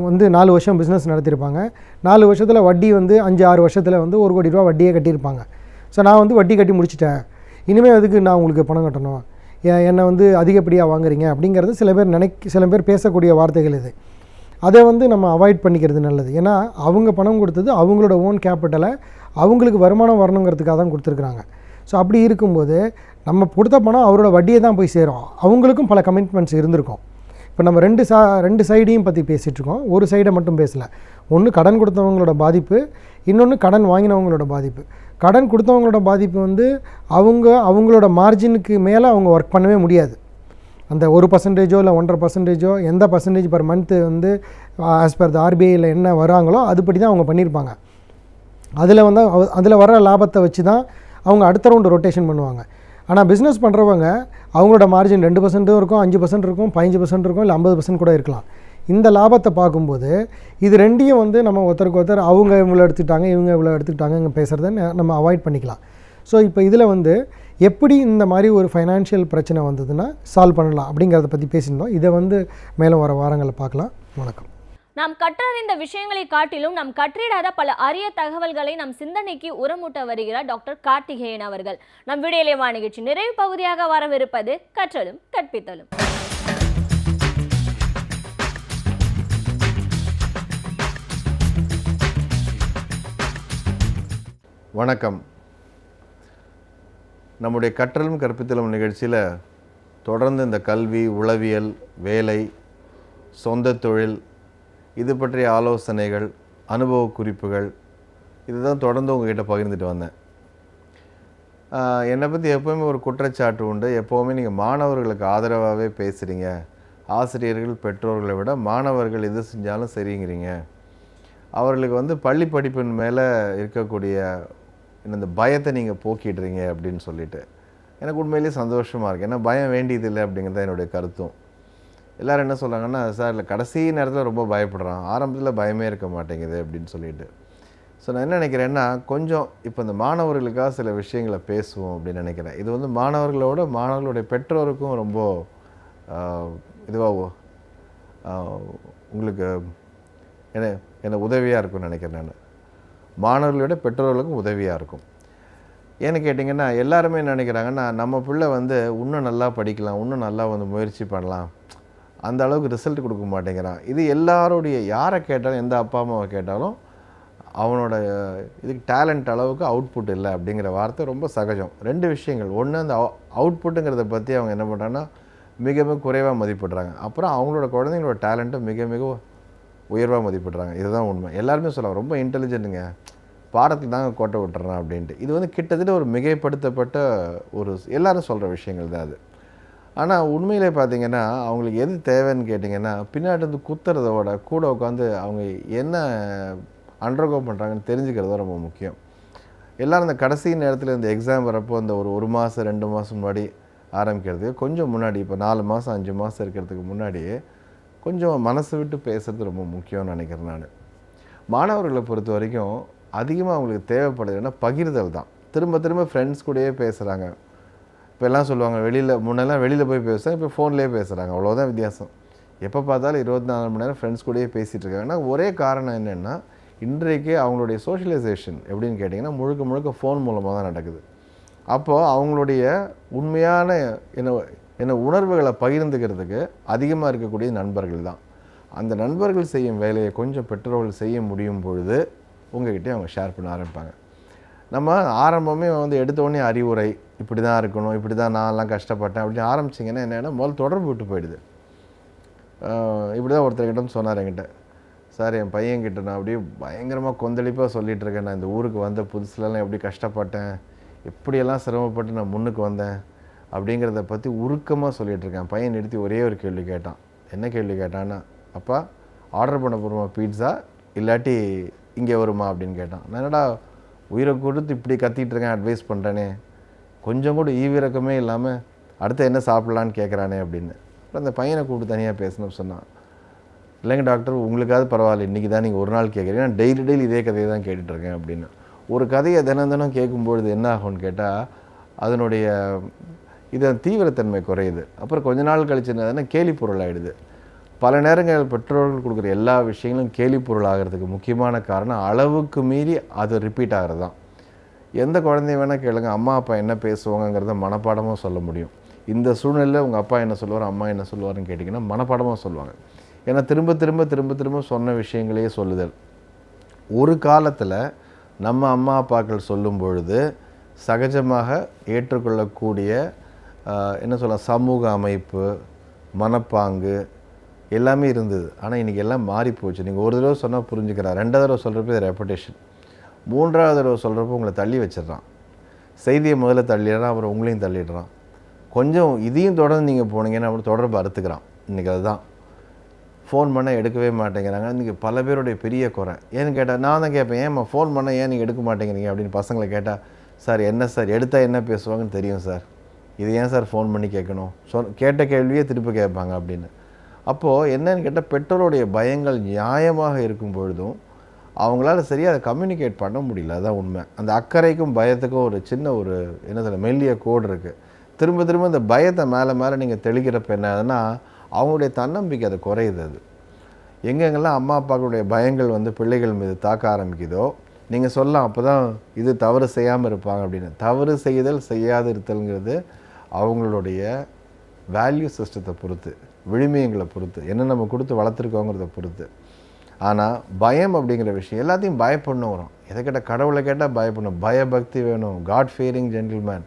வந்து 4 வருஷம் பிஸ்னஸ் நடத்தியிருப்பாங்க, 4 வருஷத்தில் வட்டி வந்து 5-6 வருஷத்தில் வந்து 1 கோடி ரூபா வட்டியே கட்டியிருப்பாங்க. ஸோ நான் வந்து வட்டி கட்டி முடிச்சிட்டேன், இனிமேல் அதுக்கு நான் உங்களுக்கு பணம் கட்டணும், என்னை வந்து அதிகப்படியாக வாங்குறீங்க அப்படிங்கிறது சில பேர் பேசக்கூடிய வார்த்தைகள் இது. அதை வந்து நம்ம அவாய்ட் பண்ணிக்கிறது நல்லது. ஏன்னா அவங்க பணம் கொடுத்தது அவங்களோட ஓன் கேபிட்டலை அவங்களுக்கு வருமானம் வரணுங்கிறதுக்காக தான் கொடுத்துருக்குறாங்க. ஸோ அப்படி இருக்கும்போது நம்ம கொடுத்த பணம் அவரோட வட்டியை தான் போய் சேரும். அவங்களுக்கும் பல கமிட்மெண்ட்ஸ் இருந்திருக்கும். இப்போ நம்ம ரெண்டு சைடையும் பற்றி பேசிகிட்ருக்கோம், ஒரு சைடை மட்டும் பேசலை. ஒன்று கடன் கொடுத்தவங்களோட பாதிப்பு, இன்னொன்று கடன் வாங்கினவங்களோட பாதிப்பு. கடன் கொடுத்தவங்களோட பாதிப்பு வந்து அவங்களோட மார்ஜினுக்கு மேலே அவங்க ஒர்க் பண்ணவே முடியாது. அந்த 1% இல்லை 1.5% எந்த பர்சன்டேஜ் பர் மந்த்து வந்து ஆஸ் பர் த ஆர்பிஐயில் என்ன வராங்களோ அதுபடி தான் அவங்க பண்ணியிருப்பாங்க. அதில் வர லாபத்தை வச்சு தான் அவங்க அடுத்த ரவுண்டு ரொட்டேஷன் பண்ணுவாங்க. ஆனால் பிஸ்னஸ் பண்ணுறவங்க அவங்களோட மார்ஜின் 2% இருக்கும், 5% இருக்கும், 15% இருக்கும், இல்லை 50% கூட இருக்கலாம். இந்த லாபத்தை பார்க்கும்போது இது ரெண்டையும் வந்து நம்ம ஒருத்தருக்கு ஒருத்தர் அவங்க இவ்வளோ எடுத்துக்கிட்டாங்க இவங்க இவ்வளோ எடுத்துக்கிட்டாங்க பேசுகிறத நம்ம அவாய்ட் பண்ணிக்கலாம். ஸோ இப்போ இதில் வந்து எப்படி இந்த மாதிரி ஒரு ஃபைனான்ஷியல் பிரச்சனை வந்ததுன்னா சால்வ் பண்ணலாம் அப்படிங்கிறத பற்றி பேசியிருந்தோம். இதை வந்து மேலும் வர வாரங்களை பார்க்கலாம். வணக்கம். நாம் கற்றறிந்த விஷயங்களை காட்டிலும் நாம் கற்றிடாத பல அரிய தகவல்களை நம் சிந்தனைக்கு உரமூட்ட வருகிறார் டாக்டர் கார்த்திகேயன் அவர்கள். நம் விடியலை வா நிகழ்ச்சி நிறைவு பகுதியாக வரவிருப்பது கற்றலும் கற்பித்தலும். வணக்கம். நம்முடைய கற்றலும் கற்பித்தலும் நிகழ்ச்சியில் தொடர்ந்து இந்த கல்வி, உளவியல், வேலை, சொந்த தொழில் இது பற்றிய ஆலோசனைகள், அனுபவ குறிப்புகள் இதுதான் தொடர்ந்து உங்ககிட்ட பகிர்ந்துட்டு வந்தேன். என்னை பற்றி எப்போவுமே ஒரு குற்றச்சாட்டு உண்டு. எப்போவுமே நீங்கள் மாணவர்களுக்கு ஆதரவாகவே பேசுகிறீங்க. ஆசிரியர்கள், பெற்றோர்களை விட மாணவர்கள் எது செஞ்சாலும் சரிங்கிறீங்க. அவர்களுக்கு வந்து பள்ளி படிப்பின் மேலே இருக்கக்கூடிய இந்த பயத்தை நீங்கள் போக்கிடுறீங்க அப்படின்னு சொல்லிட்டு எனக்கு உண்மையிலேயே சந்தோஷமாக இருக்குது. ஏன்னா பயம் வேண்டியதில்லை அப்படிங்கிறது என்னுடைய கருத்தும். எல்லோரும் என்ன சொல்கிறாங்கன்னா, சார் இல்லை கடைசி நேரத்தில் ரொம்ப பயப்படுறான், ஆரம்பத்தில் பயமே இருக்க மாட்டேங்குது அப்படின்னு சொல்லிட்டு. ஸோ நான் என்ன நினைக்கிறேன்னா, கொஞ்சம் இப்போ இந்த மாணவர்களுக்காக சில விஷயங்களை பேசுவோம் அப்படின்னு நினைக்கிறேன். இது வந்து மாணவர்களுடைய பெற்றோருக்கும் ரொம்ப இதுவாக உங்களுக்கு என்ன உதவியாக இருக்கும்னு நினைக்கிறேன். நான் மாணவர்களோட பெற்றோர்களுக்கும் உதவியாக இருக்கும். ஏன்னு கேட்டிங்கன்னா, எல்லாருமே என்ன நினைக்கிறாங்கன்னா, நம்ம பிள்ளை வந்து இன்னும் நல்லா படிக்கலாம், இன்னும் நல்லா வந்து முயற்சி பண்ணலாம், அந்த அளவுக்கு ரிசல்ட் கொடுக்க மாட்டேங்கிறான். இது எல்லாருடைய யாரை கேட்டாலும், எந்த அப்பா அம்மாவை கேட்டாலும் அவனோட இதுக்கு டேலண்ட் அளவுக்கு அவுட்புட் இல்லை அப்படிங்கிற வார்த்தை ரொம்ப சகஜம். ரெண்டு விஷயங்கள். ஒன்று, அந்த அவுட்புட்டுங்கிறத பற்றி அவங்க என்ன பண்ணுறாங்கன்னா மிக மிக குறைவாக மதிப்பிடுறாங்க. அப்புறம் அவங்களோட குழந்தைங்களோட டேலண்ட்டை மிக மிக உயர்வாக மதிப்பிடுறாங்க. இதுதான் உண்மை. எல்லாருமே சொல்லுவாங்க ரொம்ப இன்டெலிஜென்ட்டுங்க, பாடத்தில் தாங்க கோட்டை விட்டுறான் அப்படின்ட்டு. இது வந்து கிட்டத்தட்ட ஒரு மிகைப்படுத்தப்பட்ட ஒரு எல்லாரும் சொல்கிற விஷயங்கள் தான் அது. ஆனால் உண்மையிலே பார்த்திங்கன்னா அவங்களுக்கு எது தேவைன்னு கேட்டிங்கன்னா, பின்னாடி வந்து குத்துறதோட கூட உட்காந்து அவங்க என்ன அண்டர்கோ பண்ணுறாங்கன்னு தெரிஞ்சுக்கிறது ரொம்ப முக்கியம். எல்லோரும் இந்த கடைசி நேரத்தில் இந்த எக்ஸாம் வரப்போ இந்த ஒரு மாதம் 2 மாதம் முன்னாடி ஆரம்பிக்கிறதுக்கு கொஞ்சம் முன்னாடி, இப்போ 4 மாதம் 5 மாதம் இருக்கிறதுக்கு முன்னாடியே கொஞ்சம் மனசு விட்டு பேசுகிறது ரொம்ப முக்கியம்னு நினைக்கிறேன் நான். மாணவர்களை பொறுத்த வரைக்கும் அதிகமாக அவங்களுக்கு தேவைப்படுதுன்னா பகிர்தல் தான். திரும்ப திரும்ப ஃப்ரெண்ட்ஸ் கூடயே பேசுகிறாங்க. இப்போ எல்லாம் சொல்லுவாங்க முன்னெல்லாம் வெளியில் போய் பேசுகிறாங்க, இப்போ ஃபோன்லேயே பேசுகிறாங்க, அவ்வளோதான் வித்தியாசம். எப்போ பார்த்தாலும் 24 மணி நேரம் ஃப்ரெண்ட்ஸ் கூடயே பேசிகிட்டு இருக்காங்கன்னா ஒரே காரணம் என்னென்னா, இன்றைக்கு அவங்களுடைய சோஷியலைசேஷன் எப்படின்னு கேட்டிங்கன்னா முழுக்க முழுக்க ஃபோன் மூலமாக தான் நடக்குது. அப்போது அவங்களுடைய உண்மையான என்ன உணர்வுகளை பகிர்ந்துக்கிறதுக்கு அதிகமாக இருக்கக்கூடிய நண்பர்கள் தான். அந்த நண்பர்கள் செய்யும் வேலையை கொஞ்சம் பெற்றோர்கள் செய்ய முடியும் பொழுது உங்கள்கிட்டே அவங்க ஷேர் பண்ண ஆரம்பிப்பாங்க. நம்ம ஆரம்பமே வந்து எடுத்தோடனே அறிவுரை, இப்படி தான் இருக்கணும், இப்படி தான் நான்லாம் கஷ்டப்பட்டேன் அப்படின்னு ஆரம்பிச்சிங்கன்னா என்னென்னா முதல்ல தொடர்பு விட்டு போயிடுது. இப்படி தான் ஒருத்தர்கிட்ட சொன்னார் என்கிட்ட, சார் என் பையன்கிட்ட நான் அப்படியே பயங்கரமாக கொந்தளிப்பாக சொல்லிகிட்டு இருக்கேன், நான் இந்த ஊருக்கு வந்த புதுசுலலாம் எப்படி கஷ்டப்பட்டேன், எப்படியெல்லாம் சிரமப்பட்டு நான் முன்னுக்கு வந்தேன் அப்படிங்கிறத பற்றி உருக்கமாக சொல்லிகிட்ருக்கேன். பையன் நிறுத்தி ஒரே ஒரு கேள்வி கேட்டான். என்ன கேள்வி கேட்டான்னா, அப்பா ஆர்டர் பண்ண போகிறோமா பீட்ஸா, இல்லாட்டி இங்கே வருமா அப்படின்னு கேட்டான். நான் என்னடா உயிரை கொடுத்து இப்படி கத்திகிட்டு இருக்கேன், அட்வைஸ் பண்ணுறேனே, கொஞ்சம் கூட ஈவிரக்கமே இல்லாமல் அடுத்து என்ன சாப்பிட்லான்னு கேட்குறானே அப்படின்னு. அப்புறம் அந்த பையனை கூப்பிட்டு தனியாக பேசணும்னு சொன்னான். இல்லைங்க டாக்டர், உங்களுக்காவது பரவாயில்ல, இன்றைக்கி தான் நீங்கள் ஒரு நாள் கேட்குறீங்க, நான் டெய்லி இதே கதையை தான் கேட்டுட்ருக்கேன் அப்படின்னு. ஒரு கதையை தினம் கேட்கும்பொழுது என்ன ஆகும்னு கேட்டால் அதனுடைய இதன் தீவிரத்தன்மை குறையுது. அப்புறம் கொஞ்ச நாள் கழிச்சு என்னதுன்னா கேலி பொருள் ஆகிடுது. பல நேரங்கள் பெற்றோர்கள் கொடுக்குற எல்லா விஷயங்களும் கேலி பொருள் ஆகிறதுக்கு முக்கியமான காரணம் அளவுக்கு மீறி அது ரிப்பீட் ஆகிறது தான். எந்த குழந்தைய வேணால் கேளுங்க, அம்மா அப்பா என்ன பேசுவாங்கங்கிறத மனப்பாடமாக சொல்ல முடியும். இந்த சூழ்நிலையில் உங்கள் அப்பா என்ன சொல்லுவார், அம்மா என்ன சொல்லுவார்னு கேட்டிங்கன்னா மனப்பாடமாக சொல்லுவாங்க. ஏன்னா திரும்ப திரும்ப சொன்ன விஷயங்களையே சொல்லுதல். ஒரு காலத்தில் நம்ம அம்மா அப்பாக்கள் சொல்லும் பொழுது சகஜமாக ஏற்றுக்கொள்ளக்கூடிய என்ன சொல்லலாம் சமூக அமைப்பு, மனப்பாங்கு எல்லாமே இருந்தது. ஆனால் இன்றைக்கி எல்லாம் மாறி போச்சு. நீங்கள் ஒரு தடவை சொன்னால் புரிஞ்சுக்கிறான், 2வது தடவை சொல்கிறப்ப இது ரெப்படேஷன், 3வது தடவை சொல்கிறப்போ உங்களை தள்ளி வச்சிடறான். செய்தியை முதல்ல தள்ளிடுறான், அப்புறம் உங்களையும் தள்ளிடுறான். கொஞ்சம் இதையும் தொடர்ந்து நீங்கள் போனீங்கன்னா அப்புறம் தொடர்பு அறுத்துக்கிறான். இன்றைக்கி அதுதான். ஃபோன் பண்ண எடுக்கவே மாட்டேங்கிறாங்க. இன்றைக்கி பல பேருடைய பெரிய குறை. ஏன்னு கேட்டால் நான் தான் கேட்பேன், ஏன்மா ஃபோன் பண்ண ஏன் நீங்கள் எடுக்க மாட்டேங்கிறீங்க அப்படின்னு பசங்களை கேட்டால், சார் என்ன சார் எடுத்தால் என்ன பேசுவாங்கன்னு தெரியும் சார், இது ஏன் சார் ஃபோன் பண்ணி கேட்கணும், கேட்ட கேள்வியே திருப்பி கேட்பாங்க அப்படின்னு. அப்போது என்னன்னு கேட்டால் பெற்றோருடைய பயங்கள் நியாயமாக இருக்கும் பொழுதும் அவங்களால சரியாக அதை கம்யூனிகேட் பண்ண முடியல. அதுதான் உண்மை. அந்த அக்கறைக்கும் பயத்துக்கும் ஒரு சின்ன ஒரு என்ன சொல்ல மெல்லிய கோடு இருக்குது. திரும்ப திரும்ப இந்த பயத்தை மேலே மேலே நீங்கள் தெளிக்கிறப்ப என்ன ஆகுதுன்னா அவங்களுடைய தன்னம்பிக்கை அது குறையுது. அது எங்கெங்கெல்லாம் அம்மா அப்பாக்களுடைய பயங்கள் வந்து பிள்ளைகள் மீது தாக்க ஆரம்பிக்குதோ நீங்கள் சொல்லலாம் அப்போ தான் இது தவறு செய்யாமல் இருப்பாங்க அப்படின்னு. தவறு செய்தல் செய்யாது இருத்தல்ங்கிறது அவங்களுடைய வேல்யூ சிஸ்டத்தை பொறுத்து, விழுமியங்களை பொறுத்து, என்ன நம்ம கொடுத்து வளர்த்துருக்கோங்கிறத பொறுத்து. ஆனால் பயம் அப்படிங்கிற விஷயம் எல்லாத்தையும் பயப்படணும் வரும். எதை கேட்டால் கடவுளை கேட்டால் பயப்படணும், பயபக்தி வேணும், காட் ஃபியரிங் ஜென்டில்மேன்.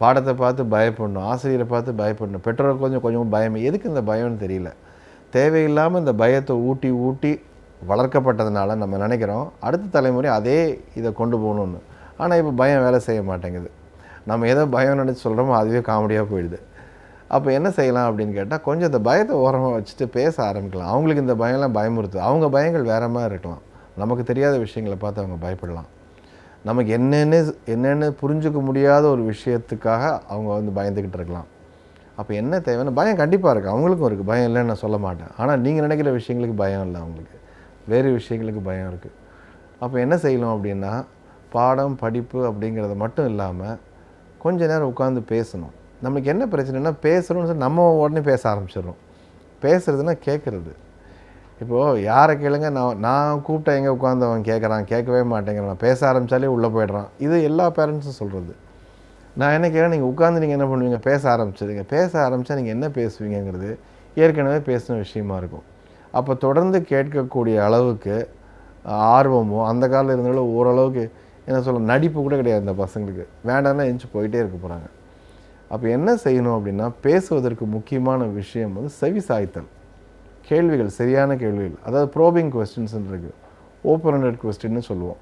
பாடத்தை பார்த்து பயப்படணும், ஆசிரியரை பார்த்து பயப்படணும், பெற்றோர் கொஞ்சம் பயம். எதுக்கு இந்த பயம்னு தெரியல. தேவையில்லாமல் இந்த பயத்தை ஊட்டி ஊட்டி வளர்க்கப்பட்டதுனால நம்ம நினைக்கிறோம் அடுத்த தலைமுறை அதே இதை கொண்டு போகணுன்னு. ஆனால் இப்போ பயம் வேலை செய்ய மாட்டேங்குது. நம்ம எதோ பயம் நினச்சி சொல்கிறோமோ அதுவே காமெடியாக போயிடுது. அப்போ என்ன செய்யலாம் அப்படின்னு கேட்டால் கொஞ்சம் இந்த பயத்தை ஓரமாக வச்சுட்டு பேச ஆரம்பிக்கலாம். அவங்களுக்கு இந்த பயம்லாம் பயமுறுத்து, அவங்க பயங்கள் வேறு மாதிரி இருக்கலாம். நமக்கு தெரியாத விஷயங்களை பார்த்து அவங்க பயப்படலாம். நமக்கு என்னென்னு புரிஞ்சுக்க முடியாத ஒரு விஷயத்துக்காக அவங்க வந்து பயந்துக்கிட்டு இருக்கலாம். அப்போ என்ன தேவைன்னா பயம் கண்டிப்பாக இருக்குது, அவங்களுக்கும் இருக்குது, பயம் இல்லைன்னு நான் சொல்ல மாட்டேன். ஆனால் நீங்கள் நினைக்கிற விஷயங்களுக்கு பயம் இல்லை, அவங்களுக்கு வேறு விஷயங்களுக்கு பயம் இருக்குது. அப்போ என்ன செய்யணும் அப்படின்னா பாடம் படிப்பு அப்படிங்கிறது மட்டும் இல்லாமல் கொஞ்ச நேரம் உட்காந்து பேசணும். நம்மளுக்கு என்ன பிரச்சனைனா பேசுகிறோன்னு சொல்லி நம்ம உடனே பேச ஆரம்பிச்சிடுறோம். பேசுகிறதுனா கேட்குறது. இப்போது யாரை கேளுங்க, நான் கூப்பிட்டா எங்கே உட்காந்து அவன் கேட்குறான், கேட்கவே மாட்டேங்கிறான், நான் பேச ஆரம்பித்தாலே உள்ளே போய்ட்றான். இது எல்லா பேரண்ட்ஸும் சொல்கிறது. நான் என்ன கேட்குறேன், நீங்கள் உட்காந்து நீங்கள் என்ன பண்ணுவீங்க, பேச ஆரம்பிச்சிடுங்க. பேச ஆரம்பித்தா நீங்கள் என்ன பேசுவீங்கிறது ஏற்கனவே பேசின விஷயமா இருக்கும். அப்போ தொடர்ந்து கேட்கக்கூடிய அளவுக்கு ஆர்வமோ அந்த காலத்தில் இருந்தாலும் ஓரளவுக்கு என்ன சொல்ல நடிப்பு கூட கிடையாது இந்த பசங்களுக்கு. வேண்டாம்னா எந்திச்சு போயிட்டே இருக்க போகிறாங்க. அப்போ என்ன செய்யணும் அப்படின்னா பேசுவதற்கு முக்கியமான விஷயம் வந்து செவி சாய்த்தல். கேள்விகள், சரியான கேள்விகள், அதாவது ப்ரோபிங் கொஸ்டின்ஸ் இருக்குது, ஓப்பன் ஹெண்டட் கொஸ்டின்னு சொல்லுவோம்.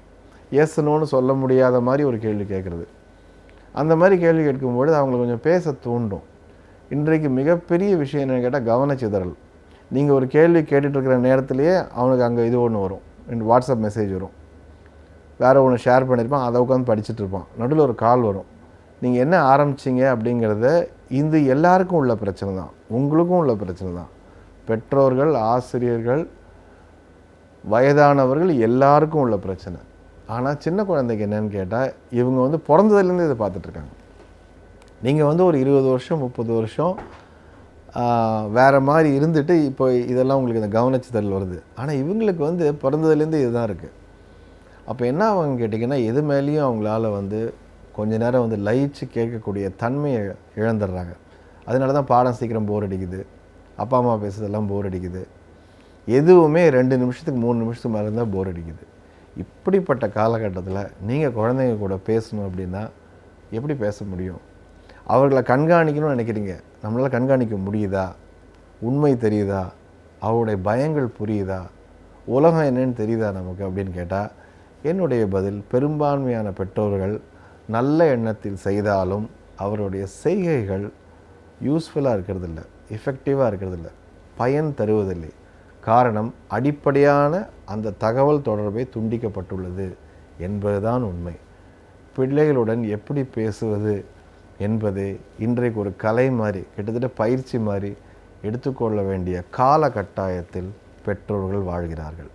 எஸ் நோன்னு சொல்ல முடியாத மாதிரி ஒரு கேள்வி கேட்குறது. அந்த மாதிரி கேள்வி கேட்கும்பொழுது அவங்களை கொஞ்சம் பேச தூண்டும். இன்றைக்கு மிகப்பெரிய விஷயம் என்னென்னு கேட்டால் கவனச்சிதறல். நீங்கள் ஒரு கேள்வி கேட்டுட்ருக்கிற நேரத்துலையே அவனுக்கு அங்கே இது ஒன்று வரும், வாட்ஸ்அப் மெசேஜ் வரும், வேறு ஒன்று ஷேர் பண்ணியிருப்பான், அதை உட்காந்து படிச்சுட்டு இருப்பான், நடுவில் ஒரு கால் வரும். நீங்கள் என்ன ஆரம்பிச்சிங்க அப்படிங்கிறத இது எல்லாருக்கும் உள்ள பிரச்சனை தான், உங்களுக்கும் உள்ள பிரச்சனை தான். பெற்றோர்கள், ஆசிரியர்கள், வயதானவர்கள் எல்லாருக்கும் உள்ள பிரச்சனை. ஆனால் சின்ன குழந்தைக்கு என்னன்னு கேட்டால் இவங்க வந்து பிறந்ததுலேருந்து இதை பார்த்துட்ருக்காங்க. நீங்கள் வந்து ஒரு 20 வருஷம் 30 வருஷம் வேறு மாதிரி இருந்துட்டு இப்போ இதெல்லாம் உங்களுக்கு இந்த கவனிச்சுதல் வருது. ஆனால் இவங்களுக்கு வந்து பிறந்ததுலேருந்து இதுதான் இருக்குது. அப்போ என்ன அவங்க கேட்டிங்கன்னா எது மேலேயும் அவங்களால வந்து கொஞ்ச நேரம் வந்து லயிச்சு கேட்கக்கூடிய தன்மையை இழந்துடுறாங்க. அதனால தான் பாடம் சீக்கிரம் போர் அடிக்குது, அப்பா அம்மா பேசுறதெல்லாம் போர் அடிக்குது, எதுவுமே 2 நிமிஷத்துக்கு 3 நிமிஷத்துக்கு மேலே இருந்தால் போர் அடிக்குது. இப்படிப்பட்ட காலகட்டத்தில் நீங்கள் குழந்தைங்க கூட பேசணும் அப்படின்னா எப்படி பேச முடியும்? அவர்களை கண்காணிக்கணும்னு நினைக்கிறீங்க, நம்மளால் கண்காணிக்க முடியுதா? உண்மை தெரியுதா? அவருடைய பயங்கள் புரியுதா? உலகம் என்னன்னு தெரியுதா நமக்கு அப்படின்னு கேட்டால் என்னுடைய பதில் பெரும்பான்மையான பெற்றோர்கள் நல்ல எண்ணத்தில் செய்தாலும் அவருடைய செய்கைகள் யூஸ்ஃபுல்லாக இருக்கிறதில்ல, எஃபெக்டிவாக இருக்கிறதில்ல, பயன் தருவதில்லை. காரணம் அடிப்படையான அந்த தகவல் தொடர்பை துண்டிக்கப்பட்டுள்ளது என்பதுதான் உண்மை. பிள்ளைகளுடன் எப்படி பேசுவது என்பது இன்றைக்கு ஒரு கலை மாதிரி, கிட்டத்தட்ட பயிற்சி மாதிரி எடுத்துக்கொள்ள வேண்டிய காலகட்டாயத்தில் பெற்றோர்கள் வாழ்கிறார்கள்.